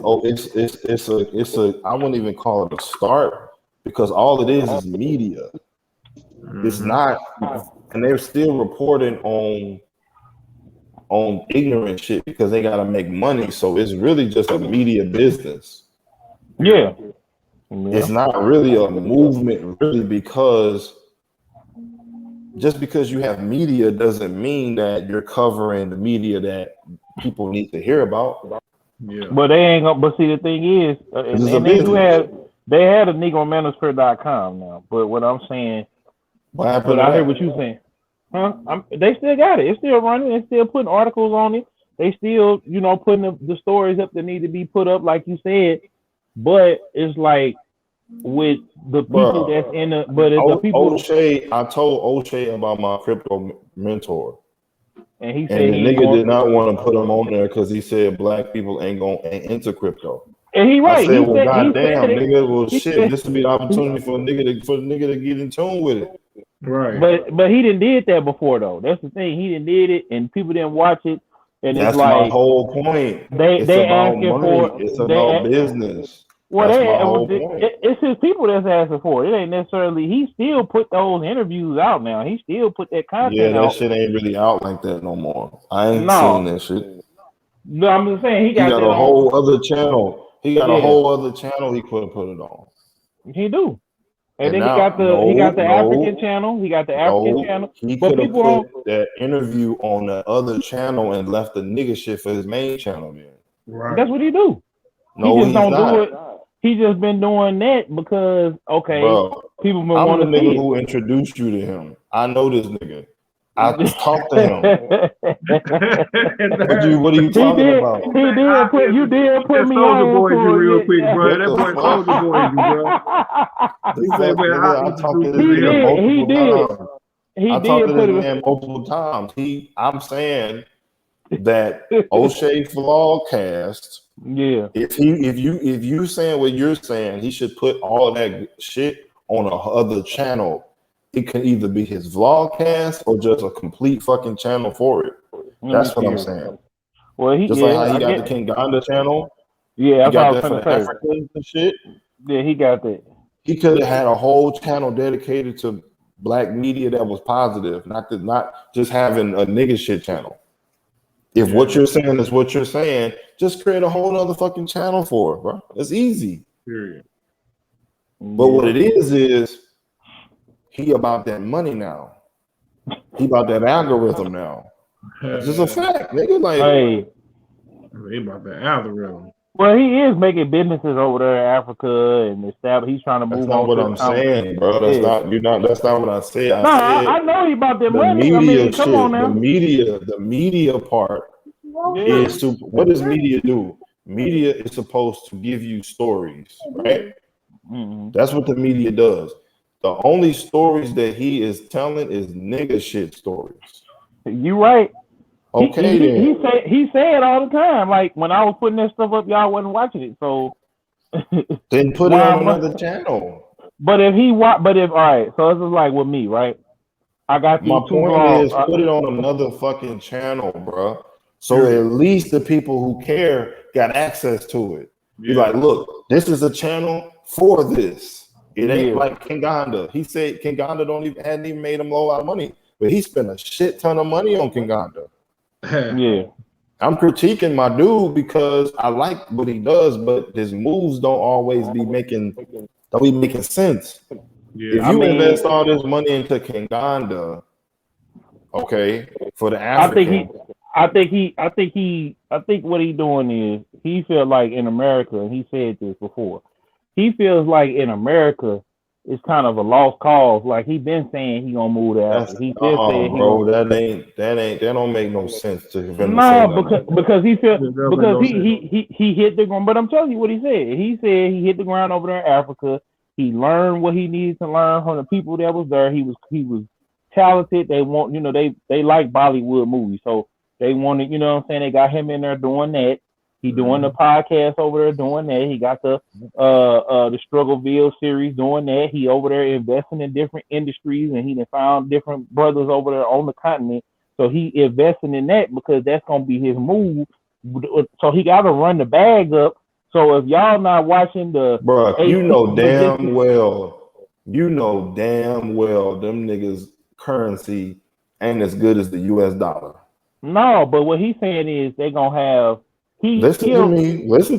Speaker 4: a I wouldn't even call it a start, because all it is media. It's not, and they're still reporting on ignorant shit because they gotta make money. So it's really just a media business.
Speaker 2: Yeah.
Speaker 4: It's not really a movement, really, because just because you have media doesn't mean that you're covering the media that people need to hear about.
Speaker 3: Yeah.
Speaker 2: But they ain't gonna. But see, the thing is, and they had a negromanosphere.com now. But what I'm saying, I hear what you're saying. Huh? They still got it. It's still running. They're still putting articles on it. They still, putting the stories up that need to be put up, like you said. But it's like with the people that's in the, but it's the people.
Speaker 4: O'Shea, I told O'Shea about my crypto mentor.
Speaker 2: And he
Speaker 4: And
Speaker 2: said
Speaker 4: the
Speaker 2: he
Speaker 4: nigga did not want to put him on there because he said black people ain't into crypto.
Speaker 2: And he right.
Speaker 4: I said,
Speaker 2: he
Speaker 4: well,
Speaker 2: said,
Speaker 4: goddamn, nigga, well,
Speaker 2: he
Speaker 4: shit,
Speaker 2: said,
Speaker 4: this would be an opportunity for the nigga to get in tune with it.
Speaker 3: Right.
Speaker 2: But he didn't did that before though. That's the thing. He didn't did it, and people didn't watch it. And
Speaker 4: That's
Speaker 2: it's like
Speaker 4: my whole point.
Speaker 2: they
Speaker 4: about
Speaker 2: asking
Speaker 4: money.
Speaker 2: for
Speaker 4: It's about business.
Speaker 2: Well,
Speaker 4: That's my whole point.
Speaker 2: It's his people that's asking for it. It ain't necessarily. He still put those interviews out now. He still put that content out.
Speaker 4: That shit ain't really out like that no more. I ain't seen that shit.
Speaker 2: No, I'm just saying he got
Speaker 4: a whole other channel. He got a whole other channel he could put it on.
Speaker 2: He do. And then
Speaker 4: now,
Speaker 2: he got the African channel. He got the African channel.
Speaker 4: He
Speaker 2: But
Speaker 4: could have
Speaker 2: people
Speaker 4: put that interview on the other channel and left the nigga shit for his main channel then.
Speaker 3: Right.
Speaker 2: That's what he do.
Speaker 4: No,
Speaker 2: he just don't
Speaker 4: not.
Speaker 2: do it. He just been doing that because
Speaker 4: Bro,
Speaker 2: people been
Speaker 4: I'm the
Speaker 2: wanting to see
Speaker 4: nigga
Speaker 2: it.
Speaker 4: who introduced you to him. I know this nigga. I talked to him. What are you talking about?
Speaker 2: You did put me
Speaker 3: Soldier
Speaker 2: on
Speaker 3: Boy
Speaker 2: to
Speaker 3: you
Speaker 2: it,
Speaker 3: real quick, bro. That
Speaker 4: What
Speaker 3: boy
Speaker 4: the
Speaker 3: Soldier Boy you, bro. He said, man,
Speaker 4: I talked to this nigga multiple times. I talked to this man multiple times. I'm saying that O'Shea Flawcast.
Speaker 2: Yeah.
Speaker 4: If you saying what you're saying, he should put all of that shit on a other channel. It can either be his vlogcast or just a complete fucking channel for it. That's what I'm saying.
Speaker 2: Well,
Speaker 4: just like how he got the King Ganda channel.
Speaker 2: Yeah,
Speaker 4: he got that for the Africans and shit.
Speaker 2: Yeah, he got that.
Speaker 4: He could have had a whole channel dedicated to black media that was positive, not just having a nigga shit channel. If what you're saying is what you're saying, just create a whole other fucking channel for it, bro. It's easy.
Speaker 3: Period.
Speaker 4: But what it is he about that money now. He about that algorithm now. It's just a fact, nigga. Like,
Speaker 3: he about that algorithm.
Speaker 2: Well, he is making businesses over there in Africa and establish. He's trying to move on.
Speaker 4: That's not what I'm saying, bro. That's not what I said.
Speaker 2: I know he about that money.
Speaker 4: Media
Speaker 2: come on now.
Speaker 4: The media part is to what does media do? Media is supposed to give you stories, right?
Speaker 2: Mm-hmm.
Speaker 4: That's what the media does. The only stories that he is telling is nigga shit stories.
Speaker 2: You right.
Speaker 4: Okay,
Speaker 2: he say it all the time. Like when I was putting that stuff up, y'all wasn't watching it. So
Speaker 4: then put it on another channel.
Speaker 2: But if all right, so this is like with me, right? I got
Speaker 4: my point is put it on another fucking channel, bro. So at least the people who care got access to it. Be like, look, this is a channel for this. It ain't like King Ganda. He said King Ganda hadn't even made him a lot of money, but he spent a shit ton of money on King Ganda.
Speaker 2: Yeah.
Speaker 4: I'm critiquing my dude because I like what he does, but his moves don't always be making sense. Yeah. If you invest all this money into King Ganda, okay, for the African,
Speaker 2: I think what he doing is he feels like in America, and he said this before. He feels like in America it's kind of a lost cause. Like he been saying he gonna move to Africa. He still said
Speaker 4: that don't make no sense to him.
Speaker 2: No, because he he hit the ground. But I'm telling you what he said. He said he hit the ground over there in Africa. He learned what he needed to learn from the people that was there. He was talented. They want, they like Bollywood movies, so they wanted, what I'm saying, they got him in there doing that. He doing the podcast over there doing that. He got the Struggleville series doing that. He over there investing in different industries, and he done found different brothers over there on the continent. So he investing in that because that's gonna be his move. So he got to run the bag up. So if y'all not watching
Speaker 4: bro, you know damn well, them niggas currency ain't as good as the US dollar.
Speaker 2: No, but what he's saying is they gonna have.
Speaker 4: Listen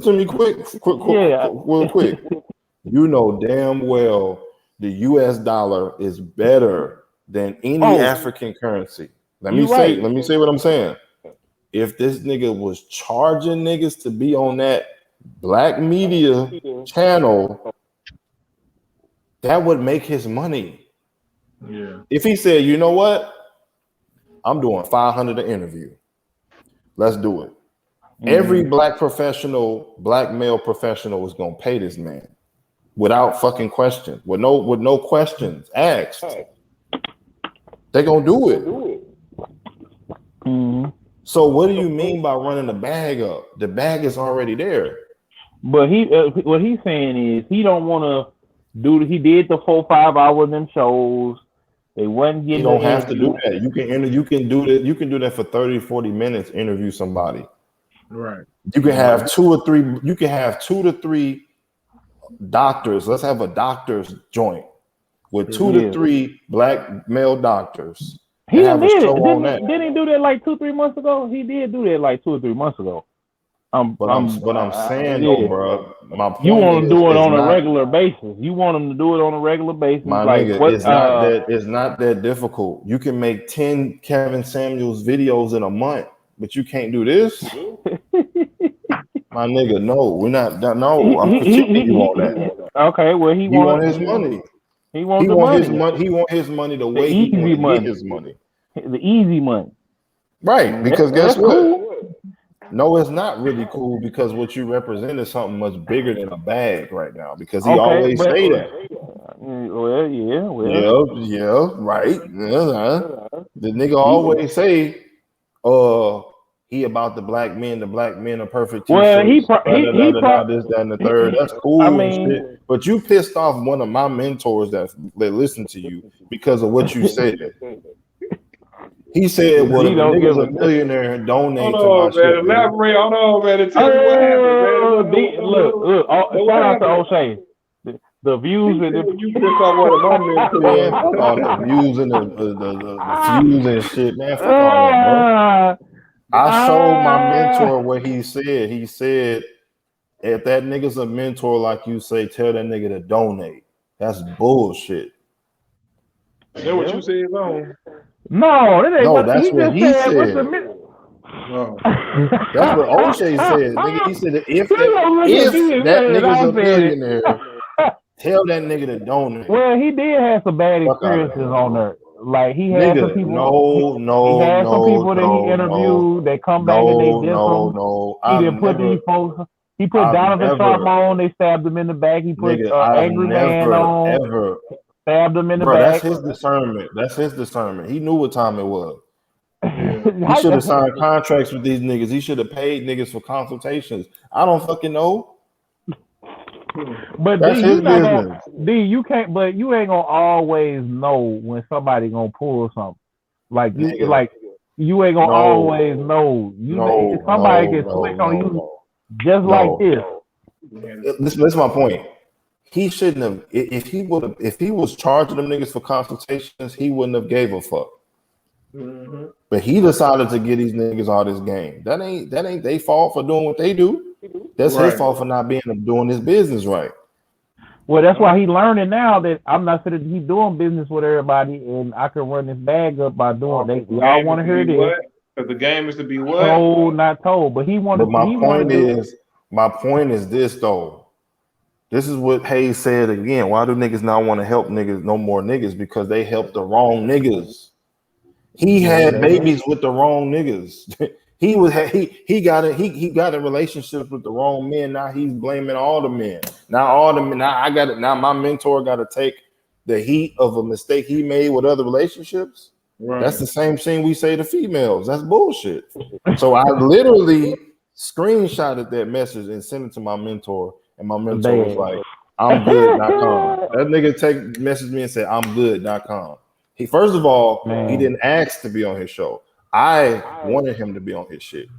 Speaker 4: to me quick, real quick. You know damn well the US dollar is better than any African currency. Let me say what I'm saying. If this nigga was charging niggas to be on that black media channel, that would make his money.
Speaker 3: Yeah.
Speaker 4: If he said, you know what? I'm doing 500 an interview. Let's do it. Every black male professional is gonna pay this man without fucking question, with no questions asked. They gonna do it.
Speaker 2: Mm-hmm.
Speaker 4: So what do you mean by running the bag up? The bag is already there.
Speaker 2: But what he's saying is he don't want to do. He did the 4-5 hour them shows. They wasn't getting.
Speaker 4: You don't have to do that. You can do that. You can do that for 30, 40 minutes. Interview somebody.
Speaker 3: Right.
Speaker 4: You can have 2 or 3. You can have 2 to 3 doctors. Let's have a doctor's joint with 2 to 3 black male doctors.
Speaker 2: He did it. Didn't he do that like 2-3 months ago? He did do that like 2 or 3 months ago.
Speaker 4: I'm saying, though, bro. My point
Speaker 2: you want to do it on a regular basis. You want them to do it on a regular basis.
Speaker 4: My
Speaker 2: like,
Speaker 4: nigga, it's not that difficult. You can make 10 Kevin Samuels videos in a month, but you can't do this. My nigga, no, we're not. No, I'm protecting you on that.
Speaker 2: Okay, well, he
Speaker 4: want his money. He want his money the way he wants to get his money.
Speaker 2: The easy money.
Speaker 4: Right, because guess what? Cool. No, it's not really cool because what you represent is something much bigger than a bag right now. Because he always say that.
Speaker 2: Well,
Speaker 4: yeah, right. The nigga always say, he about the black men are perfect.
Speaker 2: Well,
Speaker 4: this, that, and the third. That's cool. Shit. But you pissed off one of my mentors that listen to you because of what you said. He said, "Well, if a nigga's a millionaire and donate to my shit."
Speaker 3: Elaborate. Hold on, man. Tell me what happened, man.
Speaker 2: Look. Shout out to O'Shea. The views and
Speaker 3: you piss off one of my mentors.
Speaker 4: All the views and the views and shit, man. Fuck all that, bro. I showed my mentor what he said. He said, "If that nigga's a mentor, like you say, tell that nigga to donate." That's bullshit.
Speaker 3: Is that what you said, though?
Speaker 2: No, that ain't
Speaker 4: no,
Speaker 2: what
Speaker 4: that's
Speaker 2: he
Speaker 4: what he said. That's what O'Shea said. Nigga, he said if that nigga's a millionaire, tell that nigga to donate.
Speaker 2: Well, he did have some bad experiences on there. Like he had some people. He had some people that he interviewed. They come back and they did some. He didn't put these folks. He put Donovan Sharp on. They stabbed him in the back. He put Angry Man on. Stabbed him in the back.
Speaker 4: That's his discernment. He knew what time it was. He should have signed contracts with these niggas. He should have paid niggas for consultations. I don't fucking know.
Speaker 2: But
Speaker 4: that's his business.
Speaker 2: You can't. But you ain't gonna always know when somebody gonna pull something. Like you ain't gonna always know. Somebody gets slick on you just like this.
Speaker 4: That's my point. He shouldn't have. If he was charging them niggas for consultations, he wouldn't have gave a fuck. Mm-hmm. But he decided to get these niggas all this game. That ain't their fault for doing what they do. That's his fault for not doing his business right.
Speaker 2: Well, that's why he learning now that I'm not sitting. He's doing business with everybody, and I can run this bag up by doing. Y'all want to hear this?
Speaker 3: Because the game is to be what?
Speaker 2: Told, not told. But he wanted.
Speaker 4: But my point is this though. This is what Hayes said again. Why do niggas not want to help niggas no more niggas? Because they helped the wrong niggas. He had babies with the wrong niggas. he got in relationships with the wrong men. Now he's blaming all the men. Now my mentor got to take the heat of a mistake he made with other relationships. Right. That's the same thing we say to females. That's bullshit. So I literally screenshotted that message and sent it to my mentor. And my mentor was like, I'm good.com. That nigga messaged me and said, I'm good.com. He first of all, he didn't ask to be on his show. I wanted him to be on his shit.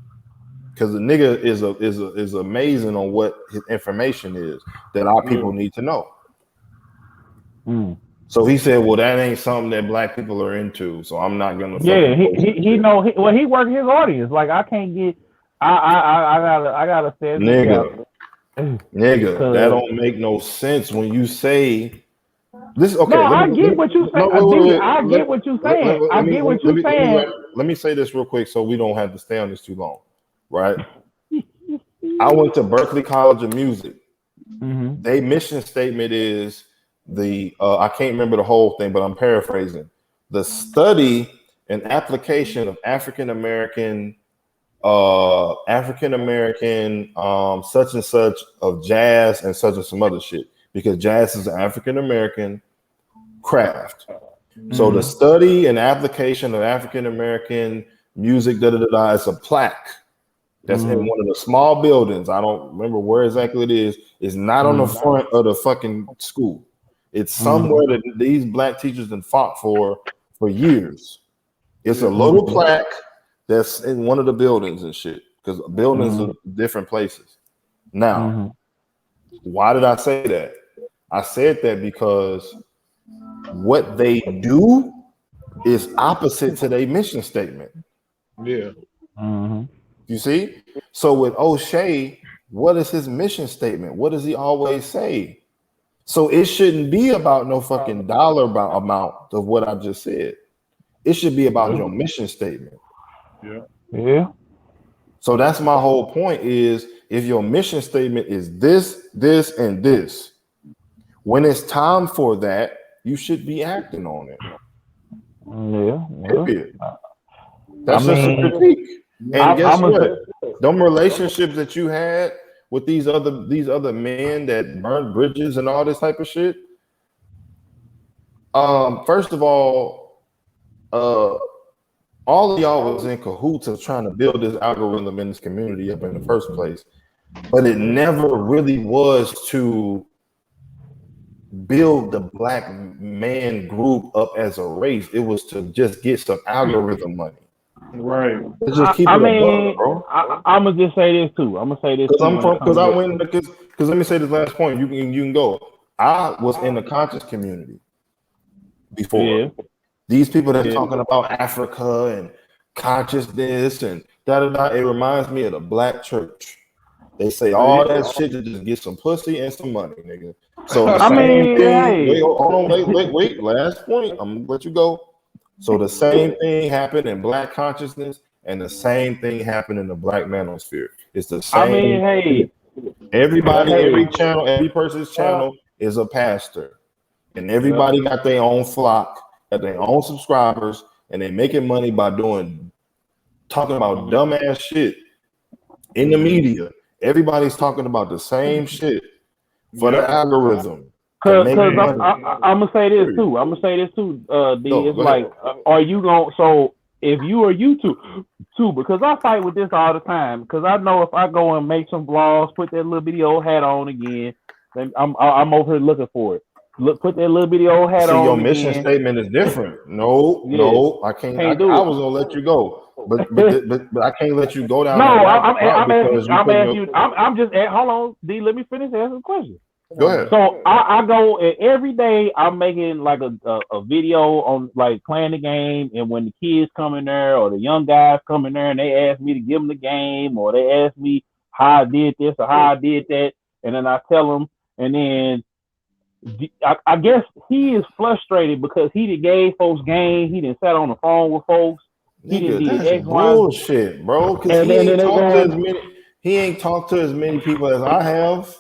Speaker 4: Because the nigga is amazing on what his information is that our people need to know. So he said, well, that ain't something that black people are into. So I'm not gonna
Speaker 2: he know he worked his audience. Like I can't get I gotta say
Speaker 4: Nigga, that don't make no sense when you say this. Okay,
Speaker 2: I get what you're saying. I get what you're saying. I get what you're saying.
Speaker 4: Let me say this real quick so we don't have to stay on this too long, right? I went to Berklee College of Music. Mm-hmm. Their mission statement is I can't remember the whole thing, but I'm paraphrasing. The study and application of African American such and such of jazz and such and some other shit, because jazz is an African American craft. So the study and application of African American music, da da da da. It's a plaque that's in one of the small buildings. I don't remember where exactly it is. It's not on the front of the fucking school. It's somewhere that these black teachers have fought for years. It's a little plaque that's in one of the buildings and shit, because buildings are different places. Now, why did I say that? I said that because what they do is opposite to their mission statement.
Speaker 3: Yeah.
Speaker 4: You see? So with O'Shea, what is his mission statement? What does he always say? So it shouldn't be about no fucking dollar amount of what I just said. It should be about your mission statement.
Speaker 2: Yeah.
Speaker 4: So that's my whole point is, if your mission statement is this, this, and this, when it's time for that, you should be acting on it.
Speaker 2: Yeah.
Speaker 4: That's just a critique. And guess what? Them relationships that you had with these other men that burned bridges and all this type of shit. First of all of y'all was in cahoots of trying to build this algorithm in this community up in the first place, but it never really was to build the black man group up as a race. It was to just get some algorithm money.
Speaker 3: Right.
Speaker 4: Let's just keep it above, bro.
Speaker 2: I'm gonna just say this too. I'm gonna say this
Speaker 4: because let me say this last point. You can go. I was in the conscious community before.
Speaker 2: Yeah.
Speaker 4: These people that's talking about Africa and consciousness and da da da. It reminds me of the black church. They say all that shit to just get some pussy and some money, nigga. So the same thing. Wait, hold on, wait. Last point. I'm gonna let you go. So the same thing happened in black consciousness, and the same thing happened in the black manosphere. It's the same. Everybody, every channel, every person's channel is a pastor, and everybody got their own flock, got their own subscribers, and they making money by talking about dumbass shit in the media. Everybody's talking about the same shit for the algorithm.
Speaker 2: Cause I'm gonna say this too. D, it's like, are you gonna? So if you are YouTube too, because I fight with this all the time. Because I know if I go and make some vlogs, put that little video hat on again, then I'm over here looking for it. Put that little video hat on.
Speaker 4: Your mission statement is different. No, I can't. I was gonna let you go, but I can't let you go down.
Speaker 2: No, I'm asking you. I'm just hold on, D. Let me finish asking the question.
Speaker 4: Go ahead.
Speaker 2: So I go every day. I'm making like a video on like playing the game, and when the kids come in there or the young guys come in there and they ask me to give them the game, or they ask me how I did this or how I did that, and then I tell them, and then I guess he is frustrated because he done gave folks game. He done sat on the phone with folks.
Speaker 4: That's bullshit, bro. Because he ain't talked to as many people as I have.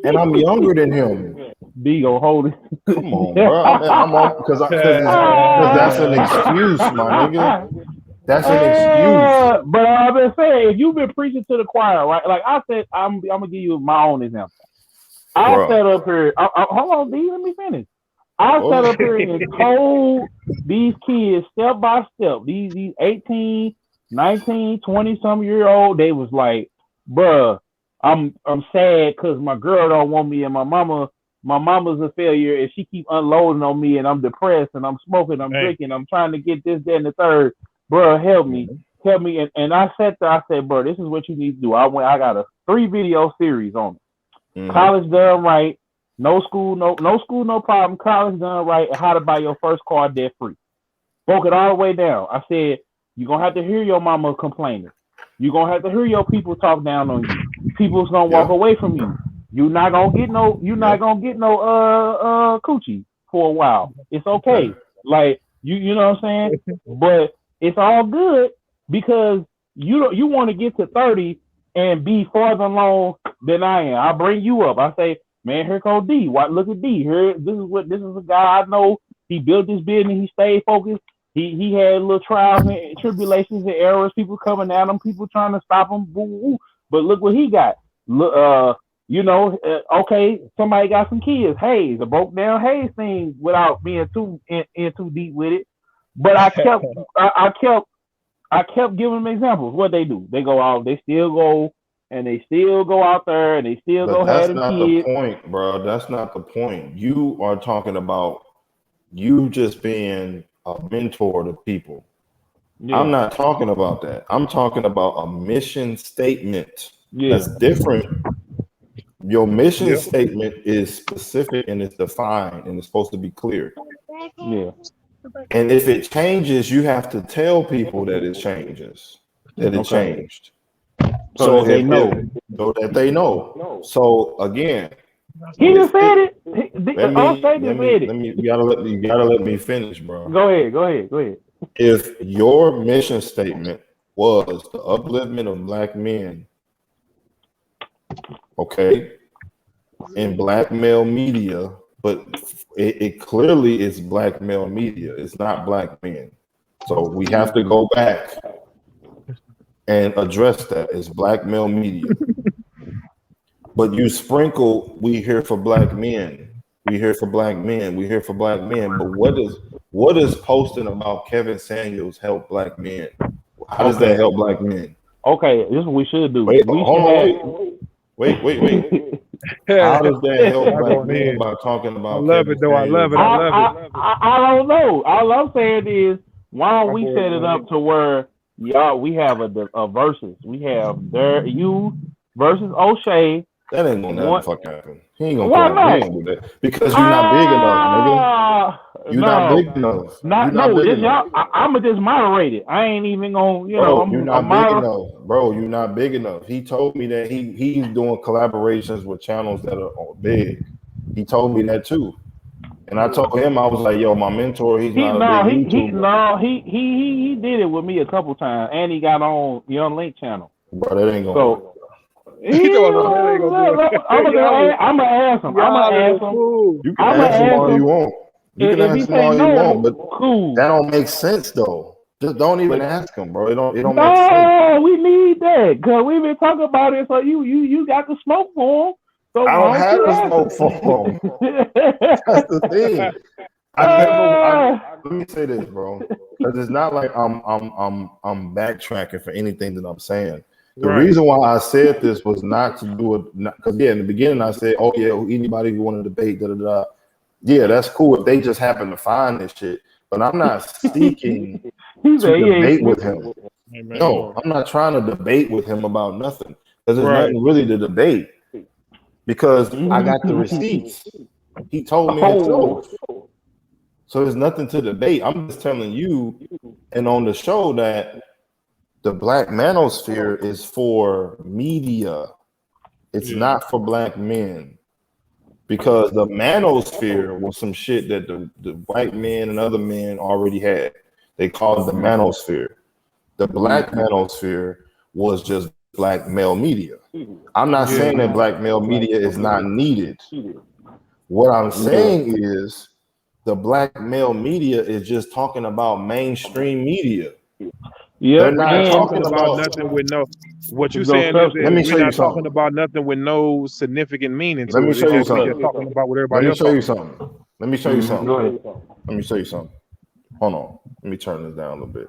Speaker 4: And I'm younger than him.
Speaker 2: D gonna hold it.
Speaker 4: Come on, bro. I'm on because that's an excuse, my nigga. That's an excuse.
Speaker 2: But I've been saying, if you've been preaching to the choir, right? Like I said, I'm gonna give you my own example. I sat up here. Hold on, D. Let me finish. I sat up here and told these kids step by step. These 18, 19, 20-some-year-old. They was like, bruh, I'm sad because my girl don't want me, and my mama's a failure, and she keep unloading on me, and I'm depressed, and I'm smoking, I'm drinking, I'm trying to get this, that, and the third. Bro, help me. And I sat there, I said, bro, this is what you need to do. I got a 3-video series on it. College done right, no school, no problem. College done right, and how to buy your first car debt free. Broke it all the way down. I said, you're gonna have to hear your mama complaining. You're gonna have to hear your people talk down on you. People's gonna walk away from you. You're not gonna get no coochie for a while. It's okay. Like you know what I'm saying? But it's all good because you want to get to 30 and be farther along than I am. I bring you up. I say, man, here goes D. Look at D. Here, this is a guy I know. He built this business. He stayed focused. He had little trials and tribulations and errors. People coming at him. People trying to stop him. Boo-boo. But look what he got. Look, okay, somebody got some kids. Hayes, a broke down Hayes thing without being too deep with it. But I kept I kept giving them examples. What they do? They go out. They still go and they still go out there and they still
Speaker 4: But
Speaker 2: go
Speaker 4: that's
Speaker 2: have them
Speaker 4: not
Speaker 2: kids.
Speaker 4: the point, bro. That's not the point. You are talking about you just being a mentor to people.
Speaker 2: Yeah.
Speaker 4: I'm not talking about that. I'm talking about a mission statement.
Speaker 2: Yeah.
Speaker 4: That's different. Your mission statement is specific and it's defined and it's supposed to be clear.
Speaker 2: Yeah.
Speaker 4: And if it changes, you have to tell people that it changes, that it changed.
Speaker 2: So that they know.
Speaker 4: So that they know. So again,
Speaker 2: he just said it.
Speaker 4: You gotta let me finish, bro.
Speaker 2: Go ahead.
Speaker 4: If your mission statement was the upliftment of black men, okay, in black male media, but it clearly is black male media. It's not black men. So we have to go back and address that. It's black male media. But you sprinkle, we here for black men. We here for black men. We here for black men. But what is posting about Kevin Samuels help black men? How does that help black men?
Speaker 2: Okay, this is what we should do.
Speaker 4: Wait. How does that help black men by talking about?
Speaker 5: I love it though. I love it.
Speaker 2: I don't know. All I'm saying is, why don't we set it up to where we have a versus. We have you versus O'Shea.
Speaker 4: That ain't gonna never fucking happen. He ain't gonna do that because you're not big enough, nigga. You're not big enough.
Speaker 2: I'ma just moderate it. I ain't even gonna,
Speaker 4: you're not big enough, bro. You're not big enough. He told me that he's doing collaborations with channels that are big. He told me that too. And I told him, I was like, yo, my mentor, he's not a big YouTuber.
Speaker 2: He did it with me a couple times, and he got on Young Link channel.
Speaker 4: Bro, that ain't gonna work.
Speaker 2: I'm gonna ask him.
Speaker 4: You can ask him all you want. You can ask him all you want, but that don't make sense though. Just don't even ask him, bro. It don't make sense.
Speaker 2: No, we need that because we've been talking about it. So you got the smoke for him. So
Speaker 4: I don't have the smoke for him. That's the thing. Let me say this, bro, because it's not like I'm backtracking for anything that I'm saying. The reason why I said this was not to do it, because in the beginning I said, oh yeah, anybody who want to debate, yeah, that's cool if they just happen to find this shit. But I'm not seeking to debate with him. No, I'm not trying to debate with him about nothing because there's nothing really to debate. Because I got the receipts. He told me himself. So there's nothing to debate. I'm just telling you, and on the show that the black manosphere is for media. It's not for black men. Because the manosphere was some shit that the white men and other men already had. They called it the manosphere. The black manosphere was just black male media. I'm not saying that black male media is not needed. What I'm saying is the black male media is just talking about mainstream media.
Speaker 2: Yeah,
Speaker 5: they're not talking about nothing with no. What you're saying is we're not talking about nothing with no significant meaning.
Speaker 4: Let me show you something.
Speaker 5: Just talking about what everybody else.
Speaker 4: Let me show you something.
Speaker 2: Go ahead.
Speaker 4: Let me show you something. Hold on. Let me turn this down a little bit.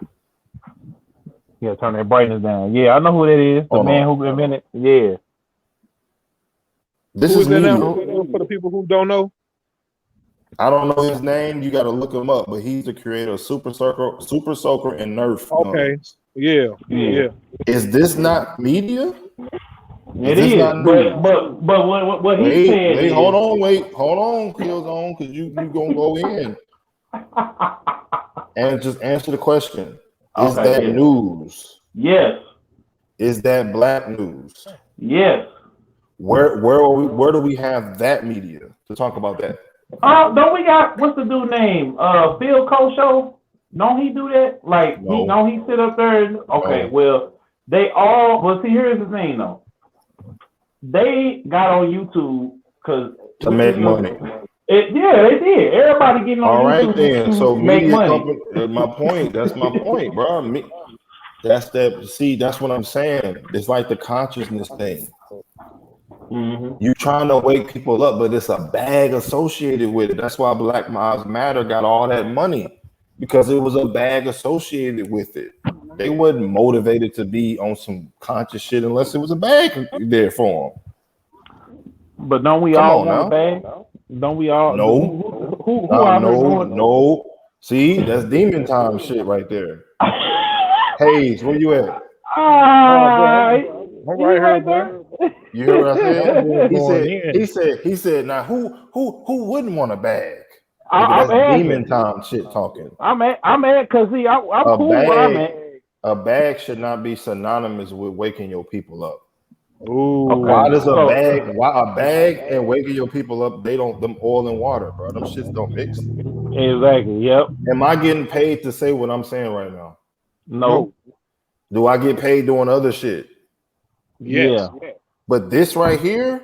Speaker 2: Yeah, turn that brightness down. Yeah, I know who that is. The man who invented. Yeah.
Speaker 4: This is me.
Speaker 5: For the people who don't know.
Speaker 4: I don't know his name. You got to look him up, but he's the creator of Super Soaker, and Nerf.
Speaker 5: Okay. Yeah.
Speaker 4: Is this not media?
Speaker 2: It is. But what he said.
Speaker 4: Wait, hold on, Killzown, because you gonna go in and just answer the question. Is that news?
Speaker 2: Yes.
Speaker 4: Is that black news?
Speaker 2: Yes.
Speaker 4: Where do we have that media to talk about that?
Speaker 2: Don't we got what's the dude name? Phil Show? Don't he do that? Like he sit up there and well they all see here's the thing though. They got on YouTube because
Speaker 4: to make money.
Speaker 2: They did. Everybody getting on YouTube. All right then.
Speaker 4: So
Speaker 2: make
Speaker 4: money. That's my point, bro. That's what I'm saying. It's like the consciousness thing. Mm-hmm. You trying to wake people up, but it's a bag associated with it. That's why Black Lives Matter got all that money, because it was a bag associated with it. they wasn't motivated to be on some conscious shit unless it was a bag there for them.
Speaker 2: But don't we all want a bag? Don't we all?
Speaker 4: No.
Speaker 2: Who out here going?
Speaker 4: No. See, that's demon time shit right there. Hayes, where you at?
Speaker 5: I'm right here, bro.
Speaker 4: You hear what I said? He said. Now, who wouldn't want a bag? That's demon time shit talking.
Speaker 2: I'm at because see, I'm cool where I'm at.
Speaker 4: A bag should not be synonymous with waking your people up.
Speaker 5: Ooh.
Speaker 2: Okay.
Speaker 4: Why does a bag? Why a bag and waking your people up? They don't. Them oil and water, bro. Them shits don't mix.
Speaker 2: Exactly. Yep.
Speaker 4: Am I getting paid to say what I'm saying right now?
Speaker 2: No.
Speaker 4: Do I get paid doing other shit?
Speaker 5: Yes.
Speaker 2: Yeah.
Speaker 4: But this right here,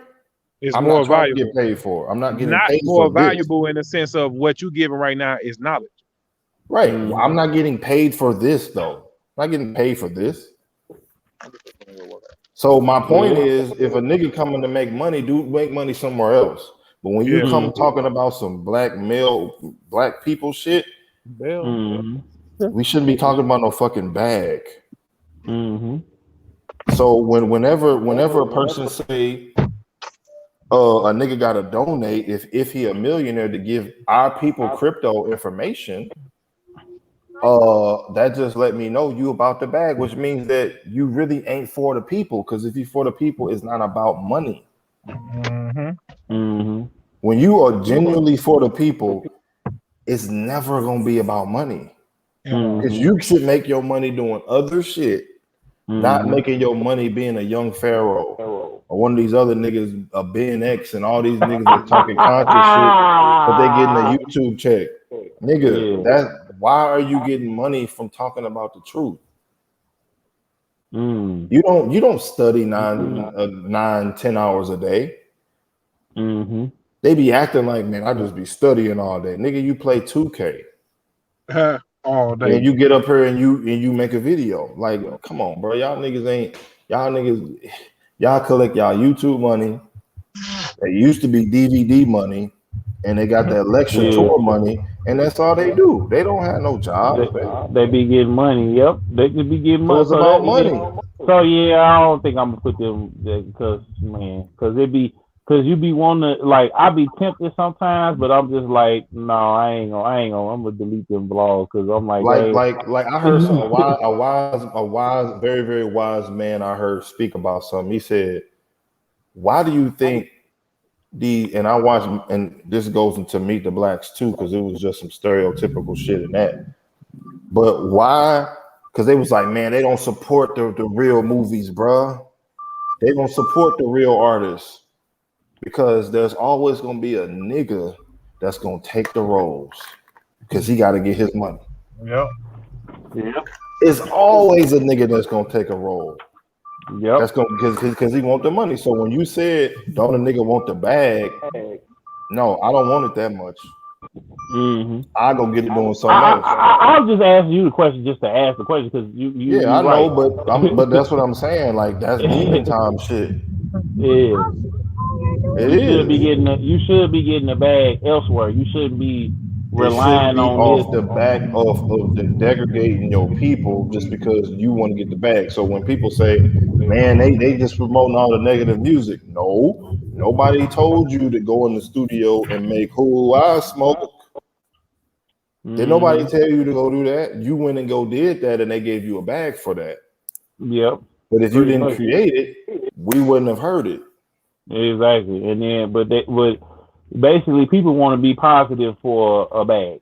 Speaker 5: I'm more valuable.
Speaker 4: To get paid for. I'm not getting paid
Speaker 5: more
Speaker 4: for
Speaker 5: valuable in the sense of what you're giving right now is knowledge.
Speaker 4: Right. Well, I'm not getting paid for this though. I'm not getting paid for this. So my point is, if a nigga coming to make money, make money somewhere else. But when you come talking about some black people shit, we shouldn't be talking about no fucking bag. So whenever a person say a nigga gotta donate if he a millionaire to give our people crypto information, that just let me know you about the bag, which means that you really ain't for the people. Because if you for the people, it's not about money. When you are genuinely for the people, it's never gonna be about money. Because you should make your money doing other shit, not making your money being a young pharaoh or one of these other niggas, a Ben X, and all these niggas that talking conscious shit, but they getting a YouTube check. Nigga, why are you getting money from talking about the truth? You don't study 9-10 hours a day. They be acting like, man, I just be studying all day. Nigga, you play 2K
Speaker 5: all day.
Speaker 4: And you get up here and you make a video. Like, come on, bro. Y'all collect y'all YouTube money. They used to be DVD money, and they got the election tour money, and that's all they do. They don't have no job.
Speaker 2: They be getting money. Yep, they could be getting money.
Speaker 4: So it's about money.
Speaker 2: So yeah, I don't think I'm gonna put them there because you be wanting to, like, I be tempted sometimes, but I'm just like, no, I ain't gonna. I'm gonna delete them vlogs because I'm like,
Speaker 4: like I heard a wise, very, very wise man I heard speak about something. He said, "Why do you think and I watched, and this goes into Meet the Blacks too, because it was just some stereotypical shit in that. But why? Because they was like, man, they don't support the real movies, bruh. They don't support the real artists. Because there's always gonna be a nigga that's gonna take the roles because he got to get his money.
Speaker 5: Yeah.
Speaker 4: It's always a nigga that's gonna take a role.
Speaker 2: Yeah.
Speaker 4: That's gonna because he want the money. So when you said don't a nigga want the bag, no, I don't want it that much. I go get it doing something else.
Speaker 2: I'll just ask you the question just to ask the question because you.
Speaker 4: Yeah, I know, but that's what I'm saying. Like that's demon time shit.
Speaker 2: Yeah. You should be getting the bag elsewhere. You shouldn't be relying on
Speaker 4: off the back of the degrading your people just because you want to get the bag. So when people say, man, they just promoting all the negative music. No, nobody told you to go in the studio and make Who I Smoke. Did nobody tell you to go do that? You went and go did that and they gave you a bag for that.
Speaker 2: Yep.
Speaker 4: But if you didn't create it, we wouldn't have heard it.
Speaker 2: Exactly. And then but basically people want to be positive for a bag.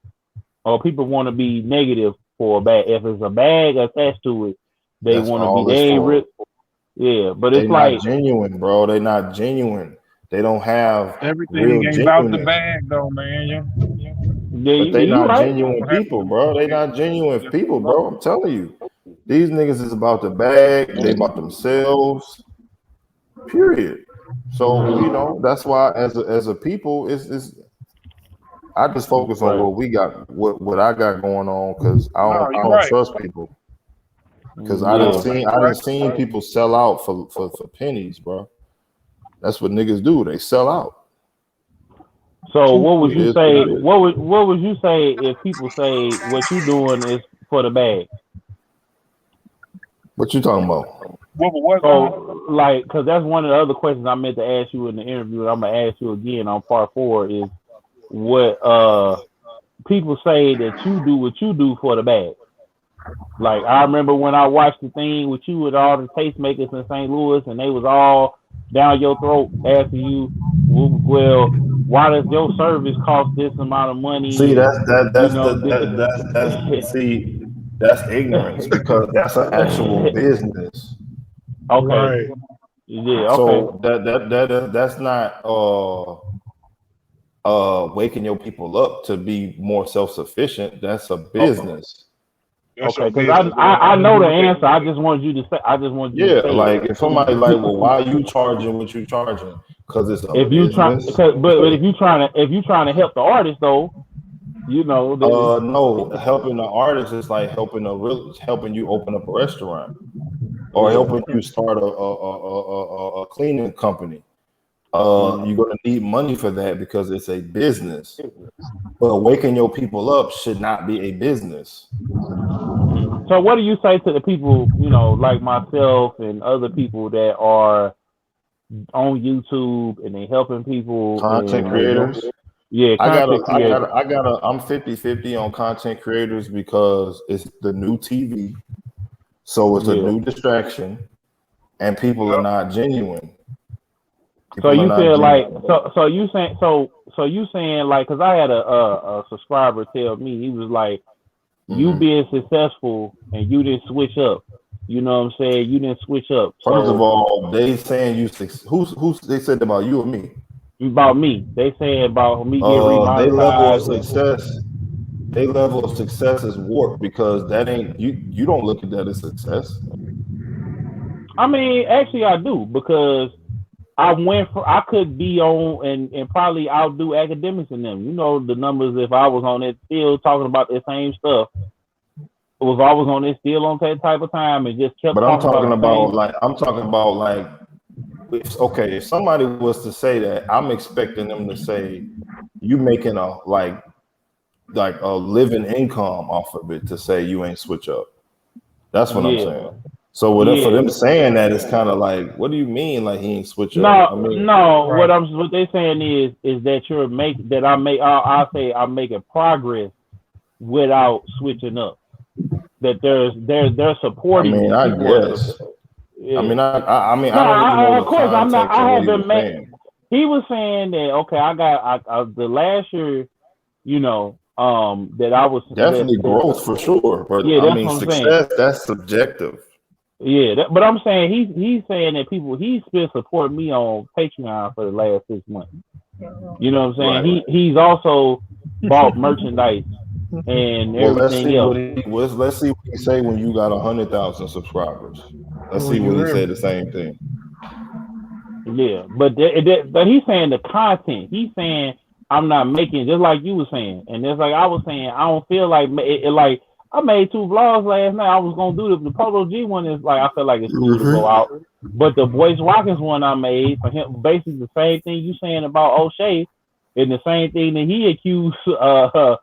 Speaker 2: Or people want to be negative for a bag. If it's a bag attached to it, they want to be yeah, but it's like
Speaker 4: not genuine, bro. They're not genuine. They don't have
Speaker 5: everything ain't about the bag though, man.
Speaker 4: But they not genuine people, bro. They not genuine people, bro. I'm telling you. These niggas is about the bag, they about themselves. Period. So that's why as a people, it's I just focus on what we got, what I got going on, because I don't trust people. Because I done seen people sell out for pennies, bro. That's what niggas do. They sell out.
Speaker 2: So what would you say? What would you say if people say what you doing is for the bag?
Speaker 4: What you talking about?
Speaker 2: So, like, because that's one of the other questions I meant to ask you in the interview, and I'm gonna ask you again on part 4 is what people say that you do what you do for the bag. Like, I remember when I watched the thing with you with all the tastemakers in St. Louis, and they was all down your throat asking you, well, why does your service cost this amount of money?
Speaker 4: See, that's ignorance because that's an actual business.
Speaker 2: Okay.
Speaker 5: Right.
Speaker 2: Yeah.
Speaker 4: So
Speaker 2: Okay.
Speaker 4: that's not waking your people up to be more self-sufficient. That's a business.
Speaker 2: Okay, because I know the answer. I just want you to say. I just want you to say.
Speaker 4: Like if somebody like, well, why are you charging what you charging? Because it's a business.
Speaker 2: But if you trying to help the artist though, you know.
Speaker 4: No, helping the artist is like helping you open up a restaurant or helping you start a cleaning company. You're gonna need money for that because it's a business. But waking your people up should not be a business.
Speaker 2: So what do you say to the people, you know, like myself and other people that are on YouTube and they helping people?
Speaker 4: Content creators.
Speaker 2: Yeah,
Speaker 4: I'm 50-50 on content creators because it's the new TV. So it's a new distraction and people are not genuine.
Speaker 2: So you feel like you saying like, because I had a subscriber tell me, he was like, you being successful and you didn't switch up. You know what I'm saying? You didn't switch up.
Speaker 4: First of all, they saying who's they said about you or me?
Speaker 2: About me. They saying about me getting remonetized.
Speaker 4: Their level of success is warped because that ain't you don't look at that as success.
Speaker 2: I mean, actually I do, because I could be on and probably outdo academics in them. You know the numbers if I was on it still talking about the same stuff. It was always on it still on that type of time and just kept.
Speaker 4: But I'm talking about like if somebody was to say that, I'm expecting them to say you making a like a living income off of it to say you ain't switch up. That's what I'm saying. So for them saying that, it's kind of like, what do you mean? Like he ain't switch up?
Speaker 2: What they saying is that I'm making progress without switching up. That they're supporting.
Speaker 4: I mean, I guess. Yeah. I mean, I don't know. Of course, I'm not. I haven't
Speaker 2: made. He was saying that I got the last year, you know, that I was
Speaker 4: definitely growth for sure. But I mean, success that's subjective.
Speaker 2: Yeah, but I'm saying he's saying that he's been supporting me on Patreon for the last 6 months. You know what I'm saying? Right. He's also bought merchandise and everything else.
Speaker 4: Let's see what he say when you got 100,000 subscribers. Let's see what he say the same thing.
Speaker 2: Yeah, but he's saying the content. He's saying I'm not making, just like you were saying, and just like I was saying, I don't feel like like. I made 2 vlogs last night. I was gonna do the Polo G one. Is like I feel like it's cool to go out, but the Boyce Watkins one I made for him, basically the same thing you saying about O'Shea, and the same thing that he accused Boyce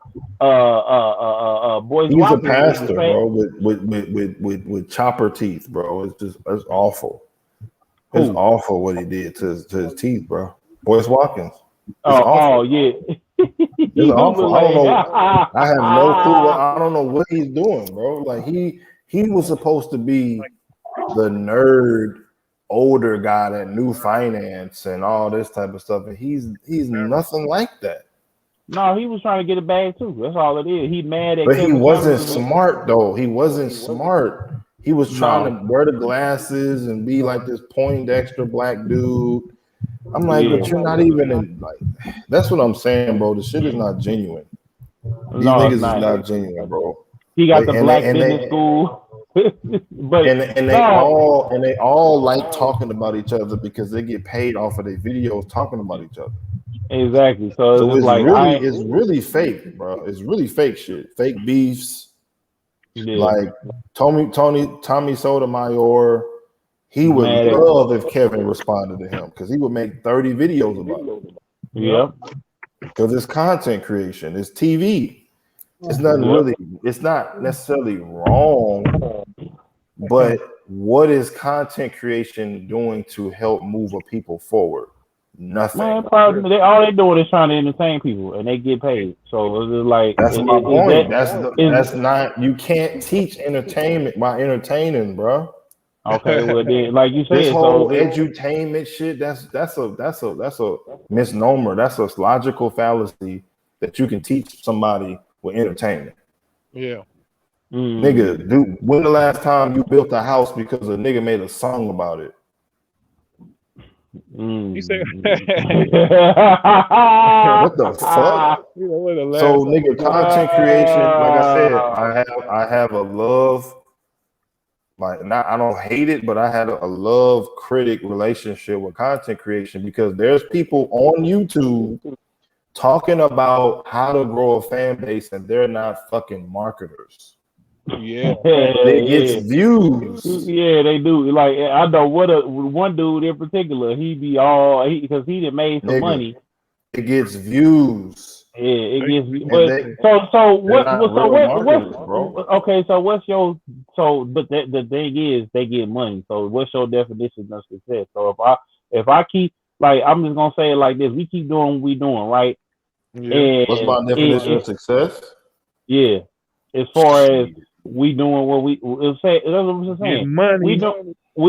Speaker 4: He's
Speaker 2: Watkins.
Speaker 4: He's a pastor, bro, with chopper teeth, bro. It's awful. It's awful what he did to his teeth, bro. Boyce Watkins.
Speaker 2: Oh yeah.
Speaker 4: It's awful. I don't know. I have no clue. I don't know what he's doing, bro. Like he was supposed to be the nerd, older guy that knew finance and all this type of stuff, and he's nothing like that.
Speaker 2: No, he was trying to get a bag too. That's all it is. He mad at.
Speaker 4: But he wasn't smart though. He wasn't smart. He was trying to wear the glasses and be like this Poindexter black dude. I'm like, but you're not even in, like, that's what I'm saying, bro. The shit is not genuine. These niggas is not genuine, bro.
Speaker 2: He got the black business school.
Speaker 4: But they all like talking about each other because they get paid off of their videos talking about each other.
Speaker 2: Exactly. So it's like
Speaker 4: it's really fake, bro. It's really fake shit. Fake beefs. Yeah. Like Tommy Sotomayor. He would love if Kevin responded to him because he would make 30 videos about it.
Speaker 2: Yeah.
Speaker 4: Because it's content creation, it's TV. It's nothing really, it's not necessarily wrong, but what is content creation doing to help move a people forward? Nothing.
Speaker 2: Man, probably all they doing is trying to entertain people, and they get paid. So it's just like
Speaker 4: that's my point. That's not. You can't teach entertainment by entertaining, bro.
Speaker 2: Okay, well then, like you said,
Speaker 4: this whole edutainment shit. That's a misnomer. That's a logical fallacy that you can teach somebody with entertainment.
Speaker 5: Yeah.
Speaker 4: Nigga, dude, when the last time you built a house because a nigga made a song about it?
Speaker 5: You say
Speaker 4: what the fuck? So nigga, content creation, like I said, I have a love, like not I don't hate it, but I had a love critic relationship with content creation because there's people on YouTube talking about how to grow a fan base and they're not fucking marketers.
Speaker 5: Yeah,
Speaker 4: it gets views.
Speaker 2: Yeah, they do. Like I know one dude in particular, he be all because he done made some money.
Speaker 4: It gets views.
Speaker 2: Yeah, it gets. But the thing is, they get money. So what's your definition of success? So if I keep like I'm just gonna say it like this: we keep doing what we doing, right?
Speaker 4: Yeah. What's my definition of success?
Speaker 2: Yeah, as far as we doing what we say, that's what I'm saying.
Speaker 5: Money.
Speaker 2: We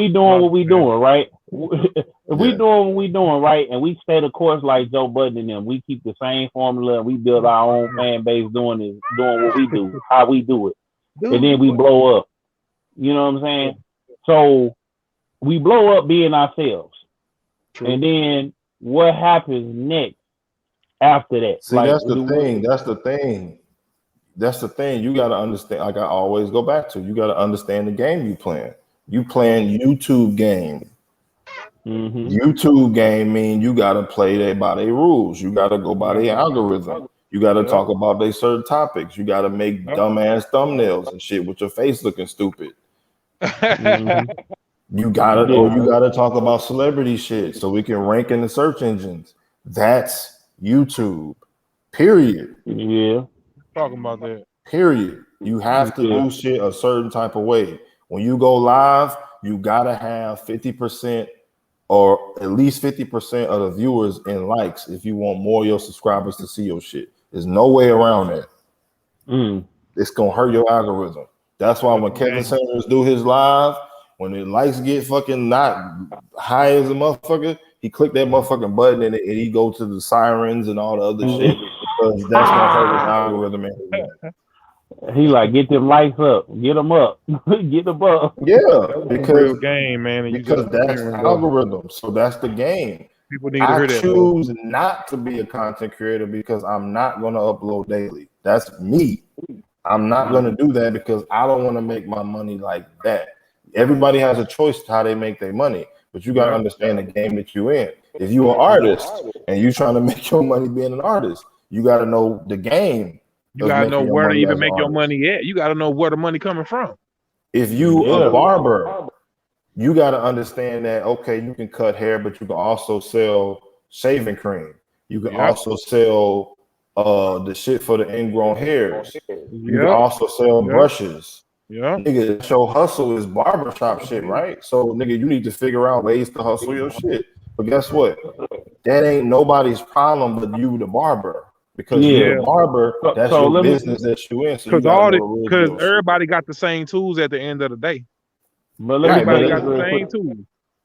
Speaker 2: doing what we doing, right? If we doing what we doing, right, and we stay the course like Joe Budden and them, we keep the same formula and we build our own fan base doing what we do, how we do it. And then we blow up. You know what I'm saying? So we blow up being ourselves. True. And then what happens next after that?
Speaker 4: See, like, that's the thing. You got to understand, like I always go back to, you got to understand the game you playing. You playing YouTube game. Mm-hmm. YouTube game mean you got to play that by their rules. You got to go by their algorithm. You got to talk about their certain topics. You got to make dumbass thumbnails and shit with your face looking stupid. Mm-hmm. You gotta talk about celebrity shit so we can rank in the search engines. That's YouTube. Period.
Speaker 2: Yeah.
Speaker 5: Talking about that.
Speaker 4: Period. You have to do shit a certain type of way. When you go live, you gotta have 50% or at least 50% of the viewers in likes if you want more of your subscribers to see your shit. There's no way around that. It's gonna hurt your algorithm. That's why when Kevin Sanders do his live, when the likes get fucking not high as a motherfucker, he click that motherfucking button and he go to the sirens and all the other shit because that's gonna hurt his algorithm.
Speaker 2: He like, get them lights up, get them up, get them up.
Speaker 4: Yeah, because
Speaker 5: real game, man.
Speaker 4: Because that's algorithm. So that's the game.
Speaker 5: People need to hear that.
Speaker 4: I choose not to be a content creator because I'm not gonna upload daily. That's me. I'm not gonna do that because I don't want to make my money like that. Everybody has a choice to how they make their money, but you gotta understand the game that you're in. If you're an artist and you're trying to make your money being an artist, you gotta know the game.
Speaker 5: You gotta know where to even make your money at. You gotta know where the money coming from.
Speaker 4: If you a barber, you gotta understand that okay, you can cut hair, but you can also sell shaving cream. You can also sell the shit for the ingrown hairs. You can also sell brushes. Yeah, nigga, your hustle is barbershop shit, right? So nigga, you need to figure out ways to hustle your shit. But guess what? That ain't nobody's problem but you, the barber. Because you're a barber, that's your business that you in.
Speaker 5: Because everybody got the same tools at the end of the day.
Speaker 2: But
Speaker 5: everybody got the same tools.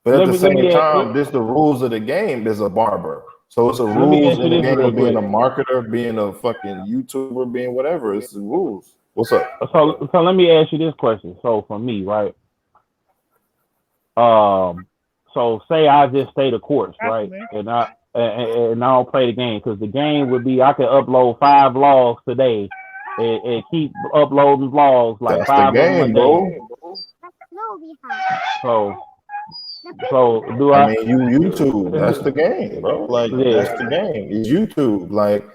Speaker 4: But at the same time, this the rules of the game is a barber. So it's a rules in the game of being a marketer, being a fucking YouTuber, being whatever. It's the rules. What's up?
Speaker 2: So let me ask you this question. So for me, right? So say I just stay the course, right? And I don't play the game because the game would be I could upload 5 vlogs today and keep uploading vlogs like
Speaker 4: that's
Speaker 2: 5
Speaker 4: the game, bro.
Speaker 2: So do
Speaker 4: I mean, YouTube. That's the game, bro. Like that's the game. It's YouTube. Like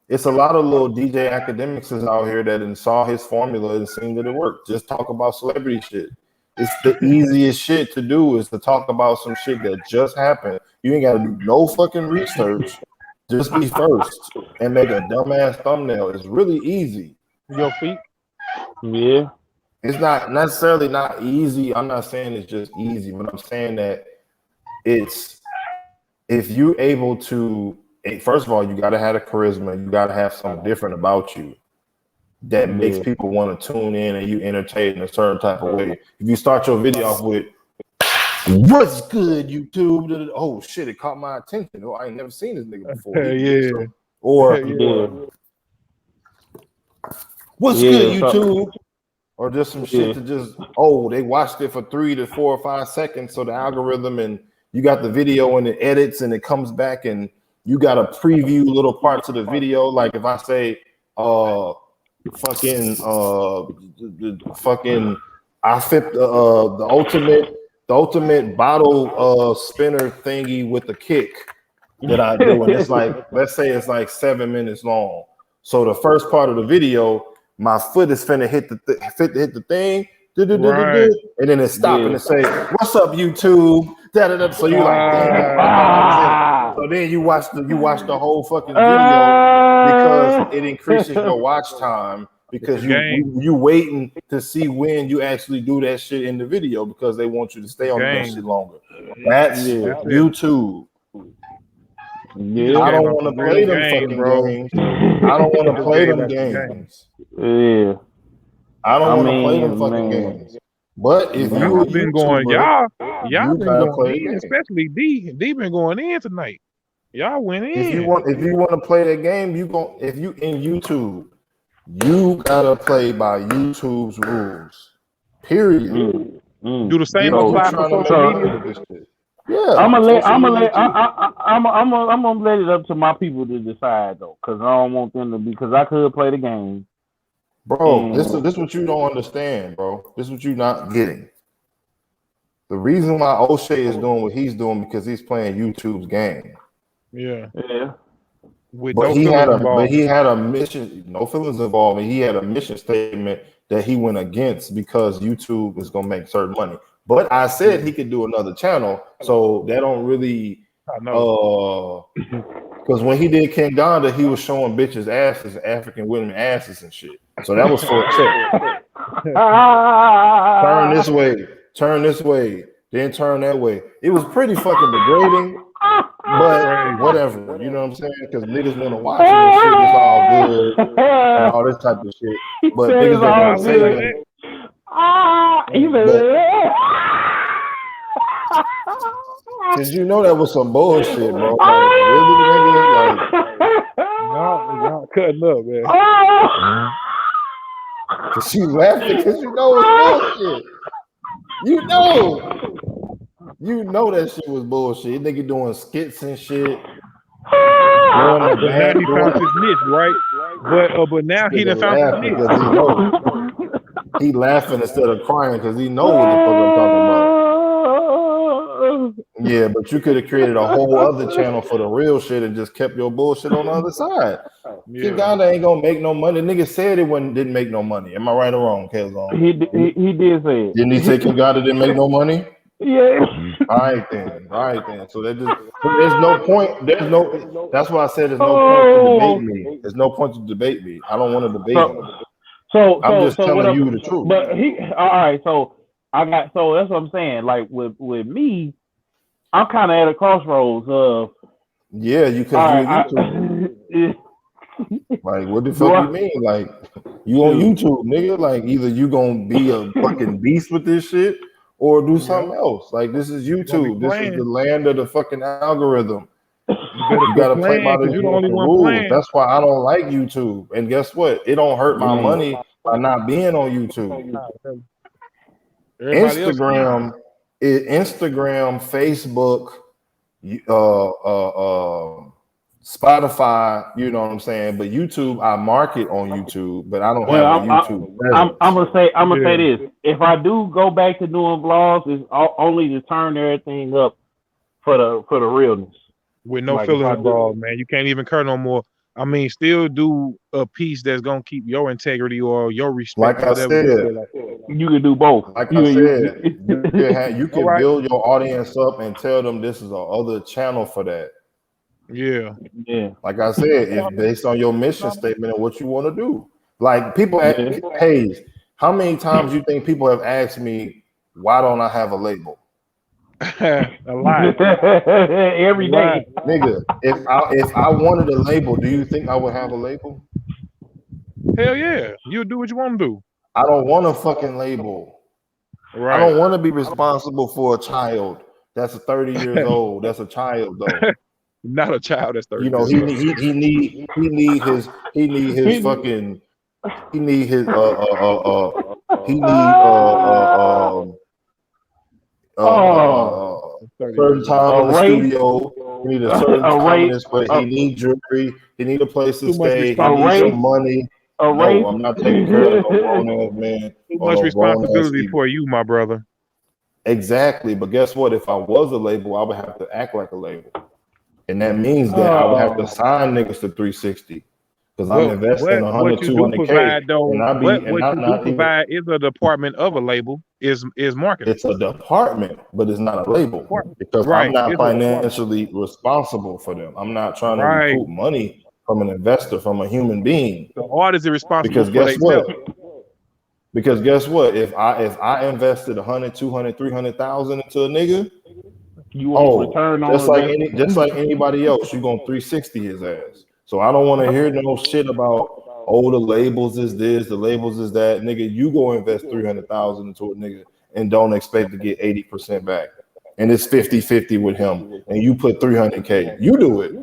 Speaker 4: it's a lot of little DJ academics out here that saw his formula and seen that it worked. Just talk about celebrity shit. It's the easiest shit to do is to talk about some shit that just happened. You ain't got to do no fucking research. Just be first and make a dumbass thumbnail. It's really easy.
Speaker 5: Your feet?
Speaker 2: Yeah.
Speaker 4: It's not necessarily not easy. I'm not saying it's just easy, but I'm saying that it's if you're able to. First of all, you got to have a charisma. You got to have something different about you that makes people want to tune in and you entertain in a certain type of way. If you start your video off with "What's good, YouTube?" Oh shit, it caught my attention. Oh, I ain't never seen this nigga before. Or "What's good, YouTube?" Or just some shit to just they watched it for 3 to 4 or 5 seconds. So the algorithm and you got the video and it edits and it comes back and you got to preview little parts of the video. Like if I say I fit the ultimate bottle spinner thingy with a kick that I do, and it's like, let's say it's like 7 minutes long. So the first part of the video, my foot is finna hit the thing, and then it stop and it say, "What's up, YouTube?" So you like, damn. So then you watch the whole fucking video because it increases your watch time because you waiting to see when you actually do that shit in the video because they want you to stay on that shit longer. That's YouTube. I don't want to play them fucking games. I don't want to play them games.
Speaker 2: Yeah.
Speaker 4: I don't want to play them fucking games. But if you
Speaker 5: been going, y'all been going in,
Speaker 4: game.
Speaker 5: especially D been going in tonight. Y'all went in.
Speaker 4: If you want to play that game, if you in YouTube, you gotta play by YouTube's rules. Period.
Speaker 5: Do the same apply for social media.
Speaker 4: Yeah,
Speaker 2: I'm gonna let it up to my people to decide though, because I don't want them to be. Because I could play the game,
Speaker 4: bro. This is what you don't understand, bro. This is what you're not getting. The reason why O'Shea is doing what he's doing because he's playing YouTube's game.
Speaker 5: Yeah.
Speaker 4: But he had a mission. No feelings involved. And he had a mission statement that he went against because YouTube is gonna make certain money. But I said he could do another channel, so that don't really. Because when he did King Donda, he was showing bitches asses, African women asses and shit. So that was for a check. Turn this way, then turn that way. It was pretty fucking degrading, but whatever. You know what I'm saying? Because niggas want to watch it and shit. It's all good and all this type of shit. But niggas don't want to say that. Cause you know that was some bullshit, bro. Like, really, nigga? Like,
Speaker 5: y'all cutting up, man.
Speaker 4: Cause she laughing because you know it's bullshit. You know that shit was bullshit. Nigga doing skits and shit.
Speaker 5: Now he found his niche, right? But now he done found his niche.
Speaker 4: He laughing instead of crying because he know what the fuck I'm talking about. Yeah, but you could have created a whole other channel for the real shit and just kept your bullshit on the other side. King Donda ain't gonna make no money. Nigga said it didn't make no money. Am I right or wrong, Killzown?
Speaker 2: He did say it.
Speaker 4: Didn't he say King Donda didn't make no money?
Speaker 2: Yeah.
Speaker 4: All right then. So there's no point. That's why I said there's no point to debate me. There's no point to debate me. I don't want to debate him.
Speaker 2: So
Speaker 4: I'm just telling you the truth.
Speaker 2: But all right. So that's what I'm saying. Like with me, I'm kind of at a crossroads of.
Speaker 4: Yeah, you can do YouTube. Like, what the fuck you mean? Like, you on YouTube, nigga? Like, either you gonna be a fucking beast with this shit or do something else. Like, this is YouTube. This is the land of the fucking algorithm. You gotta play by the rules. That's why I don't like YouTube. And guess what? It don't hurt my money by not being on YouTube. Instagram, Facebook, Spotify, you know what I'm saying? But YouTube, I market on YouTube, but I don't have a YouTube.
Speaker 2: I'm gonna say this. If I do go back to doing vlogs, it's only to turn everything up for the realness.
Speaker 5: With no feelings involved, man. You can't even care no more. I mean, still do a piece that's gonna keep your integrity or your respect.
Speaker 4: Like I said,
Speaker 2: you can do both.
Speaker 4: Like I said, you can build your audience up and tell them this is another channel for that.
Speaker 5: Yeah.
Speaker 4: Like I said, it's based on your mission statement and what you want to do. Like people ask, hey, How many times you think people have asked me, why don't I have a label?
Speaker 5: A lot.
Speaker 2: Every day.
Speaker 4: Nigga, if I wanted a label, do you think I would have a label?
Speaker 5: Hell yeah. You do what you want to do.
Speaker 4: I don't want a fucking label.
Speaker 5: Right.
Speaker 4: I don't want to be responsible for a child that's 30 years old. That's a child though.
Speaker 5: Not a child that's 30.
Speaker 4: You know, he need his fucking he need his certain time in the studio. He need a certain time in this place. He need jewelry. He need a place to stay. He needs some money. No, I'm not taking care of no grown-ass man.
Speaker 5: Too much responsibility for you, my brother.
Speaker 4: Exactly, but guess what? If I was a label, I would have to act like a label, and that means that I would have to sign niggas to 360 because I'm investing 100, 200K.
Speaker 5: What you provide is a department of a label. Is marketing.
Speaker 4: It's a department, but it's not a label because I'm not financially responsible for them. I'm not trying to recoup money from an investor, from a human being.
Speaker 5: The artist is responsible
Speaker 4: because guess what? Because guess what? If I invested 100, 200, 300,000 into a nigga,
Speaker 2: you want return on
Speaker 4: just like anybody else, you gonna 360 his ass. So I don't want to hear no shit about the labels is this, the labels is that. Nigga, you go invest 300,000 into a nigga and don't expect to get 80% back, and it's 50-50 with him, and you put 300K. You do it.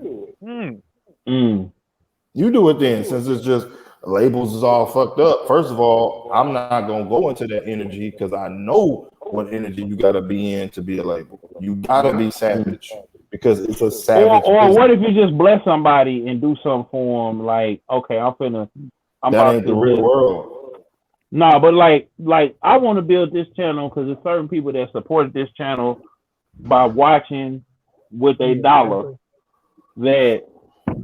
Speaker 4: You do it then, since it's just labels is all fucked up. First of all, I'm not gonna go into that energy because I know what energy you gotta be in to be a label. You gotta be savage because it's a savage.
Speaker 2: Or what if you just bless somebody and do something for them? Like, okay, I'm
Speaker 4: that ain't the real world.
Speaker 2: No, but like I want to build this channel because there's certain people that supported this channel by watching with a dollar. That,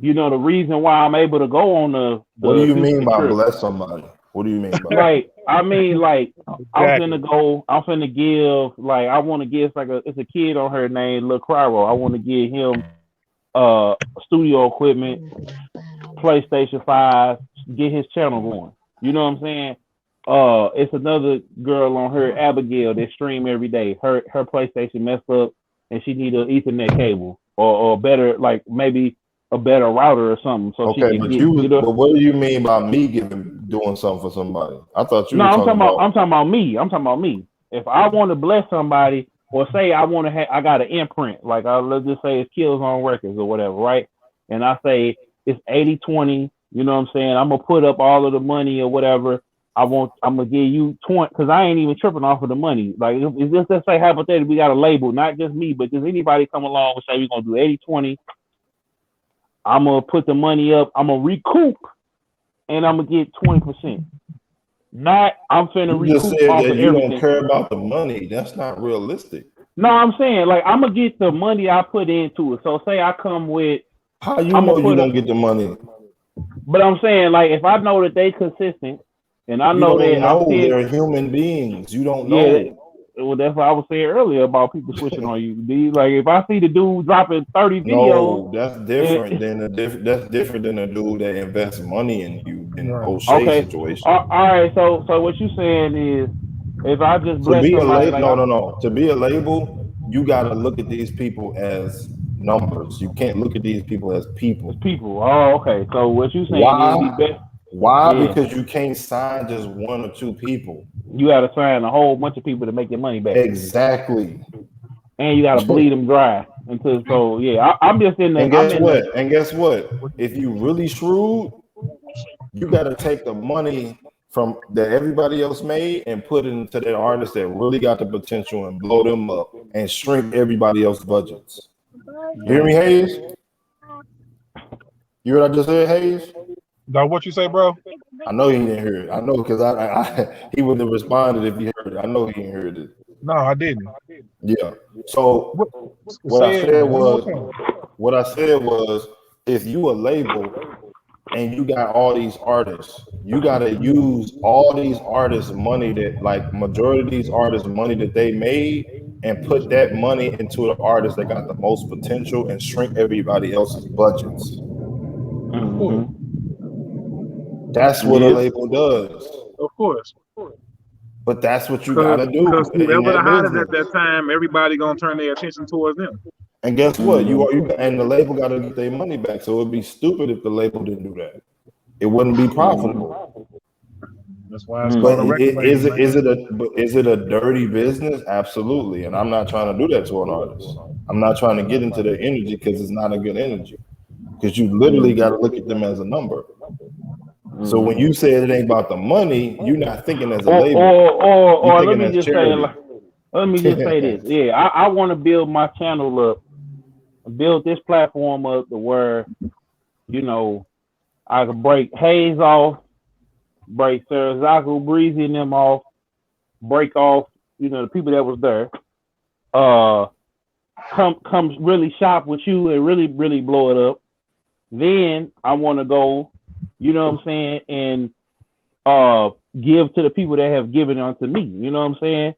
Speaker 2: you know, the reason why I'm able to go on the
Speaker 4: what do you mean by bless somebody? What do you mean by
Speaker 2: like? I mean, like, I'm finna give, like, I want to give, it's a kid on her name, Lil Cryro. I want to give him studio equipment, PlayStation 5, get his channel going. You know what I'm saying? It's another girl on her, Abigail, that stream every day. Her PlayStation messed up and she need an Ethernet cable or better, like maybe a better router or something. So
Speaker 4: okay, but what do you mean by me doing something for somebody? I thought you. No,
Speaker 2: I'm talking about me. I'm talking about me. If I want to bless somebody, or say I want to, I got an imprint. Like let's just say it's Killzown Records or whatever, right? And I say it's 80-20. You know what I'm saying? I'm gonna put up all of the money or whatever. I'm gonna give you 20 because I ain't even tripping off of the money. Like if just let's say hypothetically we got a label, not just me, but just anybody come along and say we're gonna do 80-20. I'm gonna put the money up. I'm gonna recoup, and I'm gonna get 20%. Not I'm finna recoup.
Speaker 4: You just said
Speaker 2: off
Speaker 4: that
Speaker 2: of
Speaker 4: you
Speaker 2: everything.
Speaker 4: don't care about the money. That's not realistic.
Speaker 2: No, I'm saying like I'm gonna get the money I put into it. So say I come with.
Speaker 4: How you know you gonna get the money?
Speaker 2: But I'm saying like if I know that they consistent, and I know that
Speaker 4: they're human beings. You don't know.
Speaker 2: Yeah, well, that's what I was saying earlier about people switching on you. Like if I see the dude dropping 30 videos,
Speaker 4: that's different than a dude that invests money in you in an O'Shea situation.
Speaker 2: All right, so what you saying is if I just bless somebody,
Speaker 4: to be a label, you gotta look at these people as numbers. You can't look at these people as people.
Speaker 2: People. Oh, okay. So what you saying is
Speaker 4: why? Yeah. Because you can't sign just one or two people.
Speaker 2: You got to sign a whole bunch of people to make your money back.
Speaker 4: Exactly.
Speaker 2: And you got to bleed them dry until. So yeah, I'm just in the.
Speaker 4: And guess what? If you really shrewd, you got to take the money from that everybody else made and put it into that artist that really got the potential and blow them up and shrink everybody else's budgets. You hear me, Hayes? You heard what I just said, Hayes?
Speaker 5: Now, what you say, bro?
Speaker 4: I know he didn't hear it. I know because he would have responded if he heard it. I know he didn't hear it.
Speaker 5: No, I didn't.
Speaker 4: Yeah. So what I said was, if you a label and you got all these artists, you gotta use all these artists' money that, like, majority of these artists' money that they made, and put that money into the artists that got the most potential and shrink everybody else's budgets.
Speaker 2: Mm-hmm.
Speaker 4: That's what a label does.
Speaker 5: Of course.
Speaker 4: But that's what you gotta do.
Speaker 3: Because
Speaker 4: in
Speaker 3: whoever the
Speaker 4: that
Speaker 3: hottest
Speaker 4: business.
Speaker 3: at that time, everybody gonna turn their attention towards them.
Speaker 4: And guess what? You and the label got to get their money back. So it'd be stupid if the label didn't do that. It wouldn't be profitable.
Speaker 3: That's why it's
Speaker 4: But
Speaker 3: called a record label.
Speaker 4: is it a dirty business? Absolutely. And I'm not trying to do that to an artist. I'm not trying to get into their energy because it's not a good energy. Because you literally got to look at them as a number. So when you say it ain't about the money, you're not thinking as a label.
Speaker 2: Or let me just say this. Yeah, I want to build my channel up, build this platform up to where, you know, I could break Hayes off, break Sarazaku, Breezy and them off, break off, you know, the people that was there. Come really shop with you and really blow it up. Then I want to go, you know what I'm saying, and give to the people that have given unto me. You know what I'm saying?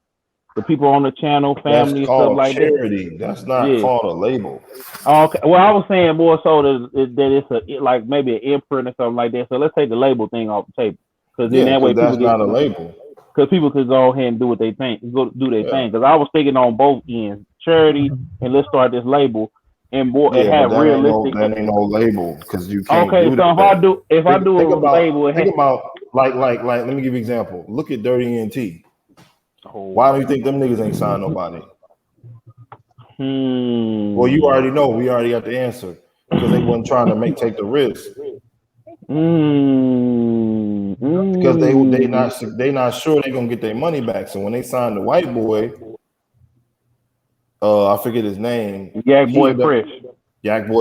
Speaker 2: The people on the channel, family, and stuff like
Speaker 4: charity.
Speaker 2: that.
Speaker 4: That's not called a label.
Speaker 2: Okay. Well, I was saying more so that it's like maybe an imprint or something like that. So let's take the label thing off the table, because then that way
Speaker 4: that's not a label.
Speaker 2: Because people could go ahead and do what they think, go do their thing. Because I was thinking on both ends, charity, and let's start this label. And have realistic.
Speaker 4: That ain't no label because you can't.
Speaker 2: Okay,
Speaker 4: do
Speaker 2: so
Speaker 4: that.
Speaker 2: if I do a label,
Speaker 4: think about like let me give you an example. Look at Dirty ENT. Why do you think them niggas ain't signed nobody? Well, you already know. We already got the answer because they wasn't trying to take the risk. Because they not sure they gonna get their money back. So when they signed the white boy. I forget his name.
Speaker 2: Yak Boy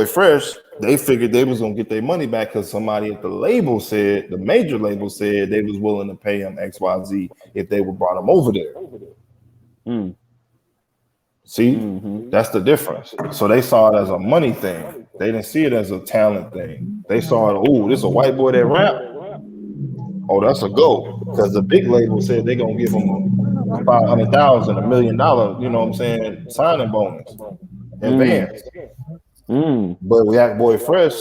Speaker 2: Fresh.
Speaker 4: They figured they was gonna get their money back because somebody at the label said, the major label said they was willing to pay him XYZ if they would brought him over there. See, that's the difference. So they saw it as a money thing. They didn't see it as a talent thing. They saw it, oh, this is a white boy that rap. Oh, that's a go. Because the big label said they're gonna give him $500,000, $1 million, you know what I'm saying, signing bonus advance. But Yak Boy Fresh,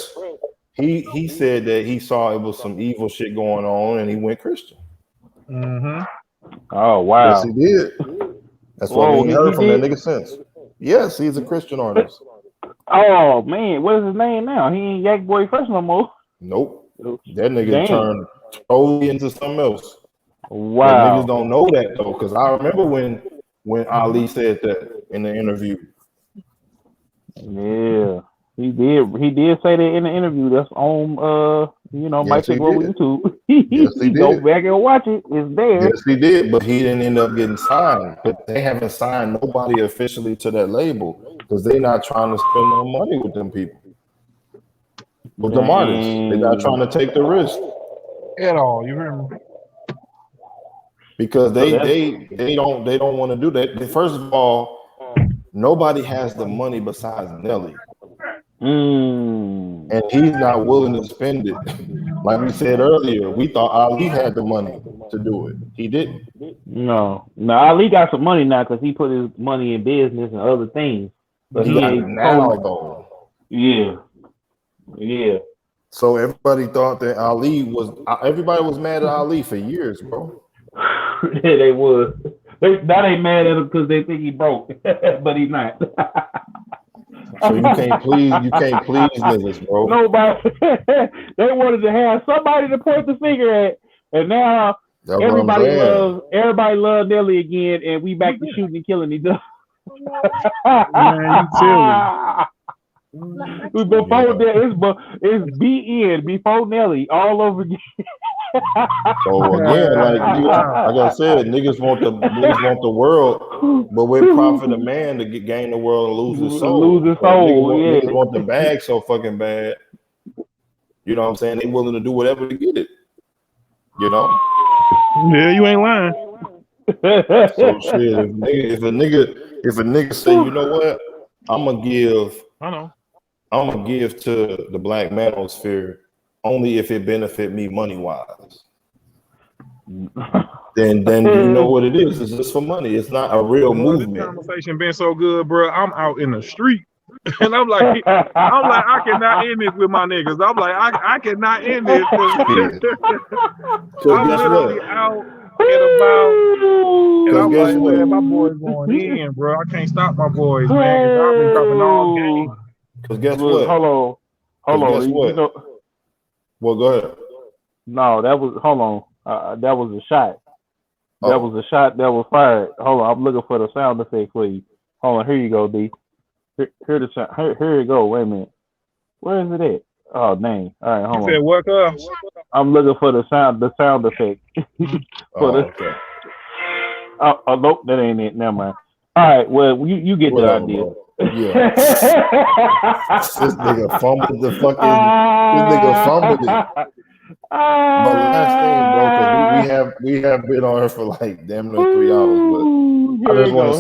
Speaker 4: he said that he saw it was some evil shit going on and he went Christian.
Speaker 2: Oh wow.
Speaker 4: Yes, he did. That's what we heard from that nigga since. Yes, he's a Christian artist.
Speaker 2: Oh man, what is his name now? He ain't Yak Boy Fresh no more.
Speaker 4: Nope. That nigga turned totally into something else.
Speaker 2: Wow.
Speaker 4: But niggas don't know that though, because I remember when Ali said that in the interview.
Speaker 2: Yeah, he did say that in the interview. That's on Mike Take Over YouTube.
Speaker 4: Yes, he did.
Speaker 2: Go back and watch it. It's there.
Speaker 4: Yes, he did, but he didn't end up getting signed. But they haven't signed nobody officially to that label because they're not trying to spend no money with them people. With them artists. They're not trying to take the risk.
Speaker 5: At all, you hear me?
Speaker 4: Because they don't want to do that. First of all, nobody has the money besides Nelly. And he's not willing to spend it. Like we said earlier, we thought Ali had the money to do it. He didn't.
Speaker 2: No, Ali got some money now because he put his money in business and other things. But
Speaker 4: he got it now though.
Speaker 2: Yeah.
Speaker 4: So everybody thought that everybody was mad at Ali for years, bro.
Speaker 2: Yeah, they was. Now they mad at him because they think he broke, but he's not.
Speaker 4: So you can't please niggas, bro.
Speaker 2: Nobody. They wanted to have somebody to point the finger at, and now everybody loves Nelly again, and we back to shooting and killing each other.
Speaker 5: Man, you
Speaker 2: Before that, it's BN before Nelly all over again.
Speaker 4: So again, like I said, niggas want the world, but we're profit a man to gain the world and lose his soul. Niggas want the bag so fucking bad. You know what I'm saying? They willing to do whatever to get it. You know?
Speaker 5: Yeah, you ain't lying.
Speaker 4: So shit, if a nigga say, you know what, I'm gonna give to the black manosphere only if it benefit me money wise. Then you know what it is. It's just for money. It's not a real movement.
Speaker 5: This conversation been so good, bro. I'm out in the street. And I'm like, I cannot end this with my niggas. I'm like, I cannot end this.
Speaker 4: So
Speaker 5: I'm
Speaker 4: guess
Speaker 5: literally
Speaker 4: what?
Speaker 5: out talking about. And I'm
Speaker 4: guess
Speaker 5: like,
Speaker 4: what?
Speaker 5: man, my boys going in, bro. I can't stop my boys, man, because I've been dropping all game.
Speaker 4: Because guess
Speaker 2: Look,
Speaker 4: what?
Speaker 2: hold on.
Speaker 4: Guess what?
Speaker 2: You know,
Speaker 4: Well, go ahead.
Speaker 2: no, that was hold on. That was a shot. That
Speaker 4: Oh.
Speaker 2: was a shot that was fired. Hold on, I'm looking for the sound effect for you. Hold on, here you go, D. Here the sound. Here you go. Wait a minute. Where is it at? Oh, dang. All right,
Speaker 5: You
Speaker 2: hold
Speaker 5: said,
Speaker 2: on.
Speaker 5: what up?
Speaker 2: I'm looking for the sound effect.
Speaker 4: Okay.
Speaker 2: Oh, nope, that ain't it. Never mind. All right, well, you get
Speaker 4: Whatever,
Speaker 2: the idea.
Speaker 4: bro. Yeah. This nigga fumbled the fucking. This nigga fumbled it. But last thing, bro, because we have been on here for like damn near 3 hours. But I just want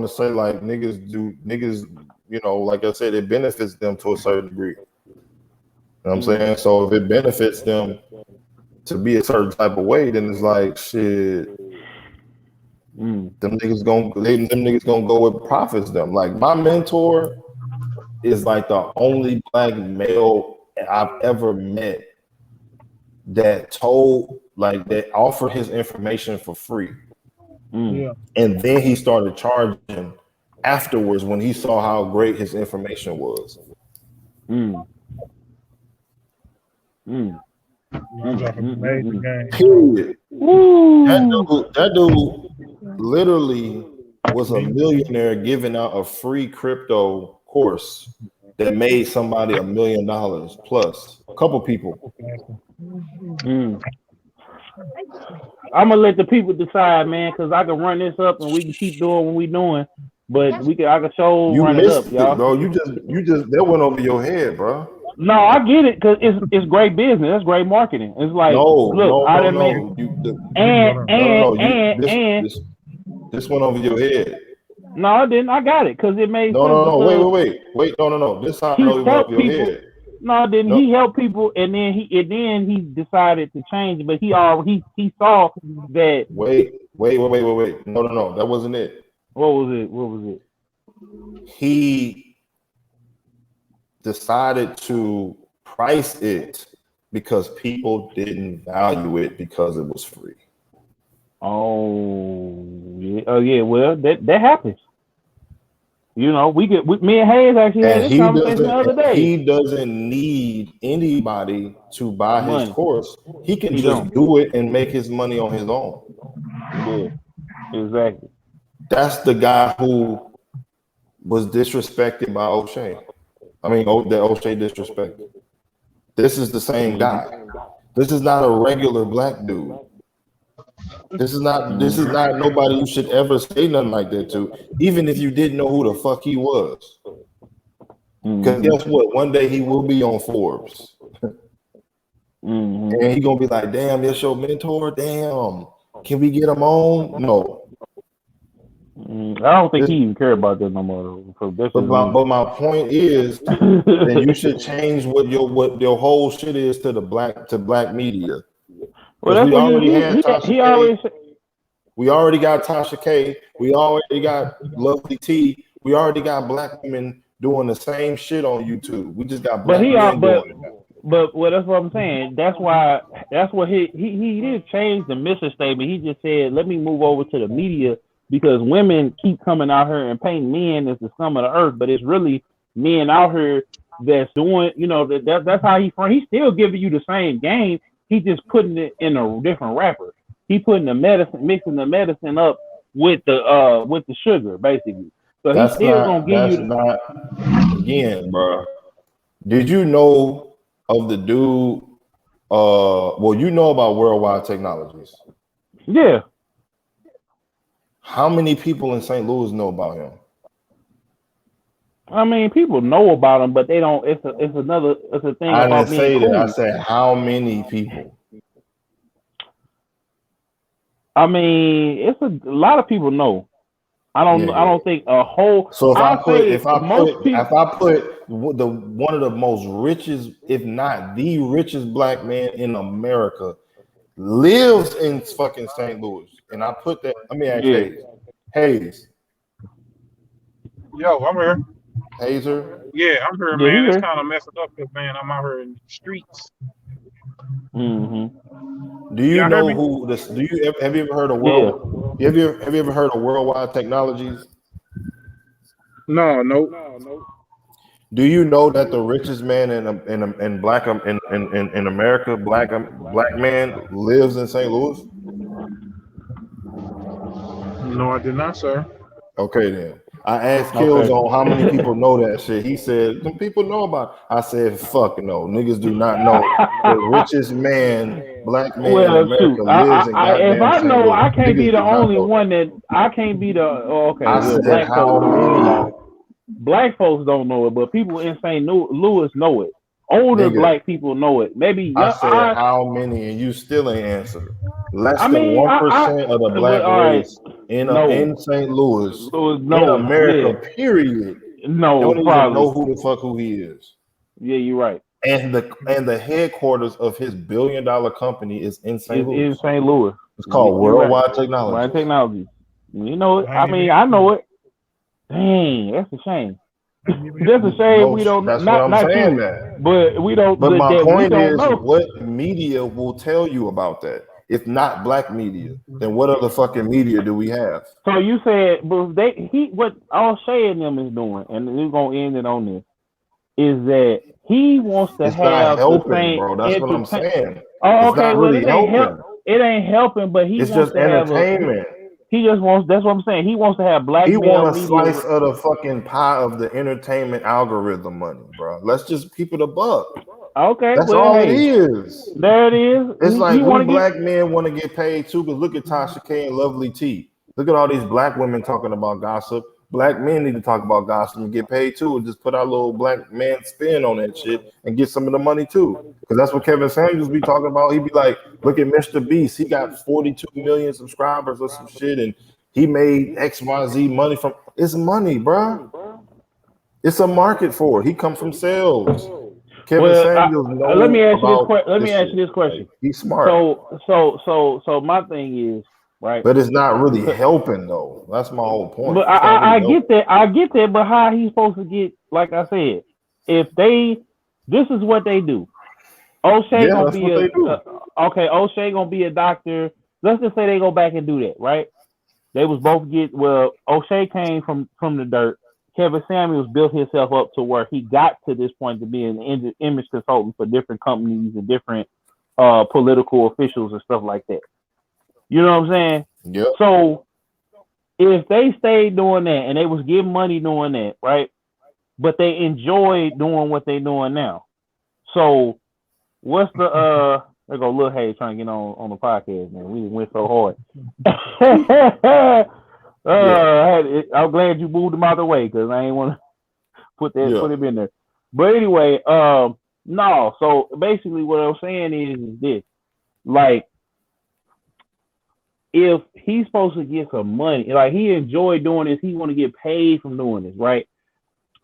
Speaker 4: to say, like, niggas, you know, like I said, it benefits them to a certain degree. You know what I'm saying? So if it benefits them to be a certain type of way, then it's like shit. Them niggas gonna go with profits them. Like my mentor is like the only black male I've ever met that offered his information for free.
Speaker 5: Yeah.
Speaker 4: And then he started charging afterwards when he saw how great his information was.
Speaker 5: Amazing game.
Speaker 4: Period. That dude literally was a millionaire giving out a free crypto course that made somebody $1 million plus. A couple people.
Speaker 2: I'm gonna let the people decide, man, because I can run this up and we can keep doing what we doing, but I can show
Speaker 4: You
Speaker 2: run it up,
Speaker 4: missed
Speaker 2: y'all.
Speaker 4: it, bro. You just that went over your head, bro.
Speaker 2: No, I get it because it's great business. That's great marketing. It's like,
Speaker 4: This went over your head.
Speaker 2: No, I didn't. I got it because it made sense.
Speaker 4: No. Wait. No. This time I know it went over your head.
Speaker 2: No, then he helped people, and then he decided to change. But he saw that.
Speaker 4: Wait. No. That wasn't it.
Speaker 2: What was it?
Speaker 4: He decided to price it because people didn't value it because it was free.
Speaker 2: Oh yeah. Well, that happens. You know, me and Hayes actually had this conversation the other day.
Speaker 4: He doesn't need anybody to buy his course. He can just do it and make his money on his own.
Speaker 2: Yeah, exactly.
Speaker 4: That's the guy who was disrespected by O'Shea. I mean, that O'Shea disrespected. This is the same guy. This is not a regular black dude. This is not nobody you should ever say nothing like that to, even if you didn't know who the fuck he was. Because guess what? One day he will be on Forbes. And he gonna be like, damn, that's your mentor? Damn. Can we get him on? No.
Speaker 2: I don't think he even care about that no more.
Speaker 4: But my point is that you should change what your whole shit is to black media. Well, we already had Tasha K. We already got Tasha K. We already got Lovely T. We already got black women doing the same shit on YouTube. We just got black men doing it now.
Speaker 2: But that's what I'm saying. That's what he didn't change the mission statement. He just said, let me move over to the media because women keep coming out here and painting men as the scum of the earth, but it's really men out here that's doing, you know, that's how he's still giving you the same game. He's just putting it in a different wrapper. He putting mixing the medicine up with the sugar, basically. So he's still gonna give you
Speaker 4: again, bro. Did you know of the dude? Well, you know about Worldwide Technologies.
Speaker 2: Yeah.
Speaker 4: How many people in St. Louis know about him?
Speaker 2: I mean, people know about him, but they don't. It's a thing.
Speaker 4: I
Speaker 2: about
Speaker 4: didn't say
Speaker 2: being
Speaker 4: that.
Speaker 2: cool.
Speaker 4: I said how many people.
Speaker 2: I mean, it's a lot of people know. I don't think a whole.
Speaker 4: So if I put one of the most richest, if not the richest black man in America, lives in fucking St. Louis, and I put that. Let me ask Hayes.
Speaker 5: Yo, I'm here.
Speaker 4: Hazer.
Speaker 5: Yeah, I'm here, man. It's kind of messing up because, man, I'm out here in the streets.
Speaker 4: Do you
Speaker 5: Y'all heard
Speaker 4: know
Speaker 5: me?
Speaker 4: who this? Have you ever heard of world? Have you ever heard of Worldwide Technologies?
Speaker 5: No.
Speaker 4: Do you know that the richest man in black in America, black man lives in St. Louis?
Speaker 5: No, I did not, sir.
Speaker 4: Okay, then. I asked
Speaker 2: Okay.
Speaker 4: Killzown how many people know that shit. He said, some people know about it. I said, fuck no. Niggas do not know the richest man, black man in
Speaker 2: Well,
Speaker 4: America
Speaker 2: shoot.
Speaker 4: lives in
Speaker 2: If
Speaker 4: goddamn
Speaker 2: I
Speaker 4: St.
Speaker 2: know,
Speaker 4: Louis.
Speaker 2: I can't be
Speaker 4: Niggas
Speaker 2: the
Speaker 4: do not
Speaker 2: only
Speaker 4: know
Speaker 2: one that I can't be the. Okay,
Speaker 4: I
Speaker 2: well,
Speaker 4: said, how many?
Speaker 2: black folks don't know it, but people in St. Louis know it. Older
Speaker 4: Nigga,
Speaker 2: black people know it. Maybe
Speaker 4: I said, how many? And you still ain't answered. Less than 1% of the black race in St. Louis, in America, period, don't even know who the fuck who he is.
Speaker 2: Yeah, you're right.
Speaker 4: And the headquarters of his $1 billion company is in St. Louis.
Speaker 2: In St. Louis.
Speaker 4: It's called Worldwide Technology.
Speaker 2: Worldwide Technology. You know it. I mean, I know it. Dang, that's a shame. That's a shame we don't.
Speaker 4: That's
Speaker 2: not,
Speaker 4: what I'm saying.
Speaker 2: You,
Speaker 4: that.
Speaker 2: but we don't.
Speaker 4: But my point is,
Speaker 2: know.
Speaker 4: what media will tell you about that? If not black media, then what other fucking media do we have?
Speaker 2: So you said, but what O'Shea and them is doing, and we're gonna end it on this, is that he wants to have
Speaker 4: helping,
Speaker 2: the same,
Speaker 4: bro. That's what I'm saying.
Speaker 2: Oh,
Speaker 4: it's not really helping.
Speaker 2: It ain't helping, but he
Speaker 4: it's
Speaker 2: wants
Speaker 4: just
Speaker 2: to
Speaker 4: entertainment.
Speaker 2: He just wants. That's what I'm saying. He wants to have black.
Speaker 4: He wants a slice of the fucking pie of the entertainment algorithm money, bro. Let's just keep it a buck.
Speaker 2: Okay,
Speaker 4: that's all it is.
Speaker 2: There it is.
Speaker 4: It's like we black men want to get paid too. Because look at Tasha K and Lovely T. Look at all these black women talking about gossip. Black men need to talk about gossip and get paid too, and just put our little black man spin on that shit and get some of the money too. Because that's what Kevin Samuels be talking about. He'd be like, look at Mr. Beast. He got 42 million subscribers or some shit, and he made XYZ money from. It's money, bro. It's a market for it. He comes from sales. Kevin Samuels knows.
Speaker 2: Let me ask you this question.
Speaker 4: Like, he's smart.
Speaker 2: So my thing is, right?
Speaker 4: But it's not really helping though. That's my whole point.
Speaker 2: But I get that. I get that. But how he's supposed to get? Like I said, this is what they do. O'Shea gonna be O'Shea gonna be a doctor. Let's just say they go back and do that, right? They was both O'Shea came from the dirt. Kevin Samuels built himself up to where he got to this point to be an image consultant for different companies and different political officials and stuff like that. You know what I'm saying?
Speaker 4: Yeah.
Speaker 2: So if they stayed doing that and they was getting money doing that, right? But they enjoyed doing what they doing now. So what's the there go Lil Hayes trying to get on the podcast, man. We went so hard. I'm glad you moved him out of the way because I ain't want to put him in there. But anyway, no. So basically, what I'm saying is this: like, if he's supposed to get some money, like he enjoyed doing this, he want to get paid from doing this, right?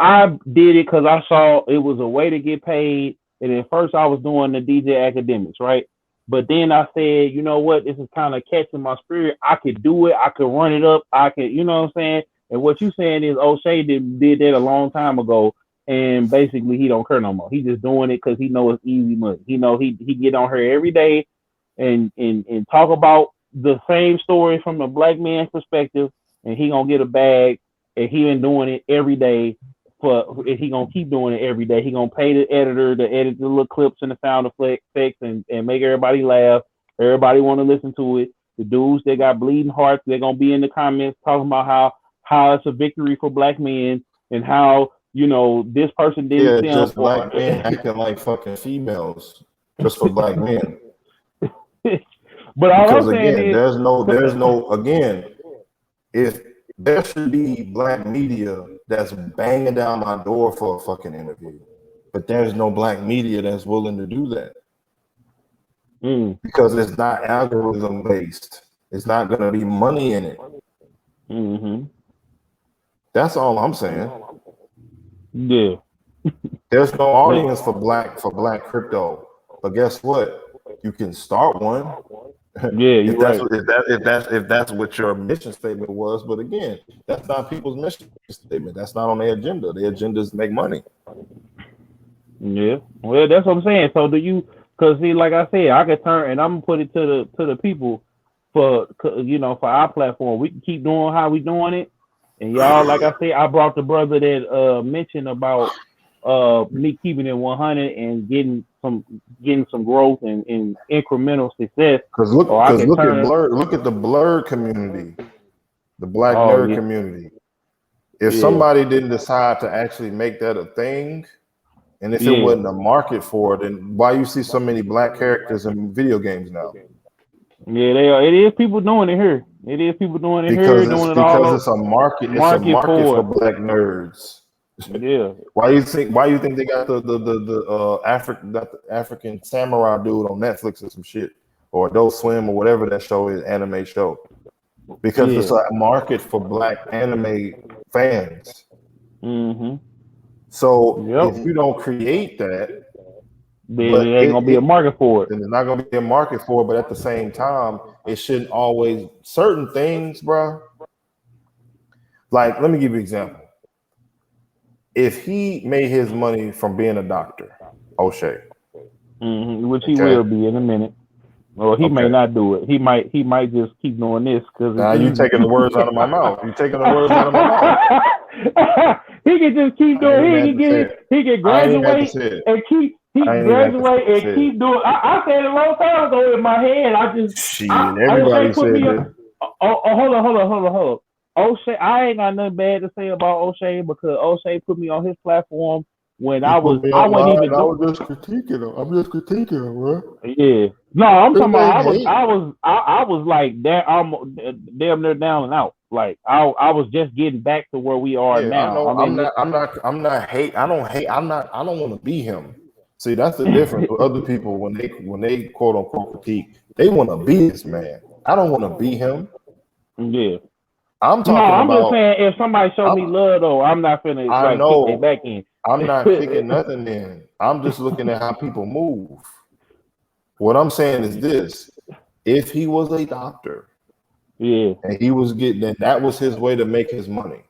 Speaker 2: I did it because I saw it was a way to get paid, and at first I was doing the DJ academics, right? But then I said, you know what? This is kind of catching my spirit. I could do it. I could run it up. I could, you know what I'm saying? And what you saying is O'Shea did that a long time ago, and basically he don't care no more. He just doing it because he knows it's easy money. He know he get on her every day and talk about the same story from the black man's perspective, and he gonna get a bag, and he been doing it every day. He gonna keep doing it every day. He gonna pay the editor to edit the little clips and the sound effects and make everybody laugh. Everybody want to listen to it. The dudes that got bleeding hearts, they're gonna be in the comments talking about how it's a victory for black men and how, you know, this person didn't.
Speaker 4: Yeah, just black men acting like fucking females just for black men.
Speaker 2: But all I'm saying
Speaker 4: again, there's no again, if there should be black media that's banging down my door for a fucking interview, but there's no black media that's willing to do that because it's not algorithm based. It's not going to be money in it.
Speaker 2: Mm-hmm.
Speaker 4: That's all I'm saying.
Speaker 2: Yeah.
Speaker 4: There's no audience for black crypto, but guess what? You can start one.
Speaker 2: Yeah,
Speaker 4: if that's what your mission statement was, but again, that's not people's mission statement. That's not on their agenda. Their agenda is to make money.
Speaker 2: Yeah, well, that's what I'm saying. So do you Cause see, like I said, I could turn and I'm gonna put it to the people for for our platform. We can keep doing how we doing it, and y'all, like I said, I brought the brother that mentioned about me keeping it 100 and getting some growth and incremental success.
Speaker 4: Because look at the blurred community, the black nerd community. If somebody didn't decide to actually make that a thing, and if it wasn't a market for it, then why you see so many black characters in video games now?
Speaker 2: Yeah, they are. It is people doing it here. It is people doing it
Speaker 4: because
Speaker 2: here, doing it
Speaker 4: because
Speaker 2: all.
Speaker 4: it's a market. It's a market for black nerds.
Speaker 2: Yeah.
Speaker 4: Why you think they got the African samurai dude on Netflix or some shit, or Adult Swim or whatever that show is, anime show? Because it's a market for black anime fans.
Speaker 2: Mm-hmm.
Speaker 4: So if you don't create that,
Speaker 2: then it ain't gonna be a market for it.
Speaker 4: Then there's not gonna be a market for it. But at the same time, it shouldn't always certain things, bro. Like, let me give you an example. If he made his money from being a doctor, O'Shea,
Speaker 2: which he will be in a minute. Or he may not do it. He might just keep doing this because
Speaker 4: now you taking the words out of my mouth. You taking the words out of my mouth.
Speaker 2: He can just keep doing. He can graduate and keep. He graduate and keep doing. I said it a long time ago in my head.
Speaker 4: Everybody said it.
Speaker 2: Hold on. O'Shea, I ain't got nothing bad to say about O'Shea because O'Shea put me on his platform when I wasn't even.
Speaker 4: I was just critiquing him. I'm just critiquing him, bro.
Speaker 2: Yeah. No, I'm talking about. I was like damn near down and out. Like I was just getting back to where we are now.
Speaker 4: I'm not hate. I don't hate. I don't want to be him. See, that's the difference with other people when they quote unquote critique. They want to be this man. I don't want to be him.
Speaker 2: Yeah.
Speaker 4: I'm just
Speaker 2: saying if somebody show me love though, I'm not finna kick their back in.
Speaker 4: I'm not kicking nothing in. I'm just looking at how people move. What I'm saying is this: if he was a doctor, and he was getting, and that was his way to make his money,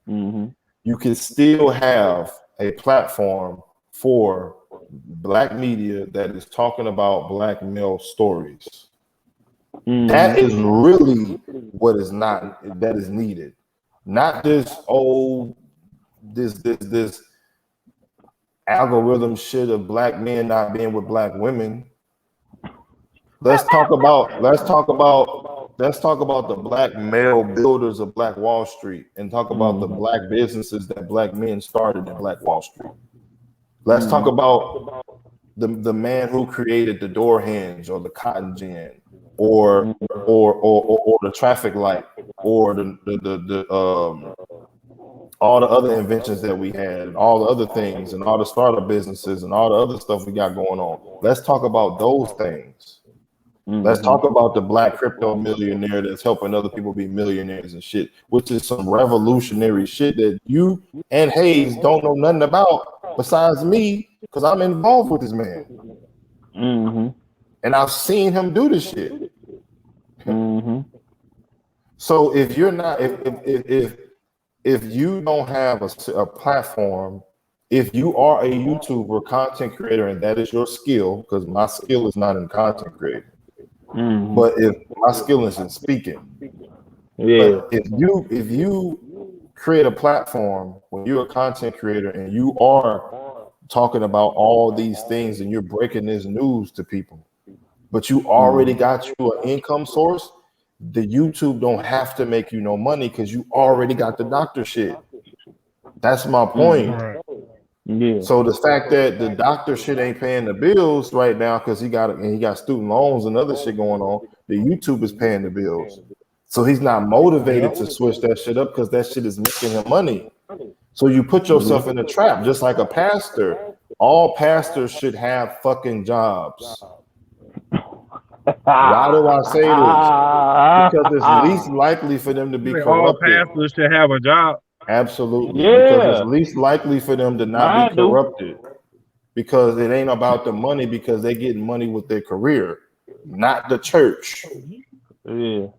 Speaker 4: you can still have a platform for black media that is talking about black male stories. That is really what is needed. Not this this algorithm shit of black men not being with black women. Let's talk about the black male builders of Black Wall Street and talk about the black businesses that black men started in Black Wall Street. Let's talk about the man who created the door hinge or the cotton gin or the traffic light or the all the other inventions that we had and all the other things and all the startup businesses and all the other stuff we got going on. Let's talk about those things. Let's talk about the black crypto millionaire that's helping other people be millionaires and shit, which is some revolutionary shit that you and Hayes don't know nothing about besides me, because I'm involved with this man. And I've seen him do this shit. So if you're not, if you don't have a platform, if you are a YouTuber, content creator, and that is your skill, because my skill is not in content creating. But if my skill is in speaking, but if you create a platform when you're a content creator and you are talking about all these things and you're breaking this news to people, but you already got you an income source, the YouTube don't have to make you no money because you already got the doctor shit. That's my point. So the fact that the doctor shit ain't paying the bills right now because he got student loans and other shit going on, the YouTube is paying the bills. So he's not motivated to switch that shit up because that shit is making him money. So you put yourself in a trap, just like a pastor. All pastors should have fucking jobs. Why do I say this? Because it's least likely for them to be corrupted.
Speaker 5: All pastors should have a job.
Speaker 4: Absolutely. Because it's least likely for them to not be corrupted. Because it ain't about the money, because they getting money with their career, not the church. You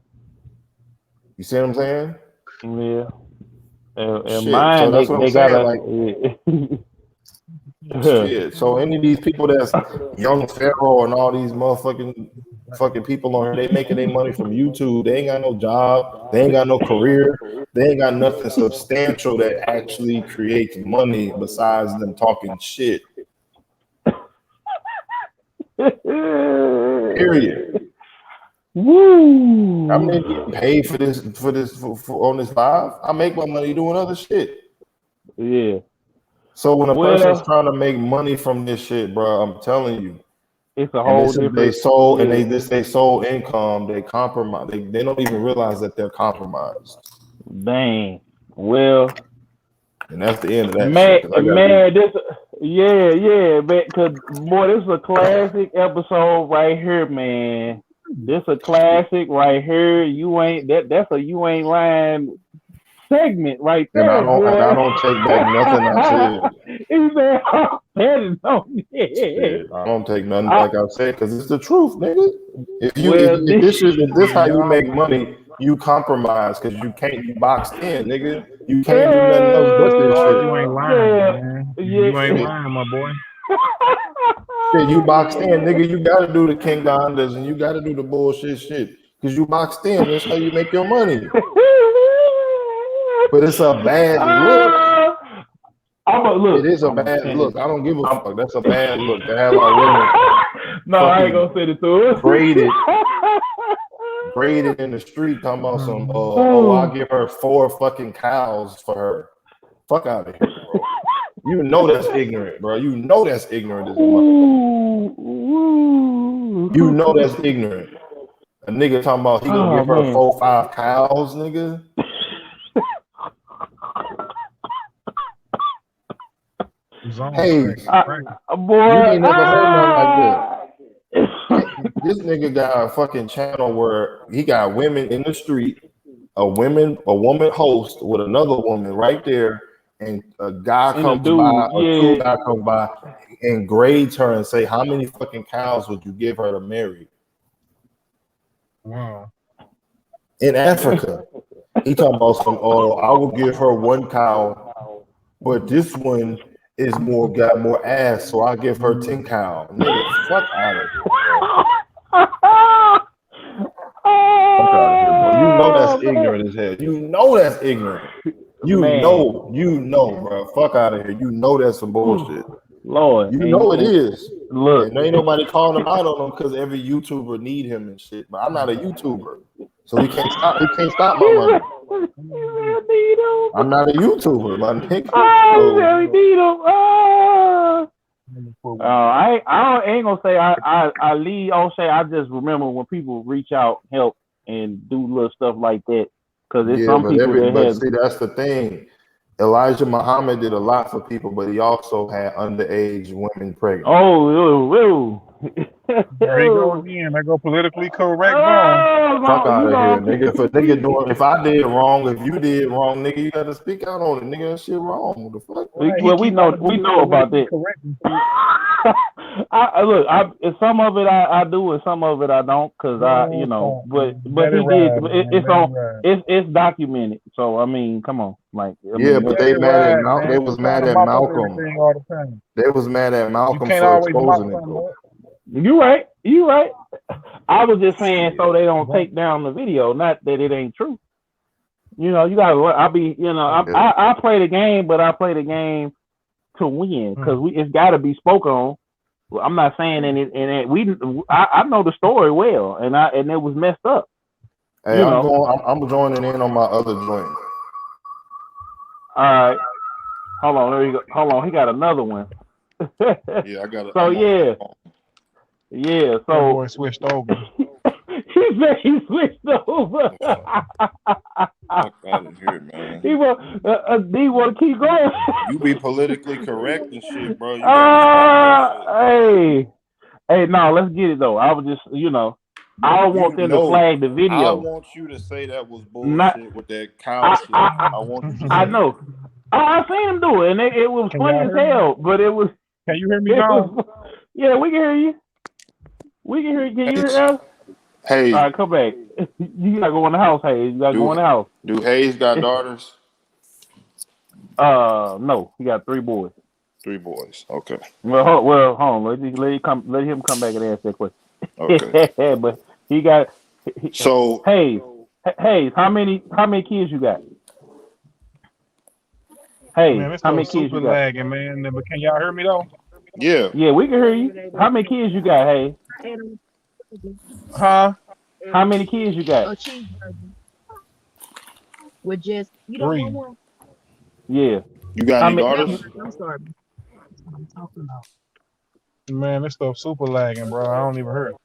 Speaker 4: see what I'm saying?
Speaker 2: And mine, so they got
Speaker 4: Shit. So any of these people that's Young Pharaoh and all these fucking people on here, they making their money from YouTube. They ain't got no job. They ain't got no career. They ain't got nothing substantial that actually creates money besides them talking shit. Period.
Speaker 2: Woo!
Speaker 4: I'm not getting paid for this on this live. I make my money doing other shit.
Speaker 2: Yeah.
Speaker 4: So when a person's trying to make money from this shit, bro, I'm telling you,
Speaker 2: it's a whole different. They sold
Speaker 4: and they sold income. They compromise. They don't even realize that they're compromised.
Speaker 2: Dang. Well.
Speaker 4: And that's the end of that
Speaker 2: man,
Speaker 4: shit.
Speaker 2: Man, because boy, this is a classic episode right here, man. This a classic right here. That's a You Ain't Lying segment right there.
Speaker 4: And I don't take back nothing I said. I don't take nothing back I said because it's the truth, nigga. If this how you make money, you compromise because you boxed in, nigga. You can't do nothing else but this shit.
Speaker 5: You ain't lying, man. You ain't lying, my boy.
Speaker 4: Shit, you boxed in, nigga. You gotta do the King Gondas and you gotta do the bullshit shit because you boxed in. That's how you make your money. But it's a bad look. It is a bad look. I don't give a fuck. That's a bad look to have our women.
Speaker 2: No, I ain't gonna say the truth.
Speaker 4: Braided in the street, talking about some. I'll give her 4 fucking cows for her. Fuck out of here, bro. You know that's ignorant, bro. You know that's ignorant as a motherfucker. You know that's ignorant. A nigga talking about he gonna give her 4 or 5 cows, nigga. Hey, boy, you ain't never heard nothing like that. This nigga got a fucking channel where he got women in the street, a woman host with another woman right there, and a guy comes by, two guy comes by, and grades her and say, "How many fucking cows would you give her to marry?"
Speaker 5: Wow.
Speaker 4: In Africa, he talking about some. Oh, I will give her 1 cow, but this one is got more ass, so I'll give her 10 cows. Nigga, fuck out of here, bro. Fuck out of here, bro. You know that's ignorant as hell. You know that's ignorant. You know, bro. Fuck out of here. You know that's some bullshit.
Speaker 2: Lord.
Speaker 4: You know it is.
Speaker 2: Look.
Speaker 4: And ain't nobody calling him out on him because every YouTuber need him and shit. But I'm not a YouTuber. So he can't stop my money. I'm not a YouTuber, my nigga.
Speaker 2: I ain't gonna say I lead on say I just remember when people reach out, help, and do little stuff like that. Because there's some people
Speaker 4: but see, that's the thing. Elijah Muhammad did a lot for people, but he also had underage women pregnant.
Speaker 2: Oh.
Speaker 5: There you go again. I go politically correct.
Speaker 4: Fuck out of here, nigga. If I did wrong, if you did wrong, nigga, you gotta speak out on it, nigga. That shit wrong. What the fuck?
Speaker 2: Well, we know about that. Some of it I do, and some of it I don't, cause but he did. It's documented. So I mean, come on, like
Speaker 4: but they was mad at Malcolm. They was mad at Malcolm for exposing it.
Speaker 2: You right. I was just saying so they don't take down the video, not that it ain't true. You know, you gotta. I play the game, but I play the game to win because it's got to be spoken on. I'm not saying I know the story well, and it was messed up.
Speaker 4: Hey, I'm joining in on my other joint.
Speaker 2: All right, hold on. There you go. Hold on, he got another one.
Speaker 4: Yeah, I got it.
Speaker 2: So yeah. So
Speaker 5: boy switched over.
Speaker 2: he switched over.
Speaker 4: Fuck out of here, man.
Speaker 2: He want to keep going.
Speaker 4: You be politically correct and shit, bro.
Speaker 2: Hey, no, let's get it though. I was just, I don't want them to flag the video.
Speaker 4: I want you to say that was bullshit with that cow shit. I want you to say
Speaker 2: I know. I seen him do it, and it was funny as hell. But it was.
Speaker 5: Can you hear me now?
Speaker 2: Yeah, we can hear you. Can you hear us?
Speaker 4: Hey.
Speaker 2: All right, come back. You gotta go in the house, Hayes. You gotta go in the house.
Speaker 4: Do Hayes got daughters?
Speaker 2: No, he got 3 boys.
Speaker 4: 3 boys. Okay.
Speaker 2: Well, hold on. Let him come back and ask that question.
Speaker 4: Okay.
Speaker 2: But he got.
Speaker 4: So
Speaker 2: Hey, how many kids you got? Hey,
Speaker 5: Man, this
Speaker 2: how many
Speaker 5: stuff
Speaker 2: kids
Speaker 5: super
Speaker 2: you got?
Speaker 5: lagging, man. But can y'all hear me though?
Speaker 4: yeah,
Speaker 2: Yeah, we can hear you. How many kids you got? Hey,
Speaker 5: Huh?
Speaker 2: how many kids you got?
Speaker 6: With just you don't
Speaker 5: 3.
Speaker 6: want one.
Speaker 2: Yeah.
Speaker 4: you got
Speaker 2: How
Speaker 4: any
Speaker 2: many?
Speaker 4: daughters?
Speaker 6: I'm sorry. That's what I'm talking about.
Speaker 5: Man, this stuff super lagging, bro. I don't even hear it.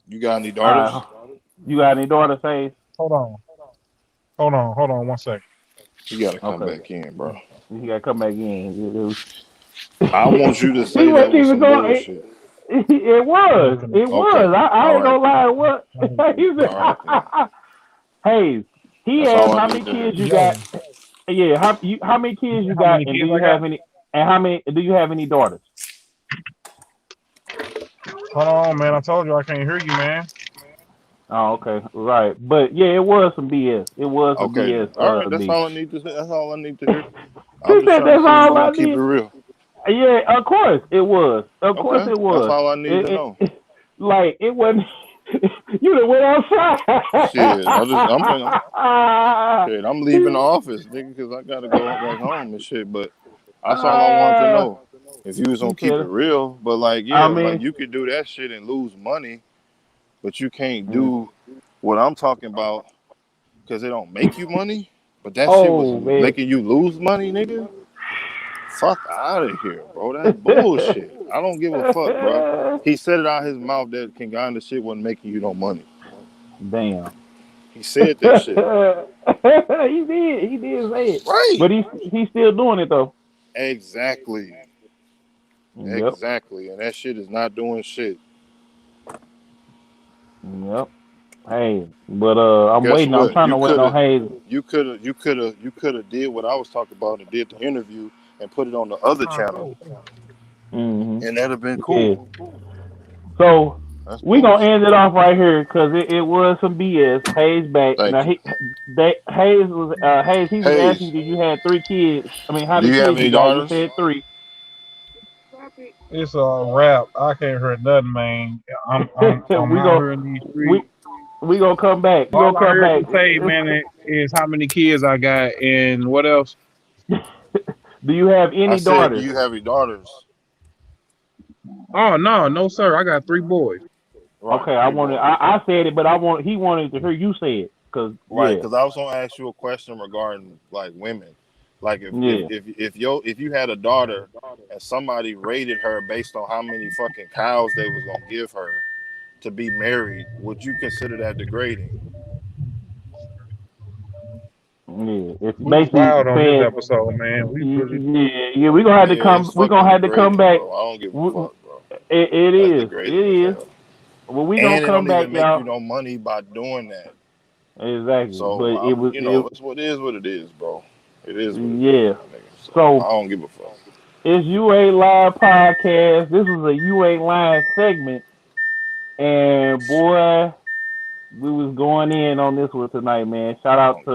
Speaker 4: You got any daughters?
Speaker 2: You got any daughters? Hey.
Speaker 5: Hold on 1 second.
Speaker 4: You gotta come
Speaker 2: Okay.
Speaker 4: back in, bro.
Speaker 2: You gotta come back in.
Speaker 4: I want you to
Speaker 2: He
Speaker 4: say that
Speaker 2: wasn't
Speaker 4: was
Speaker 2: even
Speaker 4: some
Speaker 2: going.
Speaker 4: bullshit.
Speaker 2: It was. It was. I ain't gonna lie. What? He said,
Speaker 4: All right,
Speaker 2: hey, he
Speaker 4: That's
Speaker 2: asked
Speaker 4: all I
Speaker 2: how
Speaker 4: need
Speaker 2: many
Speaker 4: to hear.
Speaker 2: kids you got. Yeah, how many kids you
Speaker 5: How
Speaker 2: got,
Speaker 5: many
Speaker 2: and do
Speaker 5: kids
Speaker 2: you
Speaker 5: I
Speaker 2: have
Speaker 5: got?
Speaker 2: any? And how many? Do you have any daughters?
Speaker 5: Hold on, man. I told you I can't hear you, man.
Speaker 2: Oh, okay, right. But yeah, it was some BS. It was some
Speaker 4: Okay,
Speaker 2: BS.
Speaker 4: then. All right. That's
Speaker 2: B.
Speaker 4: all I need to say. That's all I need to hear.
Speaker 2: He
Speaker 4: I'm just
Speaker 2: said
Speaker 4: trying to
Speaker 2: that's
Speaker 4: see if you're
Speaker 2: all I
Speaker 4: gonna keep it
Speaker 2: need.
Speaker 4: real.
Speaker 2: Yeah, of course it was. Of course
Speaker 4: Okay,
Speaker 2: it
Speaker 4: that's
Speaker 2: was.
Speaker 4: all I need to know.
Speaker 2: Like it wasn't. You done went outside.
Speaker 4: Shit, I'm leaving the office, nigga, because I gotta go back home and shit. But that's all I wanted to know. If you was
Speaker 2: He
Speaker 4: gonna keep it
Speaker 2: said,
Speaker 4: real, but like,
Speaker 2: I
Speaker 4: yeah, like
Speaker 2: mean,
Speaker 4: you could do that shit and lose money, but you can't
Speaker 2: mm.
Speaker 4: do what I'm talking about because it don't make you money. But that shit was
Speaker 2: Oh man.
Speaker 4: making you lose money, nigga. Fuck out of here, bro. That's bullshit. I don't give a fuck, bro. He said it out his mouth that Kingana shit wasn't making you no money.
Speaker 2: Damn.
Speaker 4: He said that shit.
Speaker 2: He did say it.
Speaker 4: Right.
Speaker 2: But he's still doing it though.
Speaker 4: Exactly.
Speaker 2: Yep.
Speaker 4: Exactly. And that shit is not doing shit.
Speaker 2: Yep. Hey, but I'm
Speaker 4: Guess
Speaker 2: waiting. I'm
Speaker 4: what?
Speaker 2: trying to wait on Hayes.
Speaker 4: You could have did what I was talking about and did the interview and put it on the other channel.
Speaker 2: Mm-hmm.
Speaker 4: And that'd have been
Speaker 2: Yeah.
Speaker 4: cool.
Speaker 2: So
Speaker 4: That's
Speaker 2: we gonna end it
Speaker 4: bullshit.
Speaker 2: off right here because it was some BS. Hayes back.
Speaker 4: Thank
Speaker 2: Now
Speaker 4: you.
Speaker 2: Hayes was asking
Speaker 4: Hayes,
Speaker 2: you you had 3 kids. I mean, how
Speaker 4: do
Speaker 2: many
Speaker 4: you have
Speaker 2: kids
Speaker 4: any
Speaker 2: you got? You
Speaker 4: daughters?
Speaker 2: said 3.
Speaker 5: It's a rap. I can't hear nothing, man. I'm
Speaker 2: we
Speaker 5: out
Speaker 2: go
Speaker 5: here in these streets.
Speaker 2: we gonna come back. We
Speaker 5: All
Speaker 2: gonna
Speaker 5: I
Speaker 2: come
Speaker 5: heard
Speaker 2: back.
Speaker 5: you say, man, is how many kids I got and what else?
Speaker 2: Do you have
Speaker 4: I
Speaker 2: any
Speaker 4: said, do
Speaker 2: daughters?
Speaker 4: you have any daughters?
Speaker 5: Oh no, sir. I got 3 boys.
Speaker 4: Right,
Speaker 2: Okay,
Speaker 4: 3 boys.
Speaker 2: I said it, but he wanted to hear you say it, cause
Speaker 4: Right,
Speaker 2: yeah,
Speaker 4: because I was gonna ask you a question regarding like women. Like
Speaker 2: yeah.
Speaker 4: if you had a daughter and somebody rated her based on how many fucking cows they was gonna give her to be married, would you consider that degrading?
Speaker 2: Yeah, it's
Speaker 5: We was
Speaker 2: basically
Speaker 5: wild on this
Speaker 2: saying,
Speaker 5: episode, man. We really
Speaker 2: yeah. We're gonna have to
Speaker 4: Yeah, it's
Speaker 2: come. We're
Speaker 4: fucking
Speaker 2: gonna have to come
Speaker 4: degrading,
Speaker 2: back.
Speaker 4: bro. I don't give a fuck, bro.
Speaker 2: It
Speaker 4: That's
Speaker 2: is.
Speaker 4: degrading as
Speaker 2: It is.
Speaker 4: hell.
Speaker 2: Well, we gonna
Speaker 4: And it
Speaker 2: come
Speaker 4: don't
Speaker 2: back,
Speaker 4: even make you
Speaker 2: y'all.
Speaker 4: no money by doing that.
Speaker 2: Exactly.
Speaker 4: So
Speaker 2: But it was.
Speaker 4: it's what it is, bro. It is what it is,
Speaker 2: Yeah.
Speaker 4: my nigga. So
Speaker 2: So
Speaker 4: I don't give a fuck.
Speaker 2: it's UA Live podcast. This is a UA Live segment, and boy, we was going in on this one tonight, man. Shout out to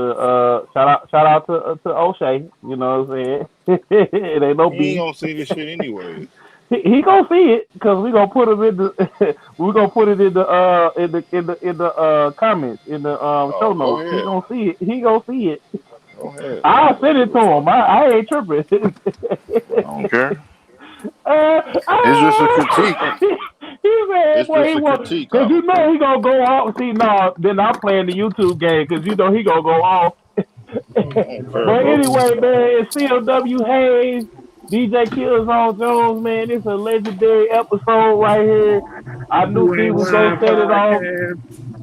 Speaker 2: O'Shea. You know what I'm saying? It ain't no
Speaker 4: He ain't
Speaker 2: beef.
Speaker 4: gonna see this shit anyway.
Speaker 2: He gonna see it because we gonna put him in the we gonna put it in the comments in the show
Speaker 4: Oh, go
Speaker 2: notes. He
Speaker 4: ahead.
Speaker 2: gonna see it. He gonna see it.
Speaker 4: Go ahead.
Speaker 2: I'll send it to him. I ain't tripping.
Speaker 4: I don't care. It's just a critique.
Speaker 2: He said,
Speaker 4: It's
Speaker 2: "Boy,
Speaker 4: just
Speaker 2: he
Speaker 4: a
Speaker 2: want
Speaker 4: critique. I
Speaker 2: because you
Speaker 4: don't
Speaker 2: know
Speaker 4: care.
Speaker 2: he gonna go off. See, no, then I'm playing the YouTube game because you know he gonna go off."
Speaker 4: I don't care,
Speaker 2: But
Speaker 4: bro.
Speaker 2: anyway, man, it's CLW Hayes, DJKillzown Jones, man. It's a legendary episode right here. I knew
Speaker 5: You
Speaker 2: D
Speaker 5: ain't
Speaker 2: was gonna
Speaker 5: lying
Speaker 2: set it off.
Speaker 5: podcast.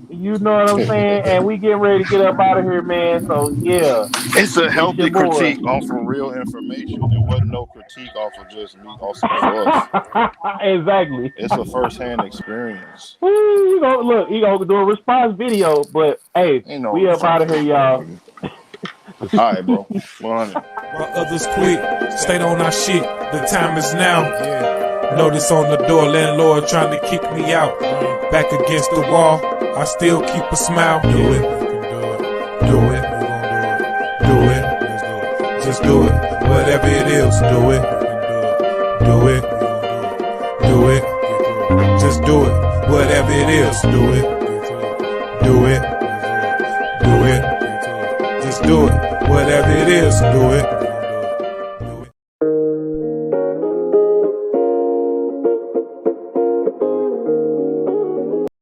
Speaker 2: You know what I'm saying? And we getting ready to get up out of here, man. So yeah,
Speaker 4: It's a
Speaker 2: it's your
Speaker 4: healthy
Speaker 2: boy.
Speaker 4: critique off of real information. It wasn't no critique off of just me off some fluff.
Speaker 2: Exactly.
Speaker 4: It's a first-hand experience.
Speaker 2: You gonna look, he gonna do a response video, but hey,
Speaker 4: Ain't no
Speaker 2: we up out of here, y'all.
Speaker 4: All right, bro. 100.
Speaker 1: While others quit, stayed on our shit. The time is now. Notice on the door, landlord trying to kick me out. Back against the wall, I still keep a smile. Do it. Do it. Do it. Just do it. Whatever it is, do it. Do it. Do it. Just do it. Whatever it is, do it. Do it. Do it. Just do it. Whatever it is, do it.